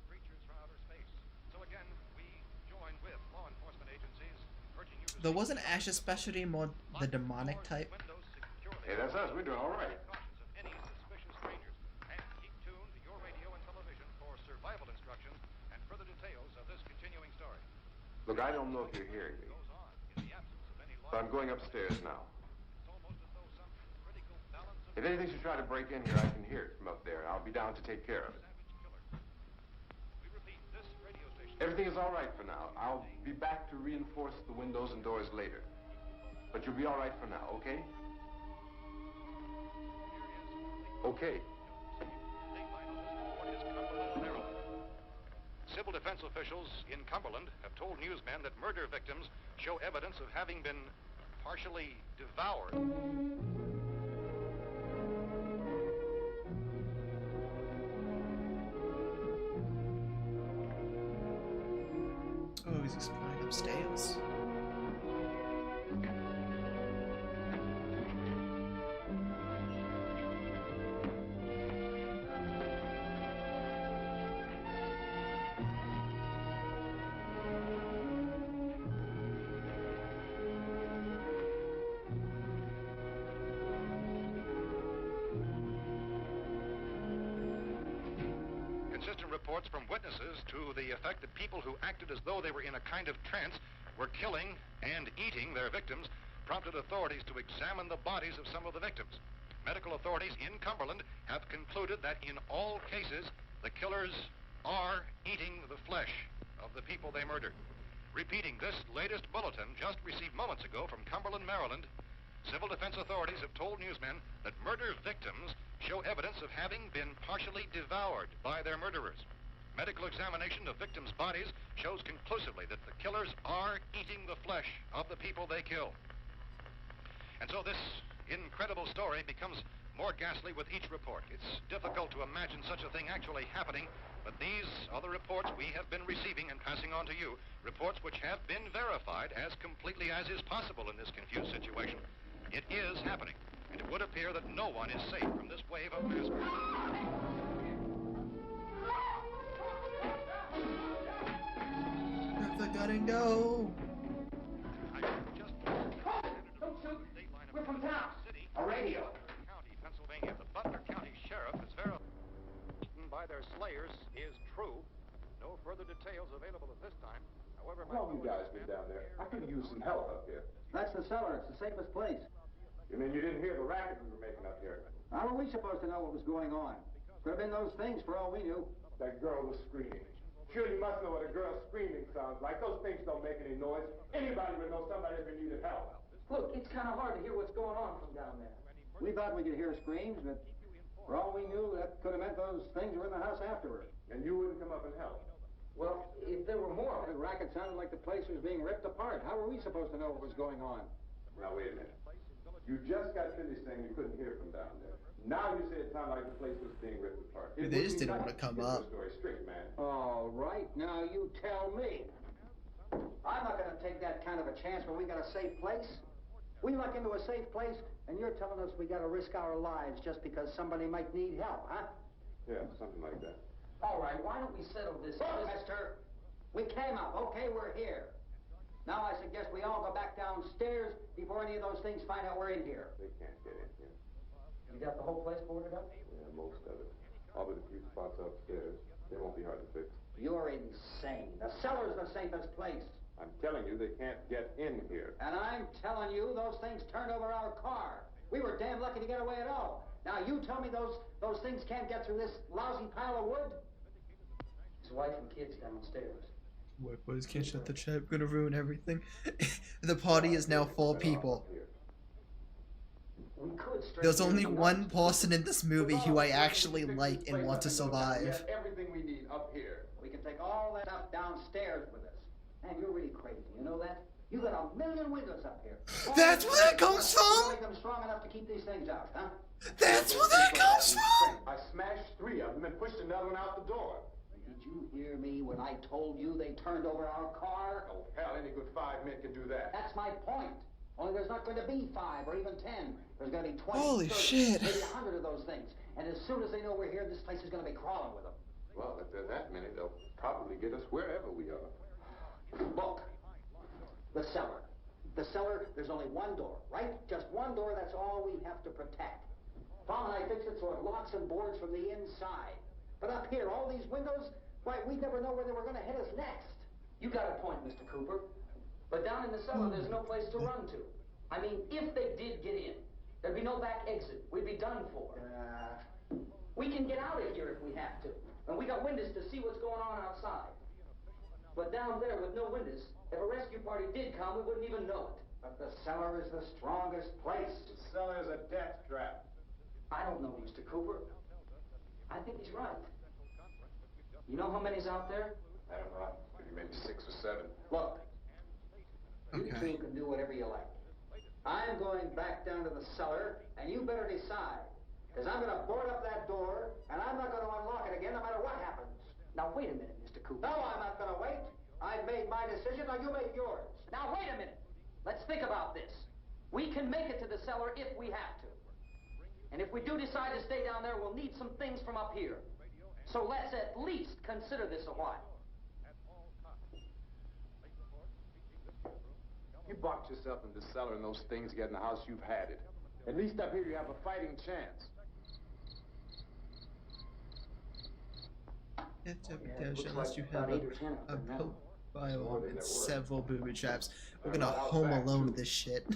creatures from outer space. So again, we join with law enforcement agencies, urging you to There wasn't Ash's specialty more the demonic type. windows securely. Hey, that's us. We're doing all right. Cautious of any suspicious strangers, and keep tuned to your radio and television for survival instructions and further details of this continuing story. Look, I don't know if you're hearing me, Goes on in the absence of any but I'm going upstairs now. It's almost as though some critical balance of If anything should try to break in here, I can hear it from up there. I'll be down to take care of it. savage killer. We repeat, this radio station. Everything is all right for now. I'll be back to reinforce the windows and doors later. But you'll be all right for now, okay? Okay. Civil defense officials in Cumberland have told newsmen that murder victims show evidence of having been partially devoured. Oh, he's exploring upstairs. Consistent reports from witnesses to the effect that people who acted as though they were in a kind of trance were killing and eating their victims prompted authorities to examine the bodies of some of the victims. Medical authorities in Cumberland have concluded that in all cases, the killers are eating the flesh of the people they murdered. Repeating this latest bulletin just received moments ago from Cumberland, Maryland, civil defense authorities have told newsmen that murder victims show evidence of having been partially devoured by their murderers. Medical examination of victims' bodies shows conclusively that the killers are eating the flesh of the people they kill. And so this incredible story becomes more ghastly with each report. It's difficult to imagine such a thing actually happening, but these are the reports we have been receiving and passing on to you, reports which have been verified as completely as is possible in this confused situation. It is happening, and it would appear that no one is safe from this wave of mass murder. Grab the gun and go! Don't shoot! We're from town. A radio. County, Pennsylvania. The Butler County Sheriff has verified by their slayers is true. No further details available at this time. However, How long you guys been down there? I could use some help up here. That's the cellar. It's the safest place. You mean you didn't hear the racket we were making up here? How were we supposed to know what was going on? Could have been those things for all we knew. That girl was screaming. Sure, you must know what a girl screaming sounds like. Those things don't make any noise. Anybody would know somebody ever needed help. Look, it's kind of hard to hear what's going on from down there. We thought we could hear screams, but for all we knew, that could have meant those things were in the house afterward. And you wouldn't come up and help. Well, if there were more... The racket sounded like the place was being ripped apart. How were we supposed to know what was going on? Now, wait a minute. You just got finished saying you couldn't hear from down there. Now you say it sounded like the place was being ripped apart. They just didn't want to come up. Story straight, man. All right, now you tell me. I'm not going to take that kind of a chance when we got a safe place. We luck into a safe place, and you're telling us we gotta risk our lives just because somebody might need help, huh? Yeah, something like that. All right, why don't we settle this? Look, mister, we came up. Okay, we're here. Now I suggest we all go back downstairs before any of those things find out we're in here. They can't get in here. You got the whole place boarded up? Yeah, most of it. All but a few spots upstairs. They won't be hard to fix. You're insane. The cellar's the safest place. I'm telling you, they can't get in here. And I'm telling you, those things turned over our car. We were damn lucky to get away at all. Now you tell me those things can't get through this lousy pile of wood? His wife and kids downstairs. What boys can't shut the chat. We're gonna ruin everything. The party is now 4 people. There's only one person in this movie who I actually like and want to We survive. have everything we need up here. We can take all that stuff downstairs with us. Man, you're really crazy. You know that? You got a million windows up here. That's where that comes from? Make them strong enough to keep these things out, huh? That's where that comes from? I smashed 3 of them and pushed another one out the door. Did you hear me when I told you they turned over our car? Oh, hell, any good 5 men can do that. That's my point. Only there's not going to be 5 or even 10. There's going to be 20, Holy 30, shit. maybe 100 of those things. And as soon as they know we're here, this place is going to be crawling with them. Well, if there's that many, they'll probably get us wherever we are. Look, the cellar. The cellar, there's only one door, right? Just one door, that's all we have to protect. Tom and I fixed it so it locks and boards from the inside. But up here, all these windows, why, we'd never know where they were going to hit us next. You got a point, Mr. Cooper. But down in the cellar, there's no place to run to. I mean, if they did get in, there'd be no back exit. We'd be done for. We can get out of here if we have to. And we got windows to see what's going on outside. But down there with no windows, if a rescue party did come, we wouldn't even know it. But the cellar is the strongest place. The cellar is a death trap. I don't know, Mr. Cooper. I think he's right. You know how many's out there? I don't know. Maybe 6 or 7. Look, you Okay. two can do whatever you like. I'm going back down to the cellar, and you better decide. Because I'm going to board up that door, and I'm not going to unlock it again no matter what happens. Now, wait a minute, Mr. Cooper. No, I'm not going to wait. I've made my decision, now you make yours. Now, wait a minute. Let's think about this. We can make it to the cellar if we have to. And if we do decide to stay down there, we'll need some things from up here. So let's at least consider this a while. You boxed yourself in the cellar and those things get in the house, you've had it. At least up here you have a fighting chance. Interpretation, unless you about have 8 or 10 a of them now. poke bio and several booby traps. We're gonna home alone this shit.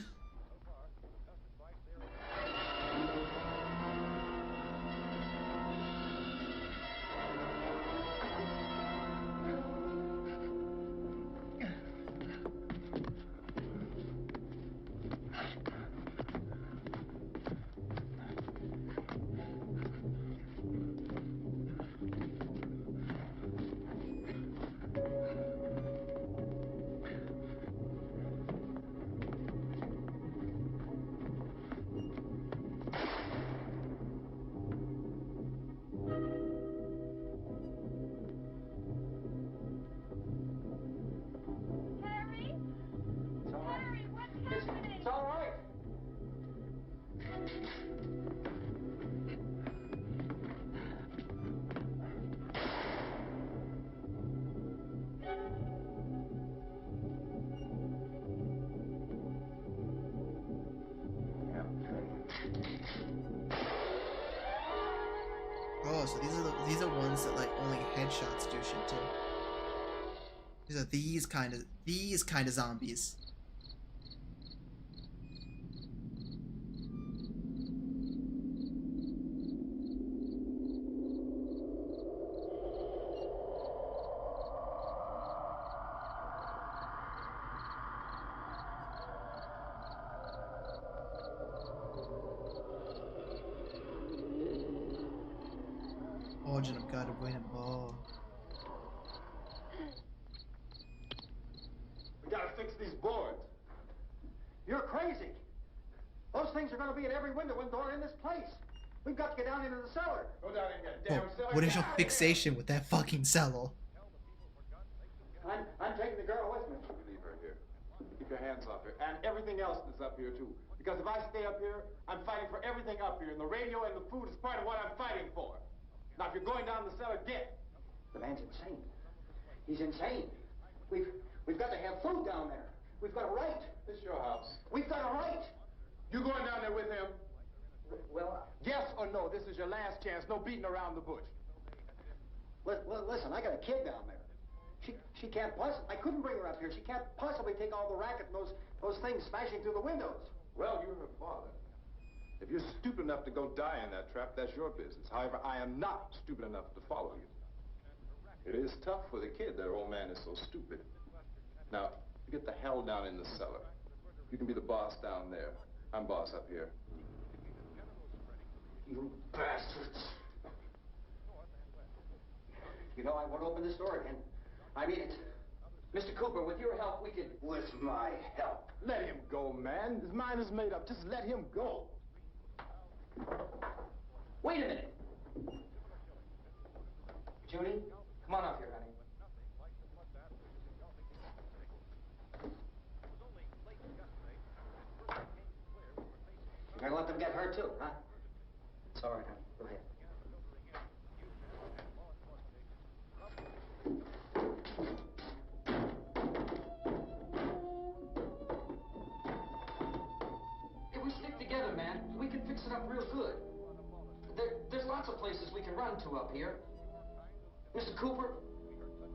Harry? Harry, what's happening? It's all right. Oh, so these are ones that like only headshots do shit to. These are these kind of zombies. Origin of God of Wayne and Ball. We gotta fix these boards. You're crazy. Those things are going to be at every window and door in this place. We've got to get down into the cellar. Go down in that Oh, damn cellar. what is Get your out of here. fixation with that fucking cellar? I'm taking the girl with me. We leave her here. Keep your hands off here. And everything else that's up here, too. Because if I stay up here, I'm fighting for everything up here. And the radio and the food is part of what I'm fighting for. Now, if you're going down the cellar, get. The man's insane. He's insane. We've got to have food down there. We've got a right. This is your house. We've got a right. You going down there with him? Well, yes or no? This is your last chance. No beating around the bush. Listen, I got a kid down there. She can't possibly. I couldn't bring her up here. She can't possibly take all the racket and those things smashing through the windows. Well, you're her father. If you're stupid enough to go die in that trap, that's your business. However, I am not stupid enough to follow you. It is tough for the kid. That old man is so stupid. Now, you get the hell down in the cellar. You can be the boss down there. I'm boss up here. You bastards. You know, I won't open this door again. I mean it. Mr. Cooper, with your help, we could... With my help? Let him go, man. His mind is made up. Just let him go. Wait a minute. Judy, come on up here, honey. You're gonna let them get hurt too, huh? It's all right, honey. Go ahead. If we stick together, man, we can fix it up real good. There's lots of places we can run to up here. Mr. Cooper,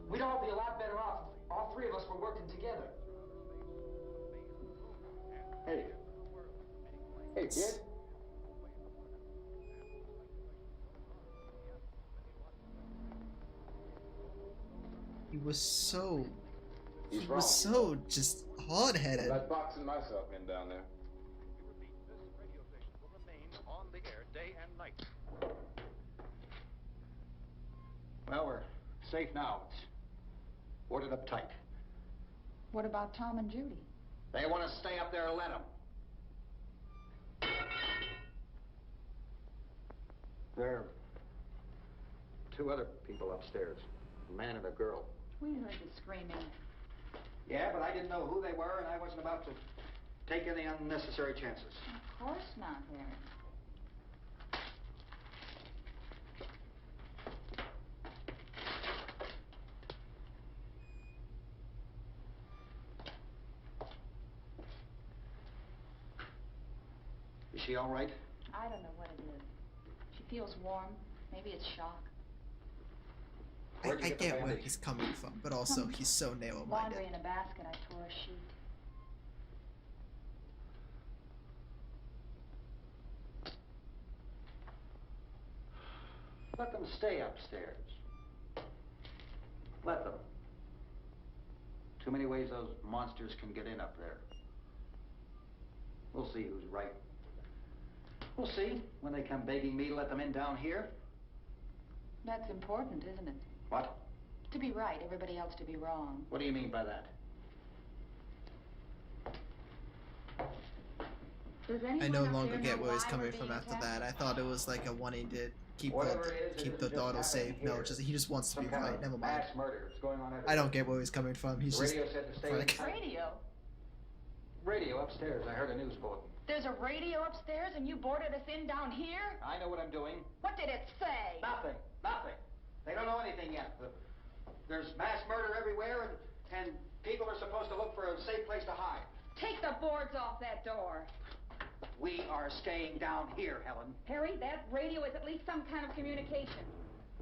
we'd all be a lot better off if all three of us were working together. Hey. Hey, kid. He was so... He's He wrong. was so just hard-headed. I'm not boxing myself in down there. On the air day and night. Well, we're safe now. It's boarded up tight. What about Tom and Judy? They want to stay up there, let them. There are two other people upstairs, a man and a girl. We heard you screaming. Yeah, but I didn't know who they were, and I wasn't about to take any unnecessary chances. Of course not, Harry. Is she all right? I don't know what it is. She feels warm. Maybe it's shock. I get where he's coming from, but also he's so narrow-minded. Laundry in a basket. I tore a sheet. Let them stay upstairs. Let them. Too many ways those monsters can get in up there. We'll see who's right. We'll see when they come begging me to let them in down here. That's important, isn't it? What? To be right, everybody else to be wrong. What do you mean by that? I no longer get where he's coming from after that. I thought it was like a wanting to keep the daughter safe. No, he just wants to be right. Never mind. Mass murder is going on. I don't get where he's coming from. He's just Radio said to stay Frank. Radio? Radio upstairs. I heard a news bulletin. There's a radio upstairs and you boarded us in down here? I know what I'm doing. What did it say? Nothing. Nothing. They don't know anything yet. There's mass murder everywhere, and people are supposed to look for a safe place to hide. Take the boards off that door. We are staying down here, Helen. Harry, that radio is at least some kind of communication.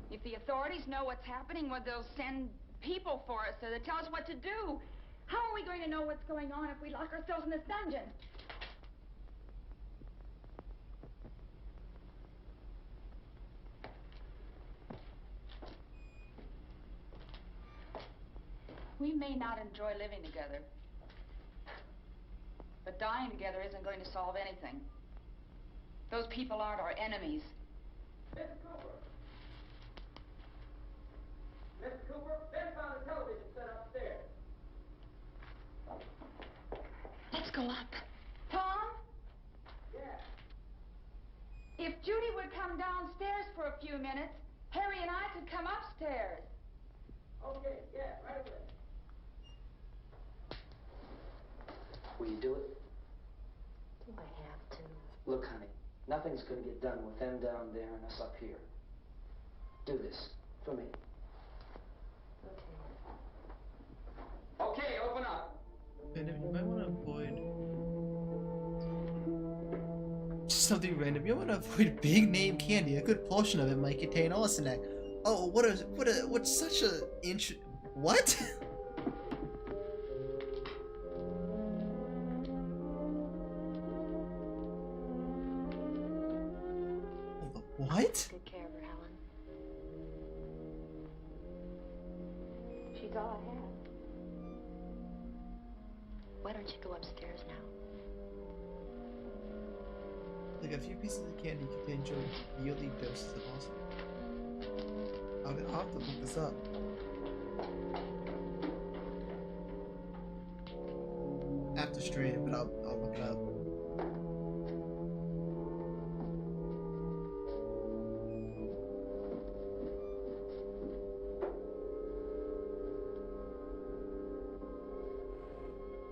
If the authorities know what's happening, well, they'll send people for us to tell us what to do. How are we going to know what's going on if we lock ourselves in this dungeon? We may not enjoy living together, but dying together isn't going to solve anything. Those people aren't our enemies. Mr. Cooper! Mr. Cooper, Ben found a television set upstairs. Let's go up. Tom? Yeah. If Judy would come downstairs for a few minutes, Harry and I could come upstairs. Okay, yeah, right away. Will you do it? Do I have to? Look, honey, nothing's gonna get done with them down there and us up here. Do this for me. Okay, open up. Random, you might want to avoid. Just something random. You want to avoid big name candy. A good portion of it might contain arsenic. Oh, what's such a what? What? Good care of her, Helen. She's all I have. Why don't you go upstairs now? Like a few pieces of candy contain yearly doses of arsenic. I'll have to look this up. After stream, but I'll look it up.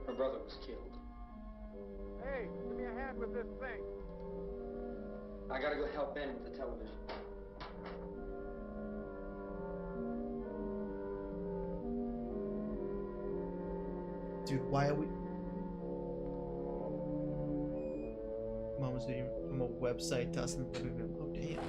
Her brother was killed. Hey, give me a hand with this thing. I gotta go help Ben with the television. Dude, why are we? Mom was reading from a website doesn't prove it. Oh damn.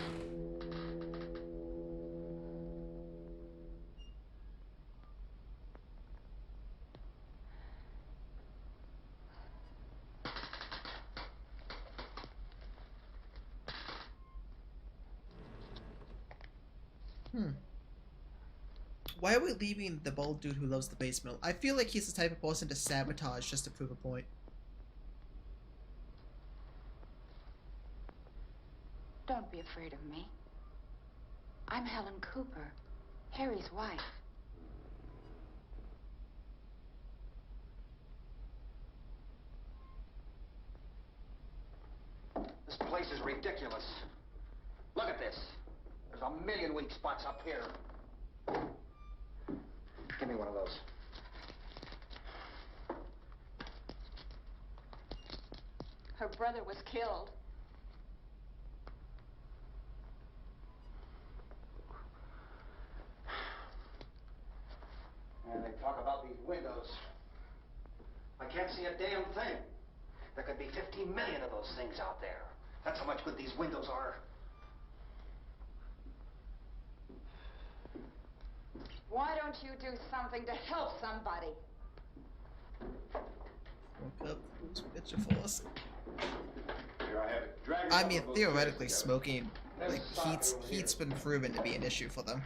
Why are we leaving the bald dude who loves the base mill? I feel like he's the type of person to sabotage just to prove a point. Don't be afraid of me. I'm Helen Cooper, Harry's wife. This place is ridiculous. Look at this. There's a million weak spots up here. Give me one of those. Her brother was killed. And they talk about these windows. I can't see a damn thing. There could be 15 million of those things out there. That's how much good these windows are. Why don't you do something to help somebody? Woke up. Who's picture for us? Here I have it. Drag it I up mean, those theoretically, stairs together. smoking, like heat's been proven to be an issue for them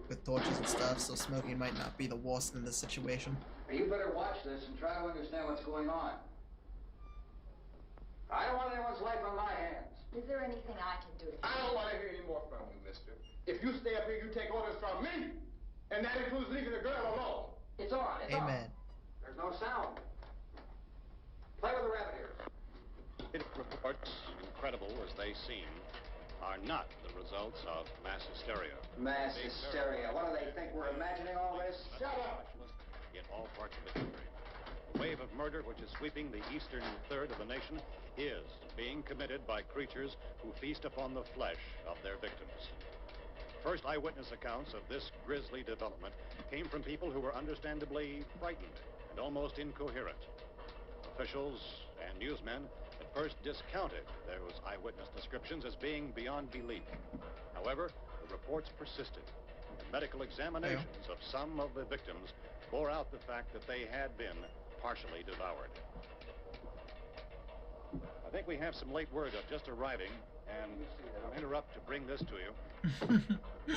with torches and stuff. So smoking might not be the worst in this situation. You better watch this and try to understand what's going on. I don't want anyone's life on my hands. Is there anything I can do to I don't want to hear any more from you, mister. If you stay up here, you take orders from me. And that includes leaving the girl alone. It's on. It's Amen. on. There's no sound. Play with the rabbit ears. Reports, incredible as they seem, are not the results of mass hysteria. Mass hysteria. What do they think? We're imagining all this? Shut up! In all parts of the country. The wave of murder which is sweeping the eastern third of the nation is being committed by creatures who feast upon the flesh of their victims. First eyewitness accounts of this grisly development came from people who were understandably frightened and almost incoherent. Officials and newsmen at first discounted those eyewitness descriptions as being beyond belief. However, the reports persisted. And medical examinations of some of the victims bore out the fact that they had been partially devoured. I think we have some late word of just arriving, and I'll interrupt to bring this to you.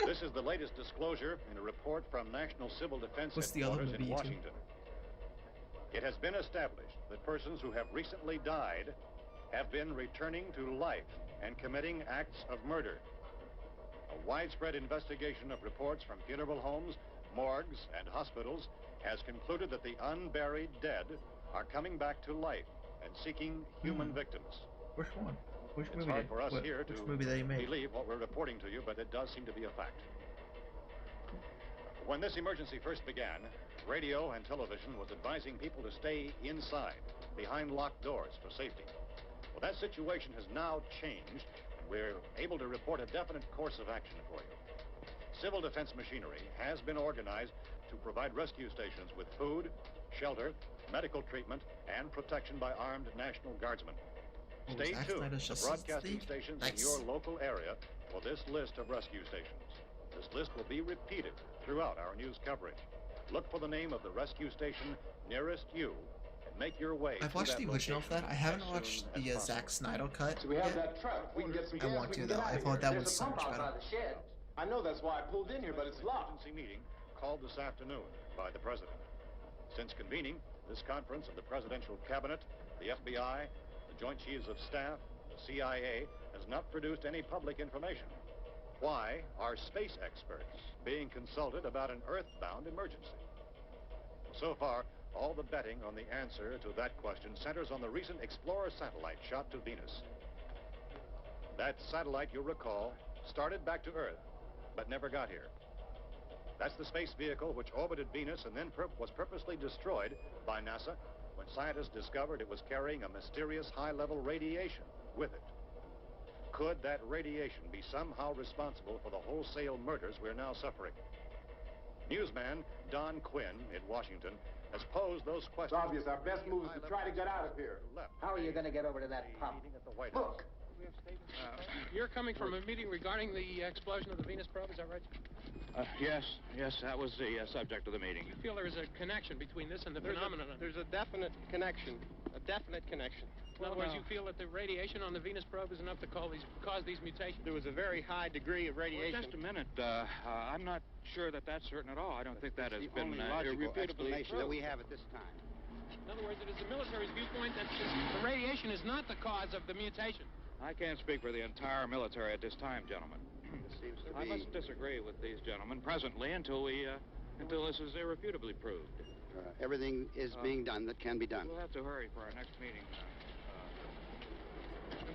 This is the latest disclosure in a report from National Civil Defense Headquarters in Washington. It has been established that persons who have recently died have been returning to life and committing acts of murder. A widespread investigation of reports from funeral homes, morgues, and hospitals has concluded that the unburied dead are coming back to life and seeking human victims. Which one? Which It's movie? hard for us here Which to movie they made? believe what we're reporting to you, but it does seem to be a fact. When this emergency first began, radio and television was advising people to stay inside, behind locked doors for safety. Well, that situation has now changed, and we're able to report a definite course of action for you. Civil defense machinery has been organized to provide rescue stations with food, shelter, medical treatment, and protection by armed National Guardsmen. Stay tuned to the broadcasting stations in your local area for this list of rescue stations. This list will be repeated throughout our news coverage. Look for the name of the rescue station nearest you and make your way. I've watched the original of that. I haven't watched the Zack Snyder cut. So we have yet. that truck. We can get some I gas. want We to can though. get out I of thought here. that There's was a so pump much out better. by the shed. I know, that's why I pulled in here, but it's locked. Emergency meeting called this afternoon by the President. Since convening this conference of the Presidential Cabinet, the FBI, the Joint Chiefs of Staff, the CIA has not produced any public information. Why are space experts being consulted about an Earthbound emergency? So far, all the betting on the answer to that question centers on the recent Explorer satellite shot to Venus. That satellite, you'll recall, started back to Earth, but never got here. That's the space vehicle which orbited Venus and then was purposely destroyed by NASA when scientists discovered it was carrying a mysterious high-level radiation with it. Could that radiation be somehow responsible for the wholesale murders we're now suffering? Newsman Don Quinn in Washington has posed those questions. It's obvious our best move is to try to get out of here. How are you going to get over to that pump? Look! You're coming from a meeting regarding the explosion of the Venus probe, is that right? Yes, that was the subject of the meeting. You feel there is a connection between this and the phenomenon? There's a definite connection. A definite connection. In other words, you feel that the radiation on the Venus probe is enough to cause these mutations? There was a very high degree of radiation. Well, just a minute. I'm not sure that that's certain at all. I don't think that has been irrefutably explanation that we have at this time. In other words, it is the military's viewpoint that the radiation is not the cause of the mutation. I can't speak for the entire military at this time, gentlemen. I must disagree with these gentlemen presently until this is irrefutably proved. Everything is being done that can be done. We'll have to hurry for our next meeting.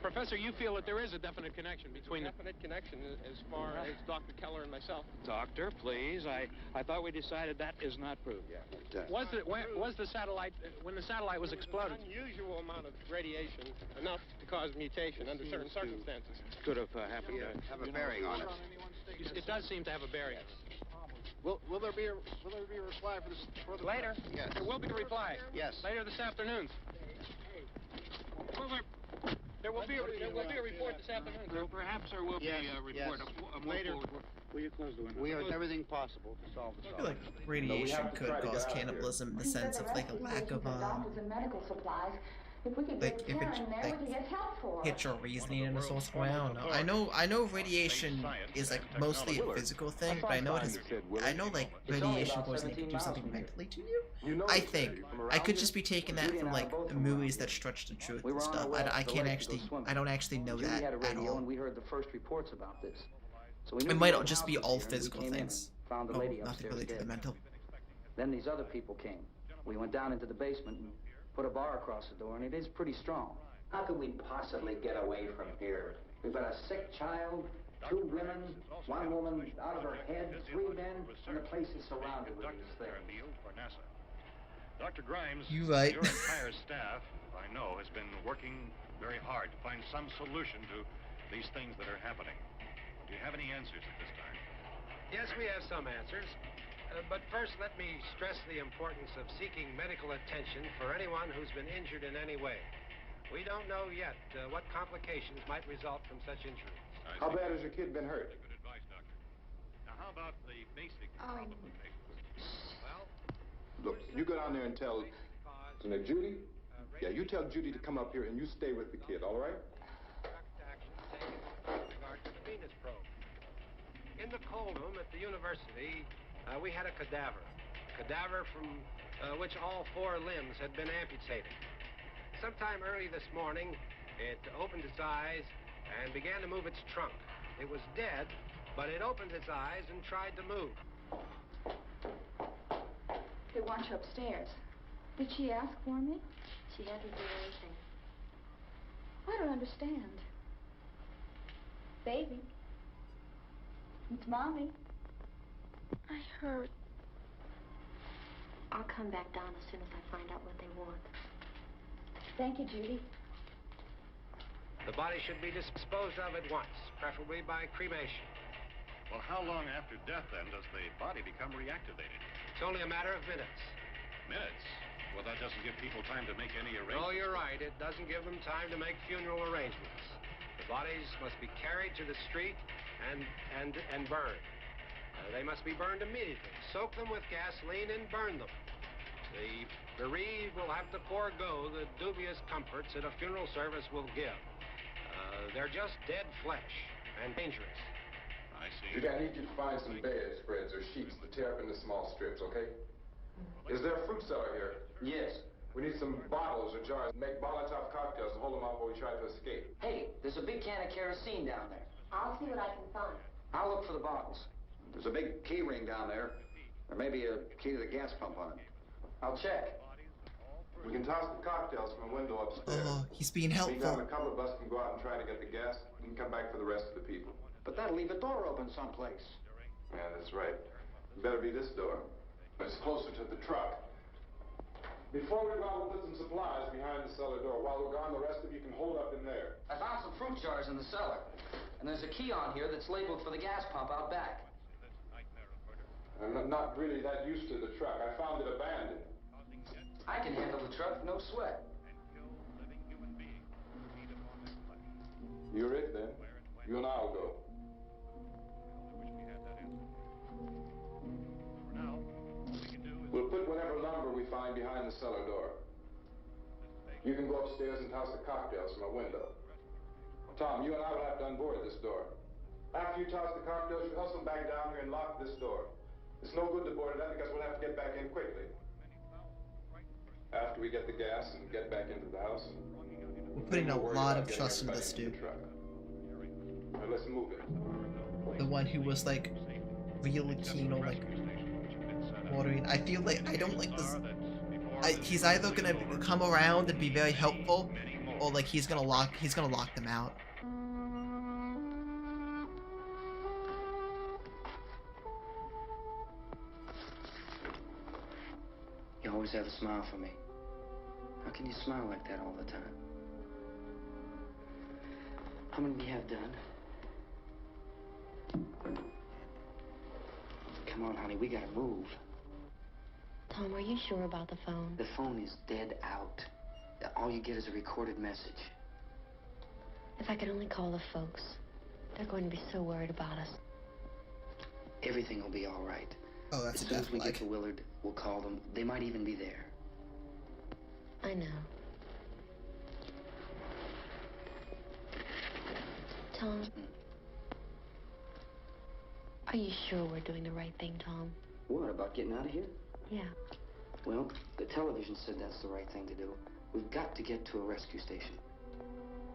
Professor, you feel that there is a definite connection between definite connection as far as Dr. Keller and myself. Doctor, please. I thought we decided that is not proved yet. Was the satellite when the satellite was exploded? An unusual amount of radiation, enough to cause mutation under certain circumstances. Could have happened. Have a bearing on it. It does seem to have a bearing. Will there be a reply for the later? Yes. There will be a reply. Yes. Later this afternoon. There will be a report this afternoon. Well, perhaps there will be a report. Later. Will you close the window? We are doing everything possible to solve the I feel like radiation could cause cannibalism in the sense of like a lack of doctors and medical supplies. If we could like get if care it in there, we could get help for us. hits your reasoning in a sort of way. I don't know. I know radiation is like mostly a physical thing, but I know like radiation poisoning can do something mentally to you. I think I could just be taking that from like the movies that stretch the truth and stuff. I don't actually know that had a at radio all. and we heard the first reports about this. So we It might just be all physical things. Found the Oh, lady nothing upstairs related to the dead. mental. Then these other people came. We went down into the basement and put a bar across the door, and it is pretty strong. How could we possibly get away from here? We've got a sick child, 2 women, 1 woman out of her head, 3 men, and the place is surrounded with these things. Dr. Grimes, You right. your entire staff, I know, has been working very hard to find some solution to these things that are happening. Do you have any answers at this time? Yes, we have some answers. But first, let me stress the importance of seeking medical attention for anyone who's been injured in any way. We don't know yet what complications might result from such injury. How bad has your kid been hurt? Good advice, Doctor. Now, how about the basic Well, Look, you go down there and tell Judy. Yeah, you tell Judy to come up here and you stay with the kid, all right? with regard to the Venus probe. In the cold room at the university, we had a cadaver from which all 4 limbs had been amputated. Sometime early this morning, it opened its eyes and began to move its trunk. It was dead, but it opened its eyes and tried to move. They want you upstairs. Did she ask for me? She hasn't done anything. I don't understand. Baby. It's Mommy. I hurt. I'll come back down as soon as I find out what they want. Thank you, Judy. The body should be disposed of at once, preferably by cremation. Well, how long after death, then, does the body become reactivated? It's only a matter of minutes. Minutes? Well, that doesn't give people time to make any arrangements. Oh, you're right. It doesn't give them time to make funeral arrangements. The bodies must be carried to the street and burned. They must be burned immediately. Soak them with gasoline and burn them. The bereaved will have to forego the dubious comforts that a funeral service will give. They're just dead flesh and dangerous. I see. I need you to find some bedspreads or sheets to tear up into small strips, okay? Is there a fruit cellar here? Yes. We need some bottles or jars to make Molotov cocktails and hold them out while we try to escape. Hey, there's a big can of kerosene down there. I'll see what I can find. I'll look for the bottles. There's a big key ring down there. There may be a key to the gas pump on it. I'll check. We can toss the cocktails from a window upstairs. Oh, he's being Meantime, helpful. a couple of us can go out and try to get the gas and come back for the rest of the people. But that'll leave a door open someplace. Yeah, that's right. It better be this door. It's closer to the truck. Before we go out, we'll put some supplies behind the cellar door. While we're gone, the rest of you can hold up in there. I found some fruit jars in the cellar. And there's a key on here that's labeled for the gas pump out back. I'm not really that used to the truck. I found it abandoned. I can handle the truck, no sweat. You're it, then. You and I'll go. We'll put whatever lumber we find behind the cellar door. You can go upstairs and toss the cocktails from a window. Tom, you and I will have to unboard this door. After you toss the cocktails, you hustle back down here and lock this door. It's no good to board it up because we'll have to get back in quickly. After we get the gas and get back into the house. We're putting a lot of trust in this dude. Now let's move it. The one who was like really keen on like ordering. I feel like I don't like this. He's either gonna come around and be very helpful, or like he's gonna lock them out. You always have a smile for me. How can you smile like that all the time? How many do you have done? Come on, honey, we gotta move. Tom, are you sure about the phone? The phone is dead out. All you get is a recorded message. If I could only call the folks. They're going to be so worried about us. Everything will be all right. Oh, that's as a soon death as we flag. get to Willard, we'll call them. They might even be there. I know. Tom? Are you sure we're doing the right thing, Tom? What, about getting out of here? Yeah. Well, the television said that's the right thing to do. We've got to get to a rescue station.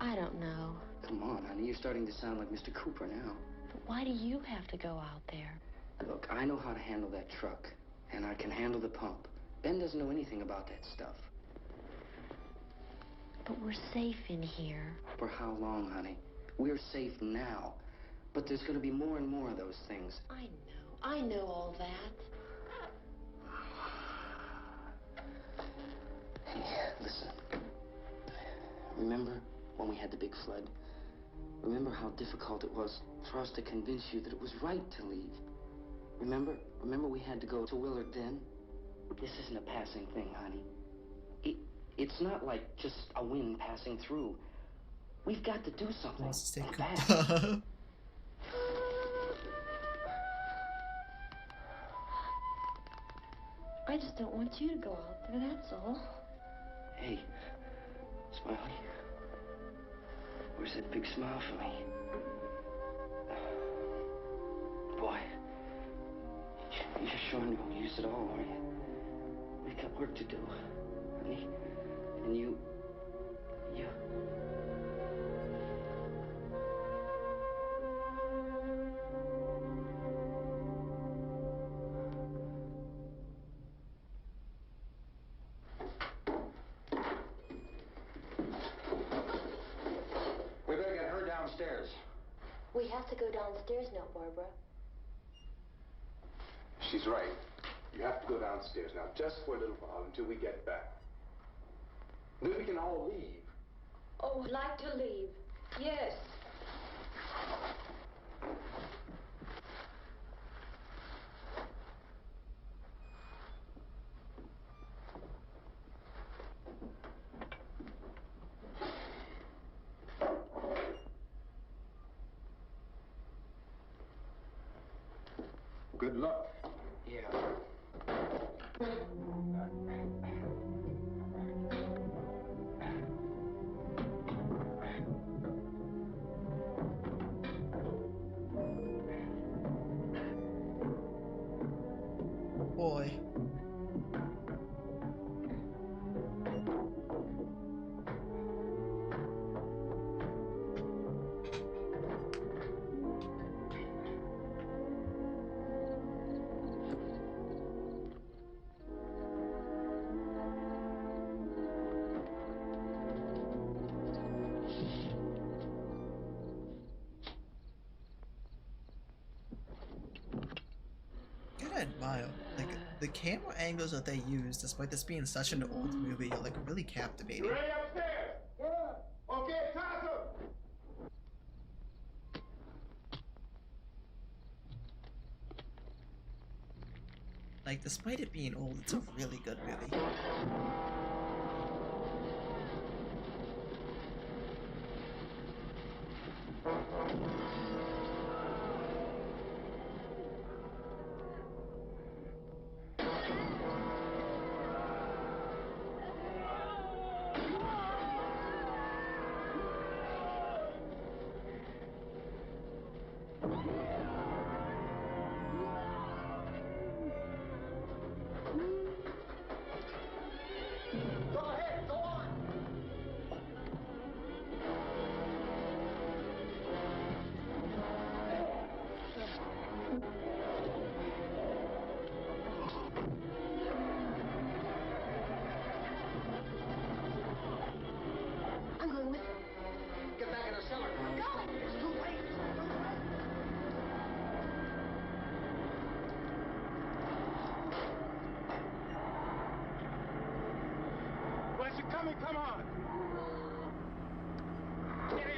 I don't know. Come on, honey, you're starting to sound like Mr. Cooper now. But why do you have to go out there? Look, I know how to handle that truck, and I can handle the pump. Ben doesn't know anything about that stuff. But we're safe in here. For how long, honey? We're safe now. But there's going to be more and more of those things. I know all that. Hey, listen. Remember when we had the big flood? Remember how difficult it was for us to convince you that it was right to leave? Remember we had to go to Willard then? This isn't a passing thing, honey. It's not like just a wind passing through. We've got to do something. Fast. I just don't want you to go out there, that's all. Hey, Smiley. Where's that big smile for me? Boy, you're showing no use at all, are you? We've got work to do, honey. And you... We better get her downstairs. We have to go downstairs now, Barbara. She's right. You have to go downstairs now, just for a little while until we get back. Then we can all leave. Oh, I'd like to leave. Yes. Good luck. Yeah. Boy. I admire, like, the camera angles that they use, despite this being such an old movie, are like really captivating. You ready upstairs? Yeah. Okay, Tasso. Like, despite it being old, it's a really good movie. Go ahead, go on. I'm going with him. Get back in the cellar. I'm going. It's too late. Where's it coming? Come on. Get in.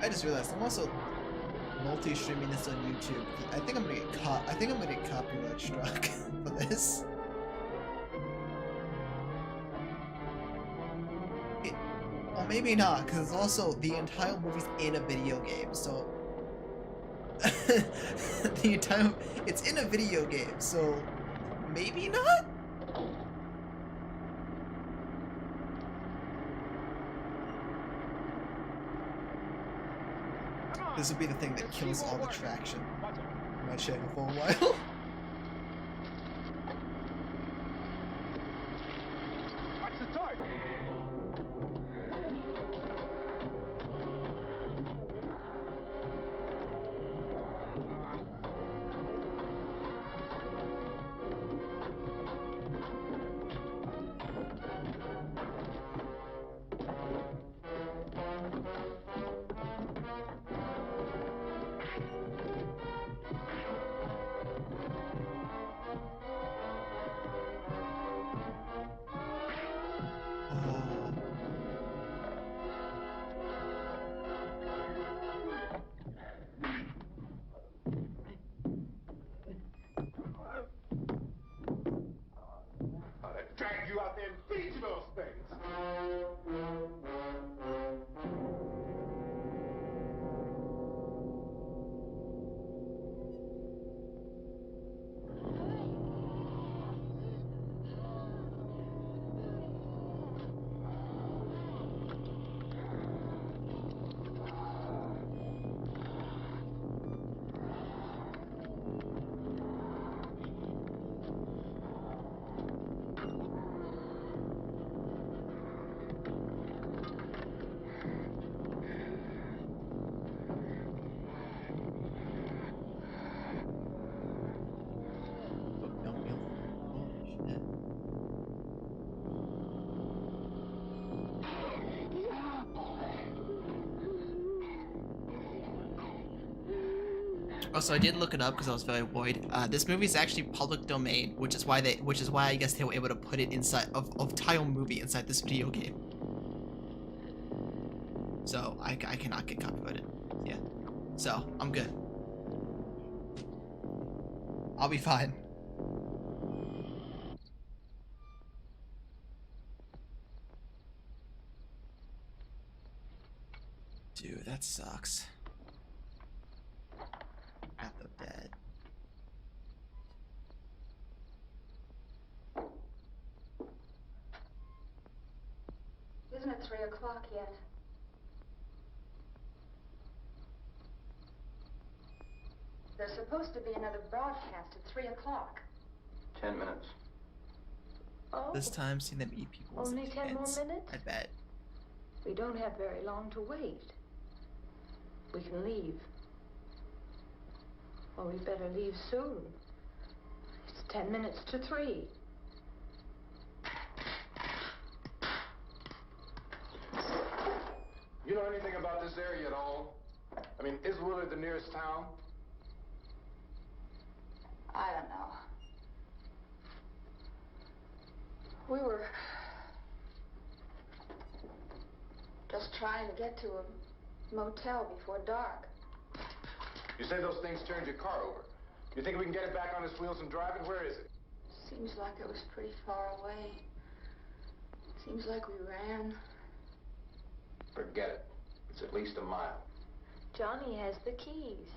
I just realized I'm also multi-streaming this on YouTube. I think I'm gonna get caught. I think I'm gonna get copyright struck for this. Or maybe not, because also the entire movie's in a video game, so it's in a video game, so maybe not. This will be the thing that kills all the traction on my channel for a while. What's the target? Also, I did look it up because I was very worried. This movie is actually public domain, which is why I guess they were able to put it inside of title movie inside this video game. So I cannot get copyrighted. Yeah. So I'm good. I'll be fine. Dude, that sucks. At the bed. Isn't it 3 o'clock yet? There's supposed to be another broadcast at 3 o'clock. 10 minutes. Oh, This time, seeing them eat people's only 10 more heads. minutes? I bet. We don't have very long to wait. We can leave. Well, we better leave soon. It's 10 minutes to 3. You know anything about this area at all? I mean, is Willard the nearest town? I don't know. We were just trying to get to a motel before dark. You say those things turned your car over. You think we can get it back on its wheels and drive it? Where is it? Seems like it was pretty far away. Seems like we ran. Forget it. It's at least a mile. Johnny has the keys.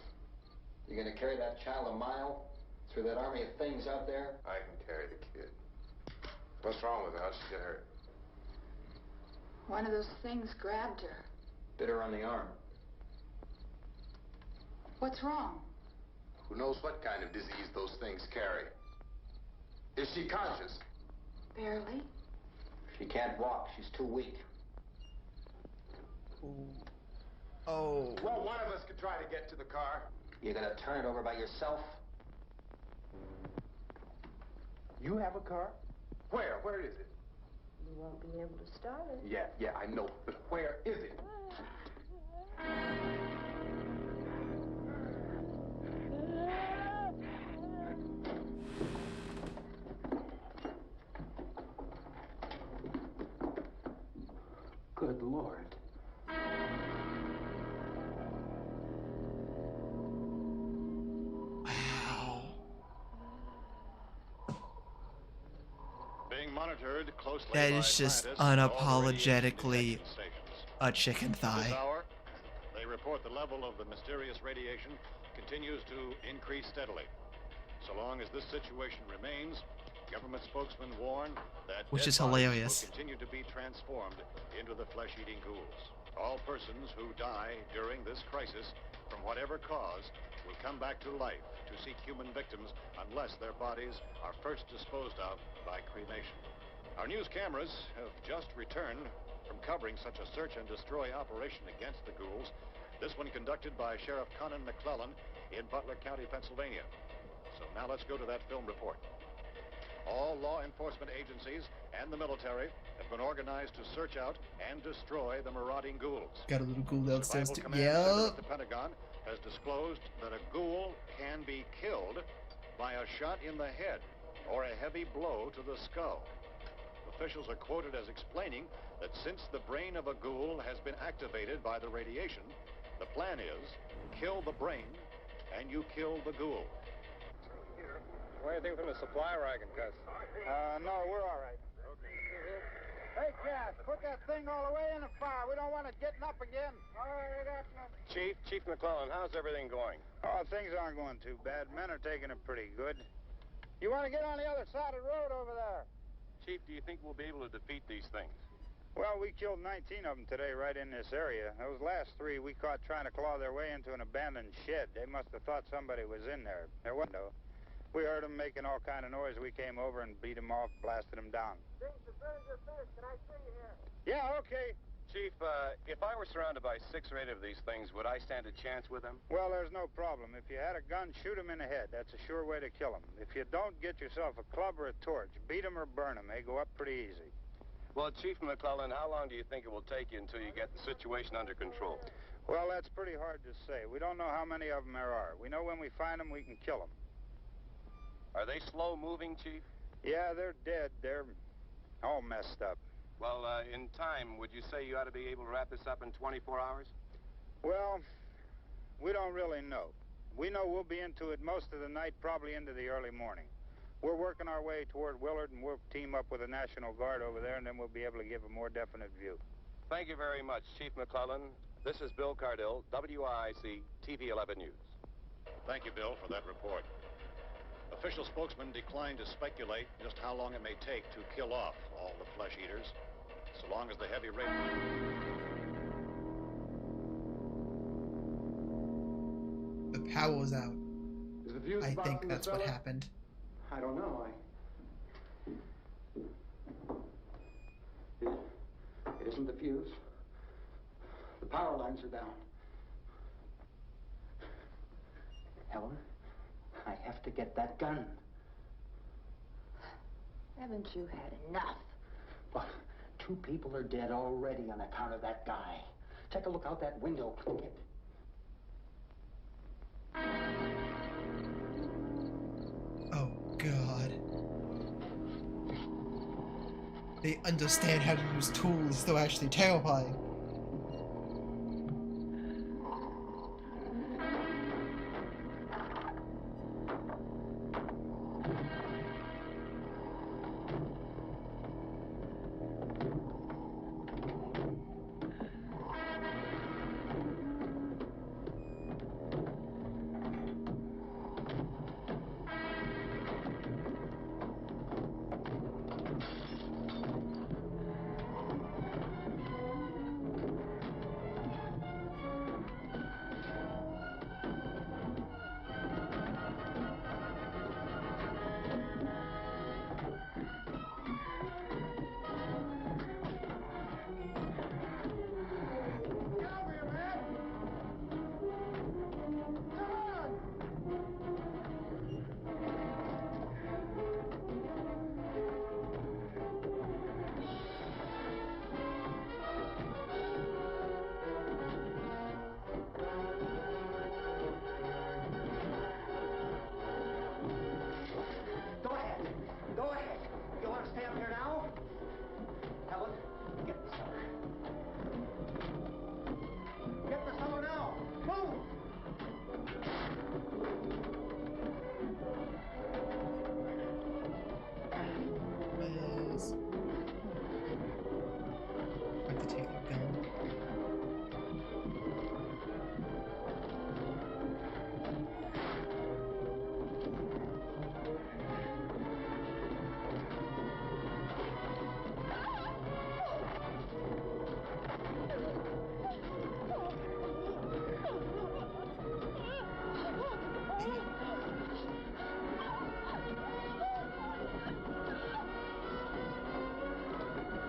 You gonna carry that child a mile through that army of things out there? I can carry the kid. What's wrong with her? How'd she get hurt? One of those things grabbed her. Bit her on the arm. What's wrong? Who knows what kind of disease those things carry? Is she conscious? Barely. She can't walk. She's too weak. Oh. Well, one of us could try to get to the car. You gonna turn it over by yourself? You have a car? Where? Where is it? You won't be able to start it. Yeah, I know. But where is it? Good Lord. Being monitored closely That by is just scientists at all the unapologetically radiation stations. a chicken This thigh. hour, they report the level of the mysterious radiation continues to increase steadily. So long as this situation remains, government spokesmen warn that Which dead is bodies hilarious. will continue to be transformed into the flesh-eating ghouls. All persons who die during this crisis, from whatever cause, will come back to life to seek human victims unless their bodies are first disposed of by cremation. Our news cameras have just returned from covering such a search and destroy operation against the ghouls, this one conducted by Sheriff Conan McClellan in Butler County, Pennsylvania. So now let's go to that film report. All law enforcement agencies and the military have been organized to search out and destroy the marauding ghouls. Got a little ghoul downstairs too. Survival Command Center Yep. at the Pentagon has disclosed that a ghoul can be killed by a shot in the head or a heavy blow to the skull. Officials are quoted as explaining that since the brain of a ghoul has been activated by the radiation, the plan is kill the brain and you kill the ghoul. What do you think from the supply wagon, Cuz? No, we're all right. Hey, Cass, put that thing all the way in the fire. We don't want it getting up again. All right, Chief McClellan, how's everything going? Oh, things aren't going too bad. Men are taking it pretty good. You want to get on the other side of the road over there? Chief, do you think we'll be able to defeat these things? Well, we killed 19 of them today right in this area. Those last 3 we caught trying to claw their way into an abandoned shed. They must have thought somebody was in there. There wasn't, though. We heard them making all kind of noise. We came over and beat them off, blasted them down. Things are very good finished. Can I see you here? Yeah, okay. Chief, if I were surrounded by 6 or 8 of these things, would I stand a chance with them? Well, there's no problem. If you had a gun, shoot them in the head. That's a sure way to kill them. If you don't, get yourself a club or a torch. Beat them or burn them. They go up pretty easy. Well, Chief McClellan, how long do you think it will take you until you get the situation under control? Well, that's pretty hard to say. We don't know how many of them there are. We know when we find them, we can kill them. Are they slow-moving, Chief? Yeah, they're dead. They're all messed up. Well, in time, would you say you ought to be able to wrap this up in 24 hours? Well, we don't really know. We know we'll be into it most of the night, probably into the early morning. We're working our way toward Willard, and we'll team up with the National Guard over there, and then we'll be able to give a more definite view. Thank you very much, Chief McClellan. This is Bill Cardill, WIC TV 11 News. Thank you, Bill, for that report. Official spokesman declined to speculate just how long it may take to kill off all the flesh eaters, so long as the heavy rain... The power was out. I think that's what happened. I don't know. It isn't the fuse. The power lines are down. Helen, I have to get that gun. Haven't you had enough? But 2 people are dead already on account of that guy. Take a look out that window, Clint. Oh, God. They understand how to use tools. They're actually terrifying.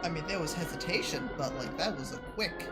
I mean, there was hesitation, but, like, that was a quick...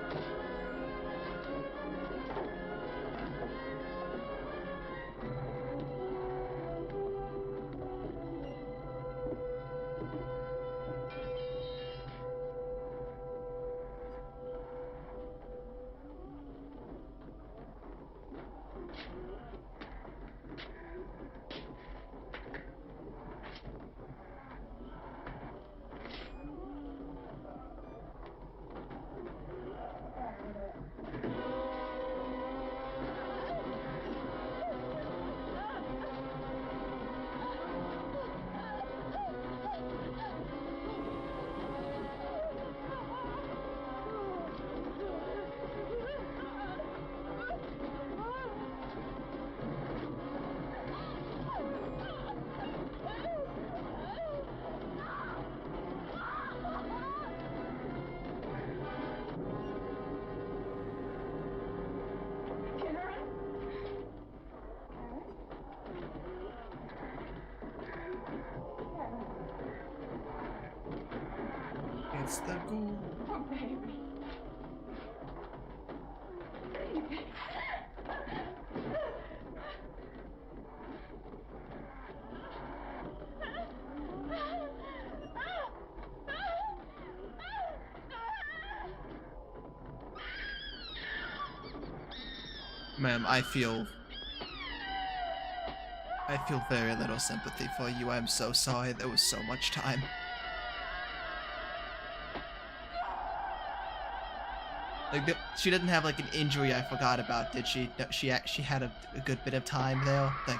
It's the ghoul. Oh, baby. Baby. Ma'am, I feel very little sympathy for you. I'm so sorry. There was so much time. Like, she didn't have like an injury I forgot about, did she? No, she actually had a good bit of time there. Like,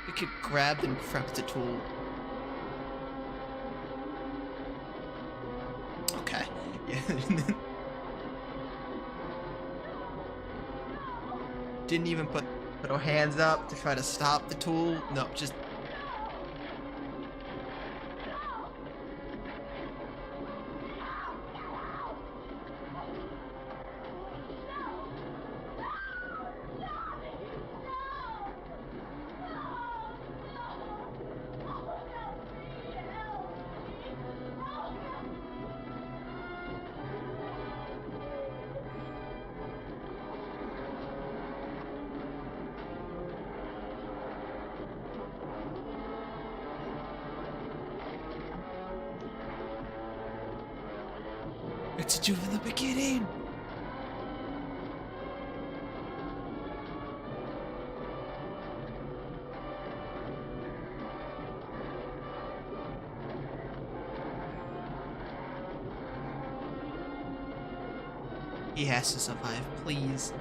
the kid grabbed and prepped the tool. Okay. Yeah. Didn't even put her hands up to try to stop the tool. No, just. It's due from the beginning. He has to survive, please.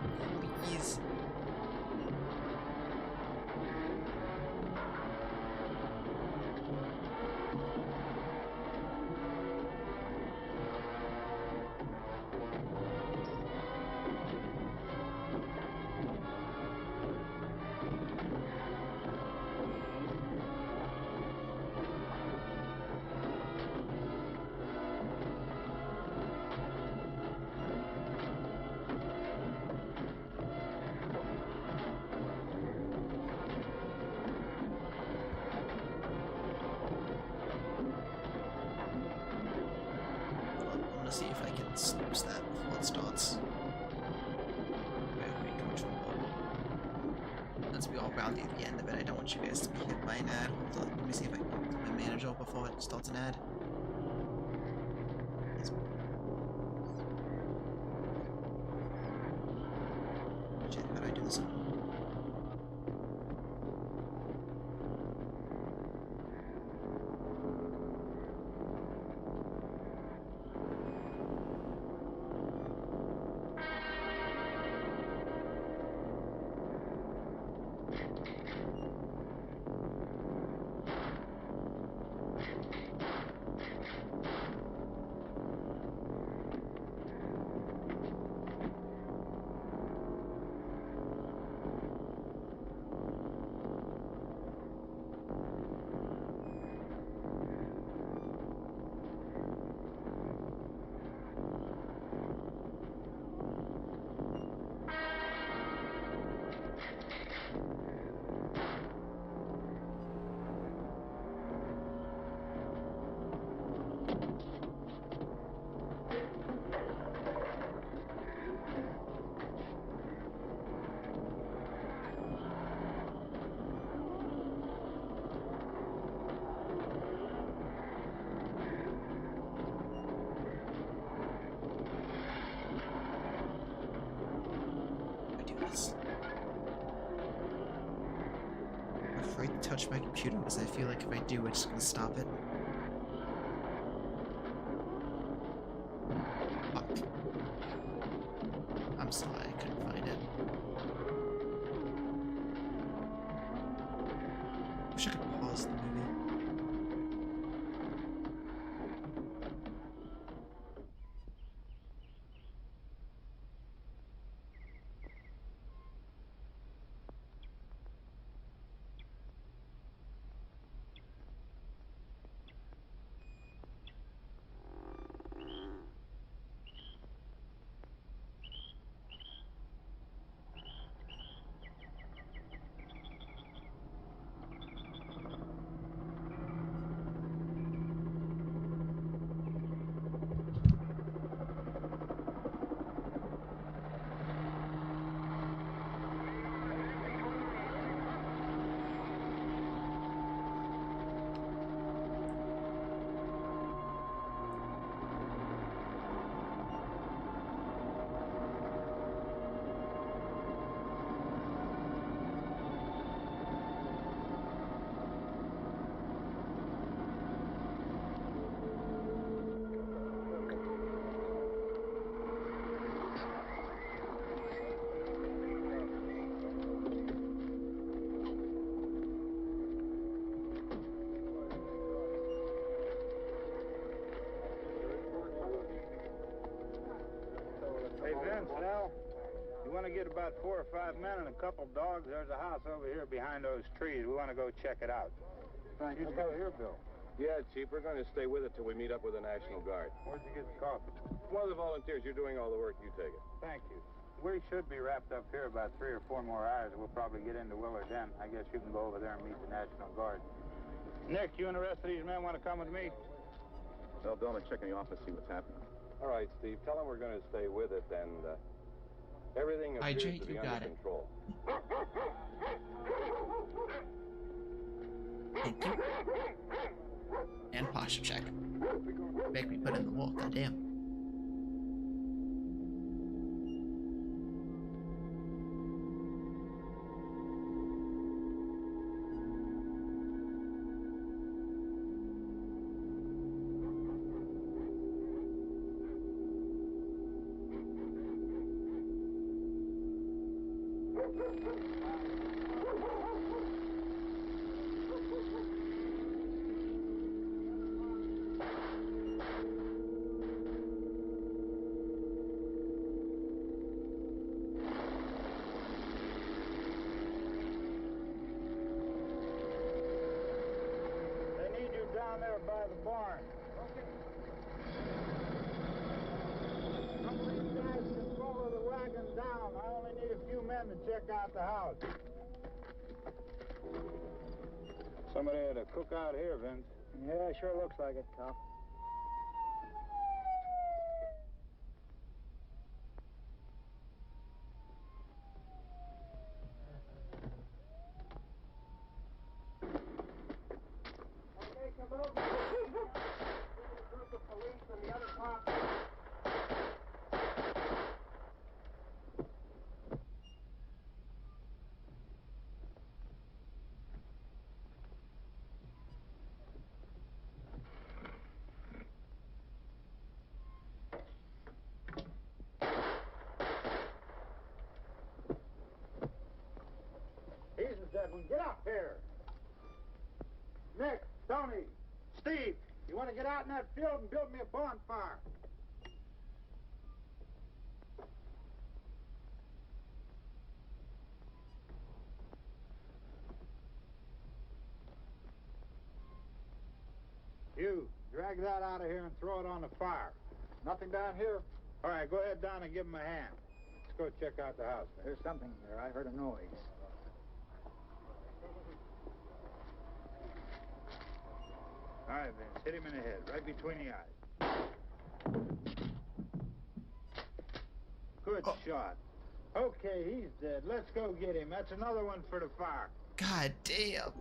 Please. I'm gonna see if I can snooze that before it starts. Way too much more. Let's be all roundy at the end of it. I don't want you guys to be hit by an ad. Hold on, let me see if I can go to my manager before it starts an ad. Shit, how do I do this? I'm afraid to touch my computer because I feel like if I do, it's gonna stop it. Fuck. I'm sorry, I couldn't find it. Wish I could pause the movie. Vince, Nell, you want to get about 4 or 5 men and a couple dogs? There's a house over here behind those trees. We want to go check it out. Thank You you. go here, Bill. Yeah, Chief, we're going to stay with it till we meet up with the National Guard. Where'd you get the coffee? One of the volunteers, you're doing all the work, you take it. Thank you. We should be wrapped up here about 3 or 4 more hours. We'll probably get into Willard then. I guess you can go over there and meet the National Guard. Nick, you and the rest of these men want to come with me? Well, Bill, I'm check in the office, see what's happening. All right, Steve, tell them we're going to stay with it, and everything appears IJ, to be you under got it. control. Thank you. And posture check. Make me put in the work, goddamn. They need you down there by the barn. Okay. Some of these guys can follow the wagon down. I only need a few men to check out the house. Somebody had a cookout here, Vince. Yeah, sure looks like it, Cop. Okay, come over. A group of police and the other cops. He's the dead one. Get up here. Nick, Tony, Steve, you want to get out in that field and build me a bonfire? You, drag that out of here and throw it on the fire. Nothing down here? All right, go ahead down and give him a hand. Let's go check out the house. There's something there. I heard a noise. All right, Vince, hit him in the head, right between the eyes. Good shot. Okay, he's dead. Let's go get him. That's another one for the fire. God damn.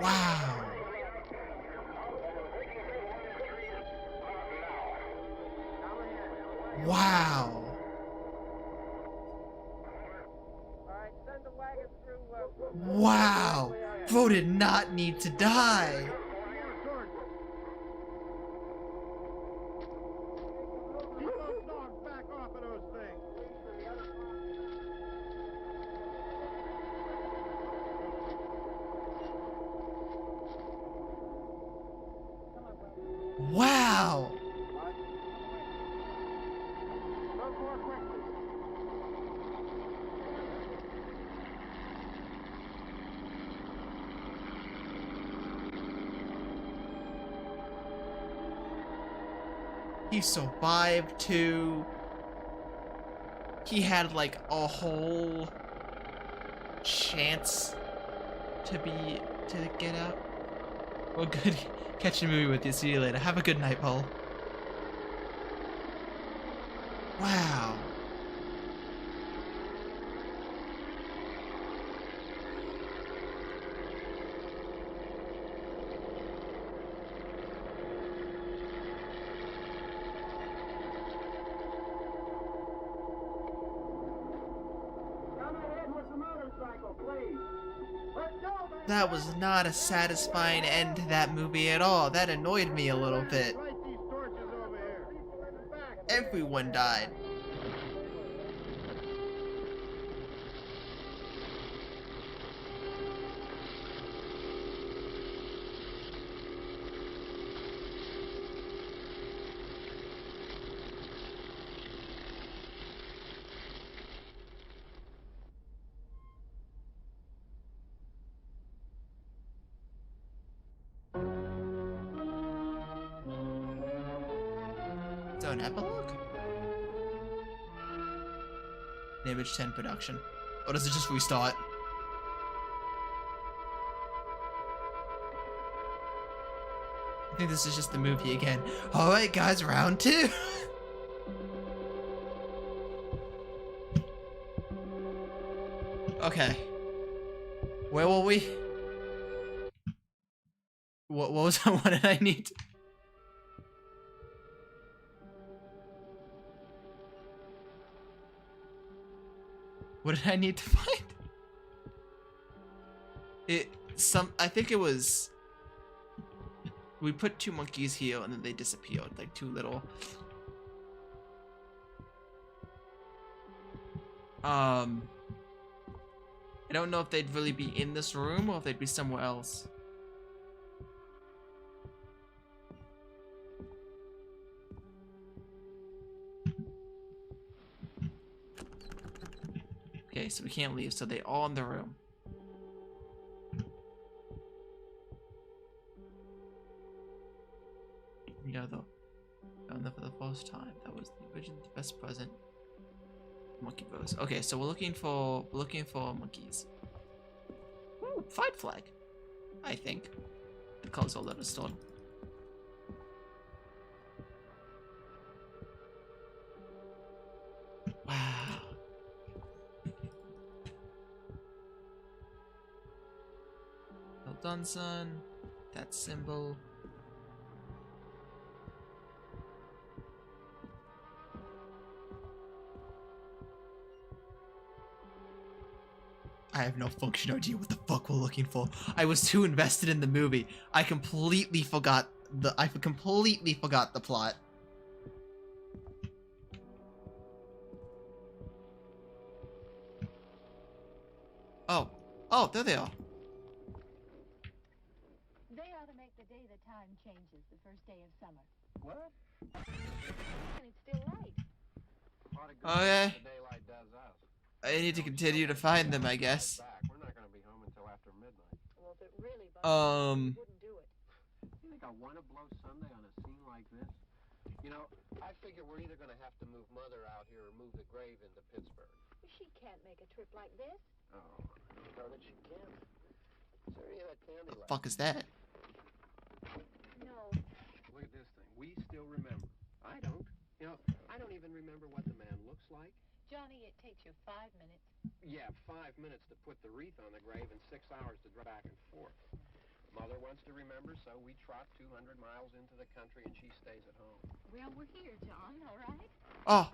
Wow. Wow. Wow. Bro did not need to die. Keep those dogs back off of those things. Wow. He survived too. He had like a whole chance to get out. Well, good catching a movie with you. See you later. Have a good night, Paul. Wow. That was not a satisfying end to that movie at all. That annoyed me a little bit. Everyone died. an epilogue? Image 10 production. Or does it just restart? I think this is just the movie again. Alright guys, round 2! Okay. Where were we? What was what did I need? What did I need to find? I think it was, we put 2 monkeys here and then they disappeared, like 2 little. I don't know if they'd really be in this room or if they'd be somewhere else. Okay, so we can't leave, so they all in the room. Yeah, though. Found them for the first time. That was the original best present. Monkey pose. Okay, so we're looking for monkeys. Ooh, fight flag. I think. The colors all let us start. Wow. Well done, son. That symbol. I have no functional idea what the fuck we're looking for. I was too invested in the movie. I completely forgot the plot. Oh, there they are. They ought to make the day the time changes, the first day of summer. What? And it's still light. Okay. The daylight does us. I need to continue to find them, I guess. We're not going to be home until after midnight. Well, if it really bothers you, wouldn't do it. You think I want to blow Sunday on a scene like this? You know, I figure we're either going to have to move Mother out here or move the grave into Pittsburgh. She can't make a trip like this. Oh, darn it, she can't. Is there any of that candy The left? fuck is that? No. Look at this thing. We still remember. I don't. You know, I don't even remember what the man looks like. Johnny, it takes you 5 minutes. Yeah, 5 minutes to put the wreath on the grave and 6 hours to drive back and forth. Mother wants to remember, so we trot 200 miles into the country and she stays at home. Well, we're here, John, all right? Oh.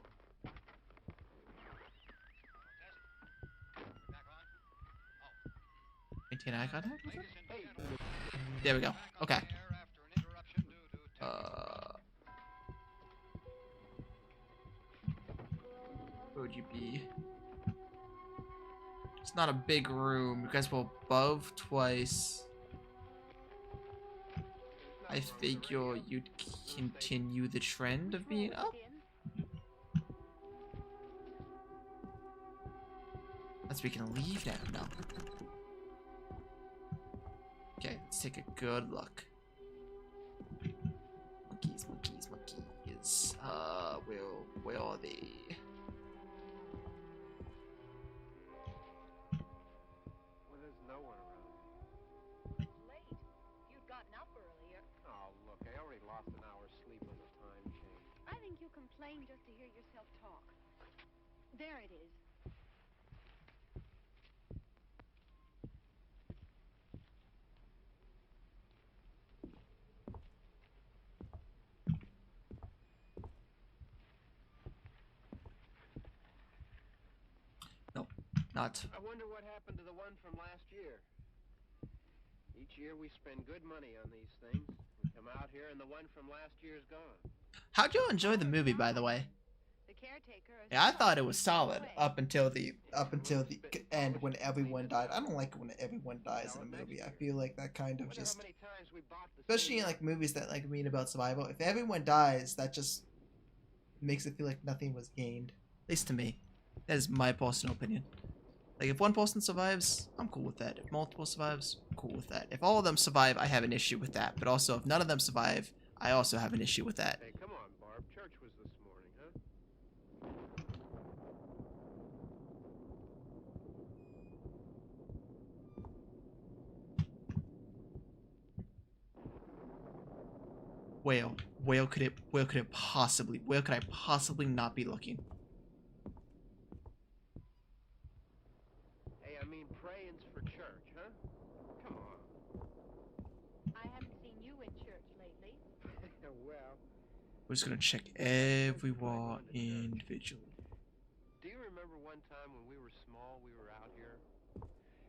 Maintain eye contact? There we go. Okay. Where would you be? It's not a big room. You guys were above twice. I figure you'd continue the trend of being up. Unless we can leave now. No. Okay, let's take a good look. Monkeys, monkeys, monkeys. Where are they? Well, there's no one around. It's late. You'd gotten up earlier. Oh, look, I already lost an hour's sleep on the time change. I think you complain just to hear yourself talk. There it is. Not. I wonder what happened to the one from last year. Each year we spend good money on these things. We come out here and the one from last year's gone. How'd you enjoy the movie, by the way? Yeah, I thought it was solid up until the end when everyone died. I don't like when everyone dies in a movie. I feel like that kind of just, especially in like movies that like read about survival. If everyone dies, that just makes it feel like nothing was gained. At least to me. That is my personal opinion. Like, if one person survives, I'm cool with that. If multiple survives, I'm cool with that. If all of them survive, I have an issue with that. But also, if none of them survive, I also have an issue with that. Hey, come on, Barb. Church was the Where could it possibly, where could I possibly not be looking? Hey, I mean, praying's for church, huh? Come on. I haven't seen you in church lately. Well, We're just gonna check every wall individually. do you remember one time when we were small, we were out here?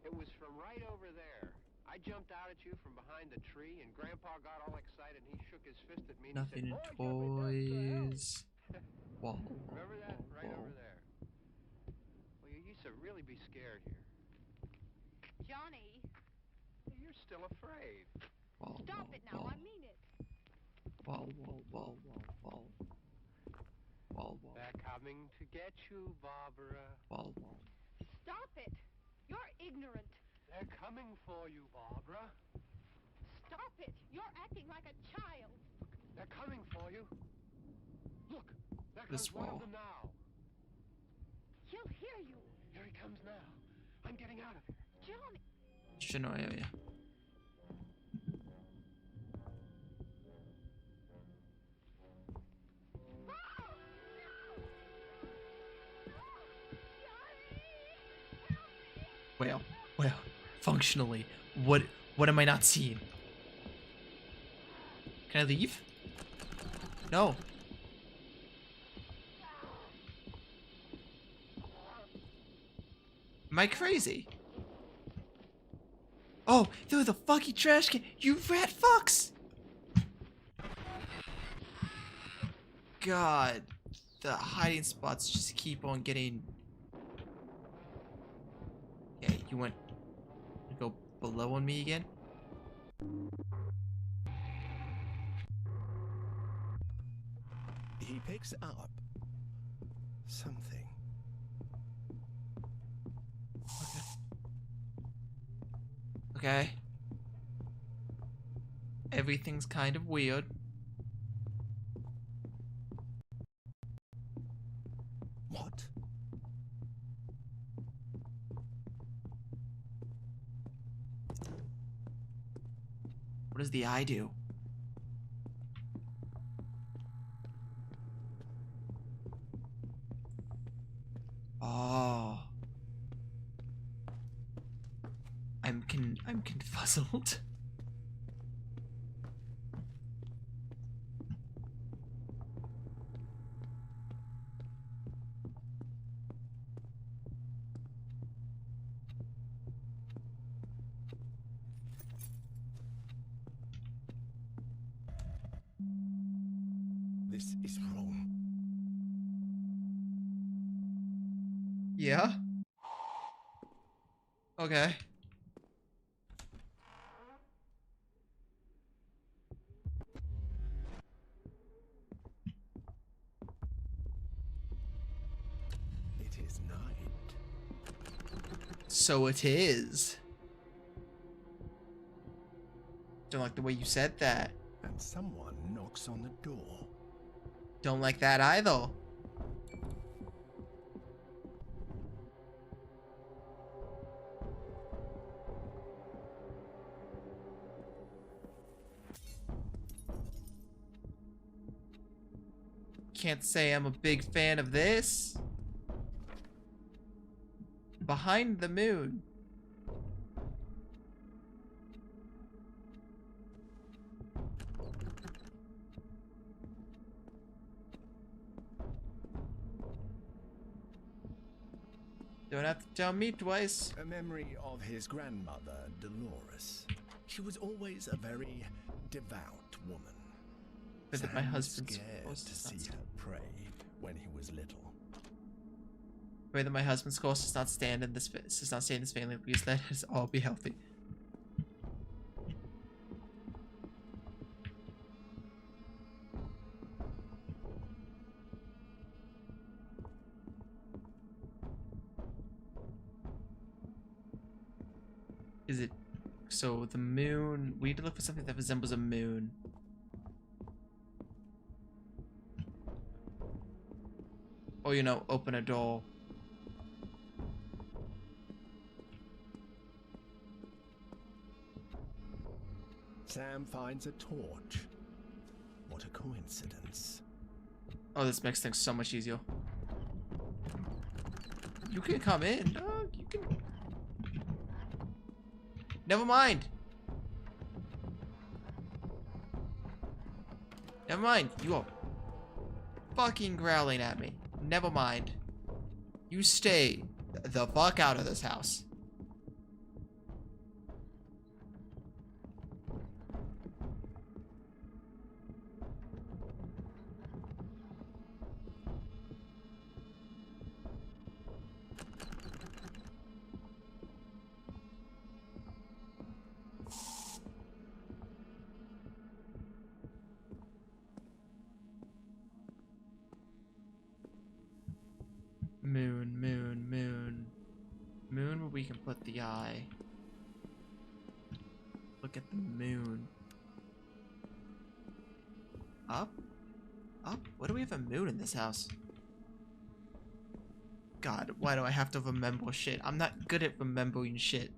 It was from right over there. I jumped out at you from behind the tree, and Grandpa got all excited, and he shook his fist at me, and Nothing he in said, "Boy, toys. Wall. remember that? Right over there. Well, you used to really be scared here. Johnny, You're still afraid. Wall. stop it now. I mean it. Wall. They're coming to get you, Barbara. Wall. Stop it. You're ignorant. They're coming for you, Barbara. Stop it. You're acting like a child. They're coming for you. Look, there This comes one wall. of them now. He'll hear you. Here he comes now. I'm getting out of here. Johnny. General area. Well, functionally, what am I not seeing? Can I leave? No. Am I crazy? Oh, through the fucking trash can, you rat fucks! God, the hiding spots just keep on getting. Okay, you went. You go below on me again. He picks up something. Okay. Everything's kind of weird. What? What does the eye do? Oh. I'm confuzzled. This is wrong. Yeah? Okay. It is night. So it is. Don't like the way you said that. And someone knocks on the door. Don't like that either. Can't say I'm a big fan of this. Behind the moon. Don't have to tell me twice. A memory of his grandmother, Dolores. She was always a very devout woman. But that my Sam was husband's scared supposed to to see her pray when he was little. Pray that my husband's ghost does not stand in this family because let us all be healthy. Is it so the moon? We need to look for something that resembles a moon. Or, you know, open a door. Sam finds a torch. not a coincidence. Oh, this makes things so much easier. You can come in, dog. You can. Never mind. Never mind. You are fucking growling at me. Never mind. You stay the fuck out of this house. Moon, moon, moon. Moon where we can put the eye. Look at the moon. Up? Up? Why do we have a moon in this house? God, why do I have to remember shit? I'm not good at remembering shit.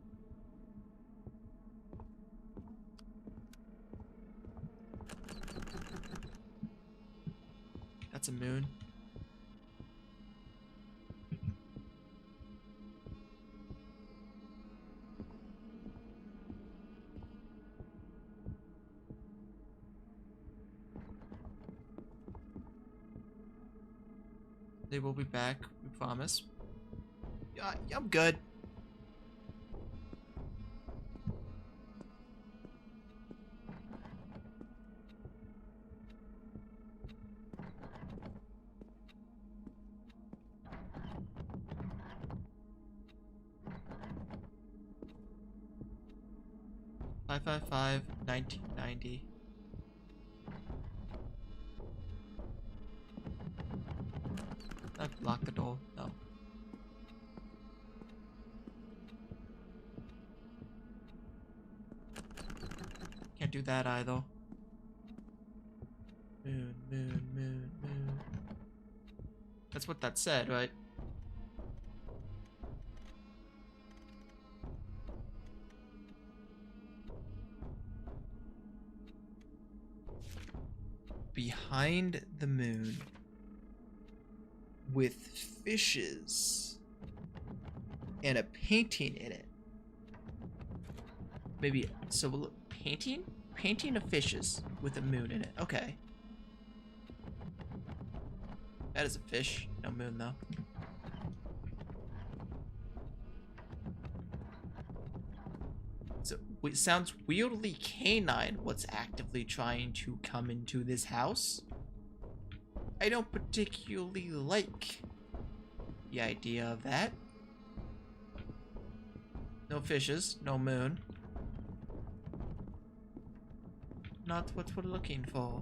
That's a moon. They will be back, we promise. Yeah, I'm good. (555) 1990. Lock the door. No. Can't do that either. Moon, moon, moon, moon. That's what that said, right? Behind the moon. With fishes. And a painting in it. Maybe, so we'll look, painting? Painting of fishes with a moon in it. Okay. That is a fish. No moon, though. So, it sounds weirdly canine what's actively trying to come into this house. I don't particularly like the idea of that. No fishes, no moon. Not what we're looking for.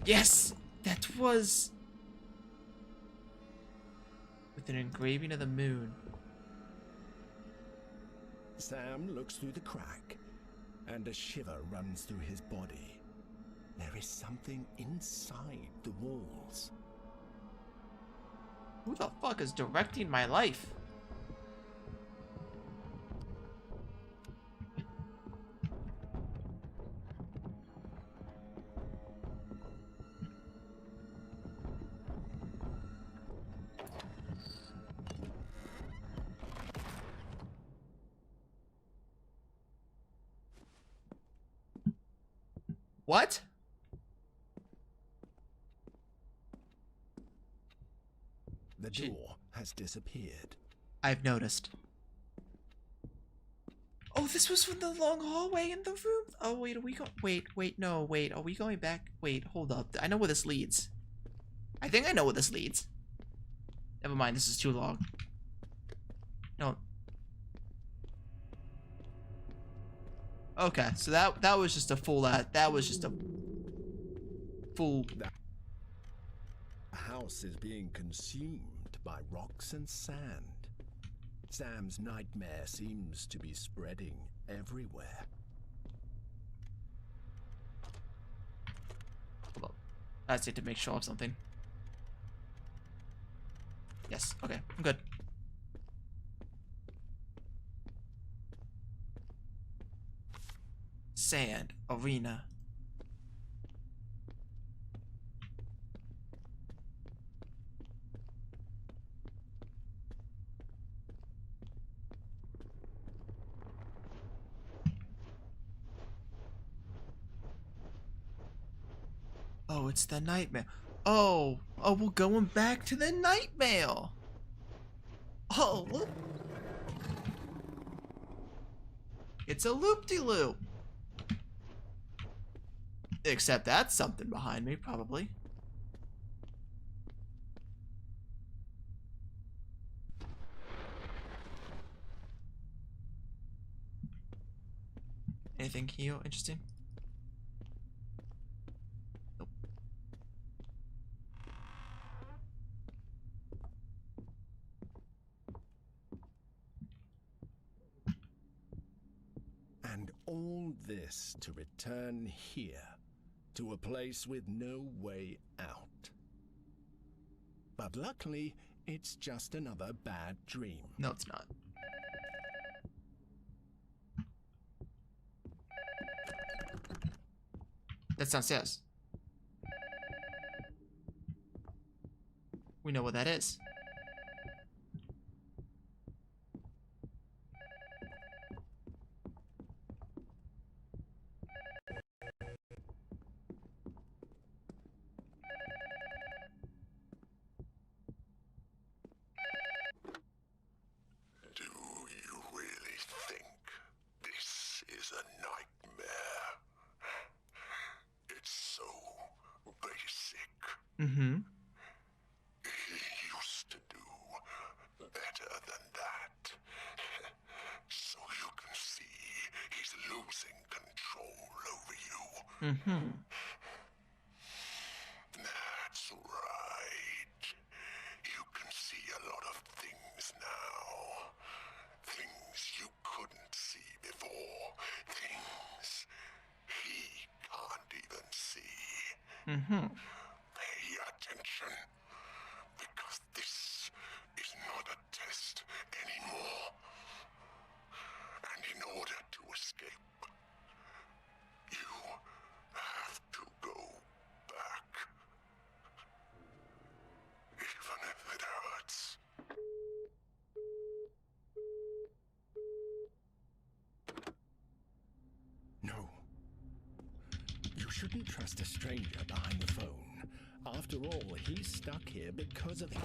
Yes! That was... with an engraving of the moon. Sam looks through the crack, and a shiver runs through his body. There is something inside the walls. Who the fuck is directing my life? What? The door has disappeared. I've noticed. Oh, this was from the long hallway in the room. Oh, wait, are we going? Wait, no, wait. Are we going back? Wait, hold up. I know where this leads. I think I know where this leads. Never mind, this is too long. No. Okay, so that was just a full that was just a full. The house is being consumed by rocks and sand. Sam's nightmare seems to be spreading everywhere. Hold up. I just need to make sure of something. Yes. Okay. I'm good. Sand arena. Oh, it's the nightmare. Oh, we're going back to the nightmare. Oh, look. It's a loop-de-loop. Except that's something behind me, probably. Anything here interesting? Nope. And all this to return here, to a place with no way out. But luckily, it's just another bad dream. No, it's not. That's downstairs. We know what that is. Do you really think this is a nightmare? It's so basic. Mm-hmm. He used to do better than that. So you can see he's losing control over you. Mm-hmm. That's right. You can see a lot of things now. Things you couldn't see before. Things he can't even see. Mm-hmm. Pay attention, because this is not a test anymore. And in order to escape, you have to go back. Even if it hurts. No. You shouldn't trust a stranger behind the phone. After all, he's stuck here because of you.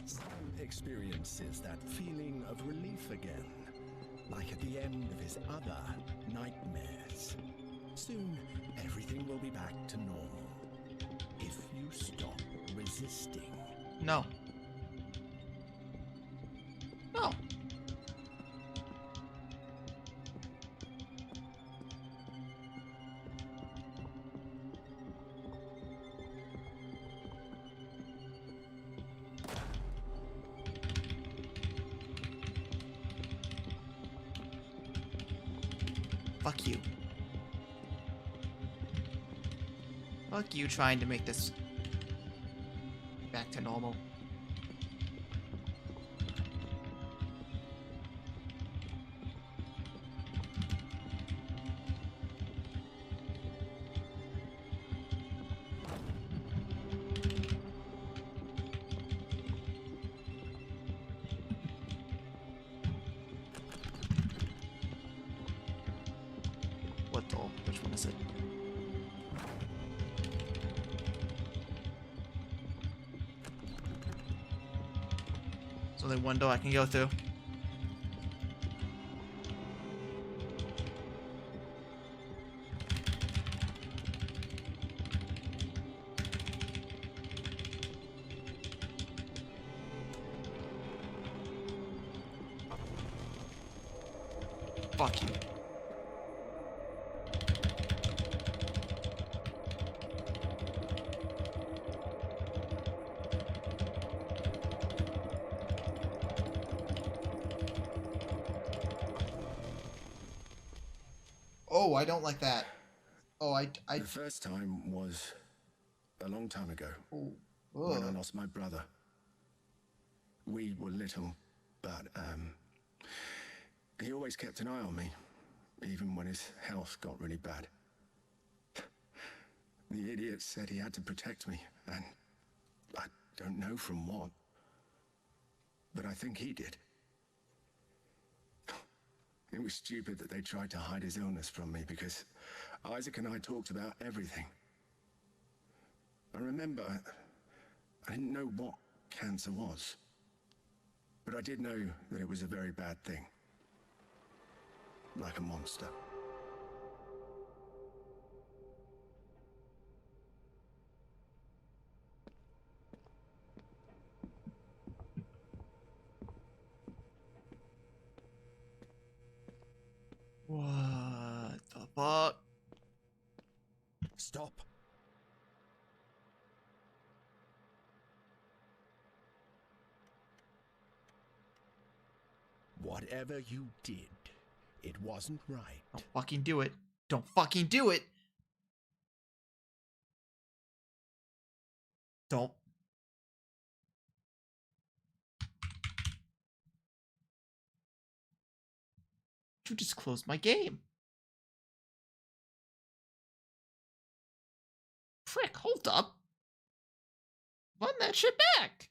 Sam experiences that feeling of relief again, like at the end of his other nightmares. Soon, everything will be back to normal. If you stop resisting. No. No. Fuck you. Fuck you trying to make this back to normal. What door? Which one is it? There's only one door I can go through. Fuck you. Oh, I don't like that. Oh, The first time was a long time ago, Ooh. when I Ugh. lost my brother. We were little, but he always kept an eye on me, even when his health got really bad. The idiot said he had to protect me, and I don't know from what, but I think he did. It was stupid that they tried to hide his illness from me, because Isaac and I talked about everything. I remember I didn't know what cancer was, but I did know that it was a very bad thing. Like a monster. What the fuck? Stop. Whatever you did, it wasn't right. Don't fucking do it. Don't fucking do it. Don't. You just closed my game. Frick, hold up. Run that shit back.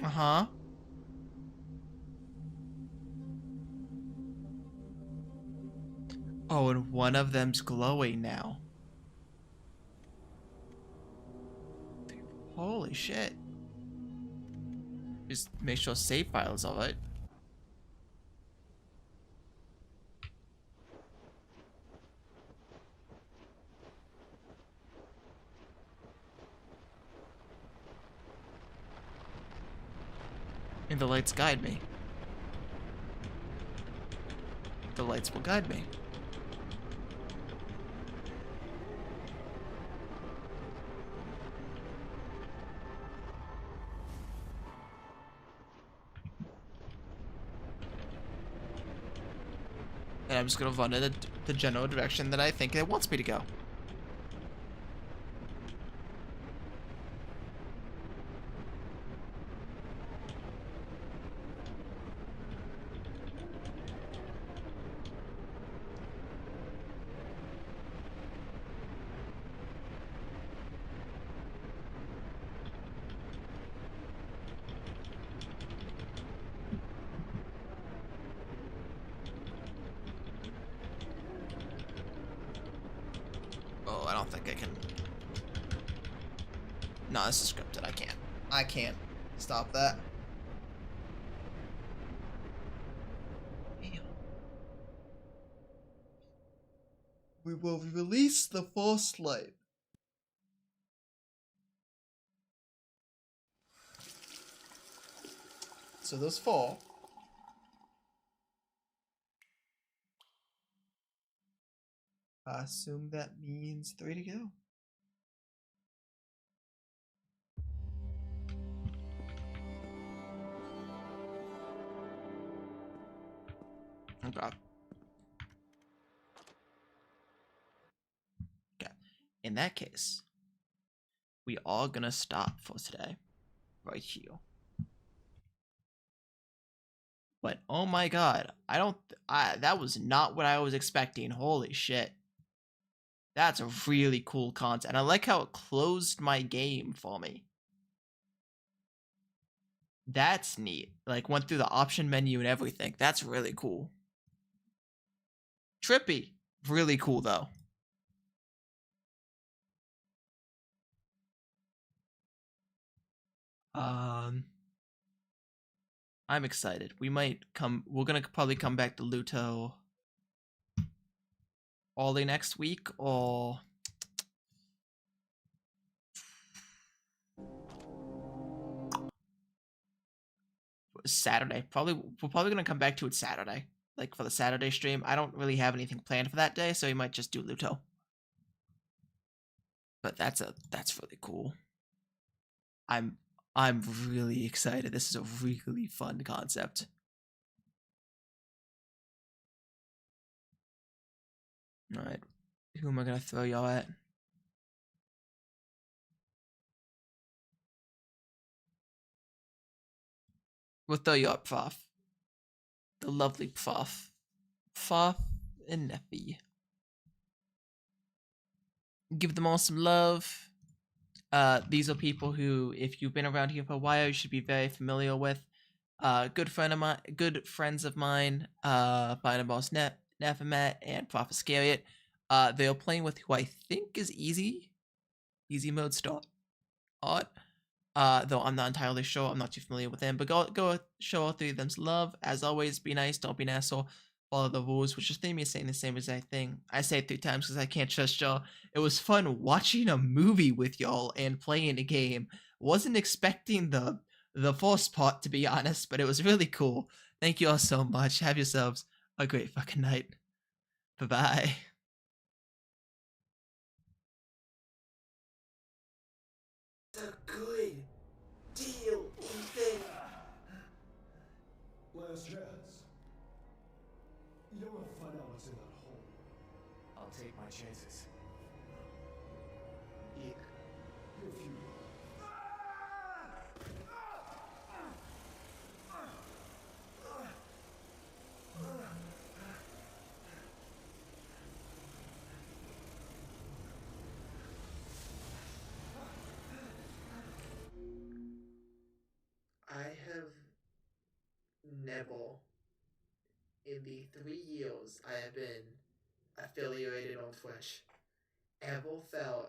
Uh-huh. Oh, and one of them's glowing now. Holy shit. Just make sure save file is alright. And the lights guide me. The lights will guide me. And I'm just gonna run in the general direction that I think it wants me to go. Oh, I don't think I can. No, this is scripted. I can't stop that. Damn. We will release the false light. So those fall. I assume that means 3 to go. Okay. Okay. In that case, we are gonna stop for today. Right here. But oh my god, that was not what I was expecting. Holy shit. That's a really cool concept. And I like how it closed my game for me. That's neat. Like, went through the option menu and everything. That's really cool. Trippy. Really cool, though. I'm excited. We're gonna probably come back to LUTO early next week or Saturday. We're probably gonna come back to it Saturday. Like for the Saturday stream. I don't really have anything planned for that day, so we might just do LUTO. But that's really cool. I'm really excited. This is a really fun concept. Alright. Who am I gonna throw y'all at? We'll throw you up, Pfaff. The lovely Pfaff. Pfaff and Neffy. Give them all some love. These are people who, if you've been around here for a while, you should be very familiar with. Good friends of mine, Boss Nephimet and Prophet Scariot. They're playing with who I think is Easy Mode Start. Though I'm not entirely sure, I'm not too familiar with them. But go show all three of them some love. As always, be nice, don't be an asshole. Follow the rules, which is me saying the same exact thing. I say it 3 times because I can't trust y'all. It was fun watching a movie with y'all and playing a game. Wasn't expecting the first part, to be honest, but it was really cool. Thank you all so much. Have yourselves a great fucking night. Bye-bye. The good deal, Ethan. Last chance. You don't want to find out what's in that hole. I'll take my chances. Yeah. If you I have never, in the 3 years I have been affiliated on Twitch, ever felt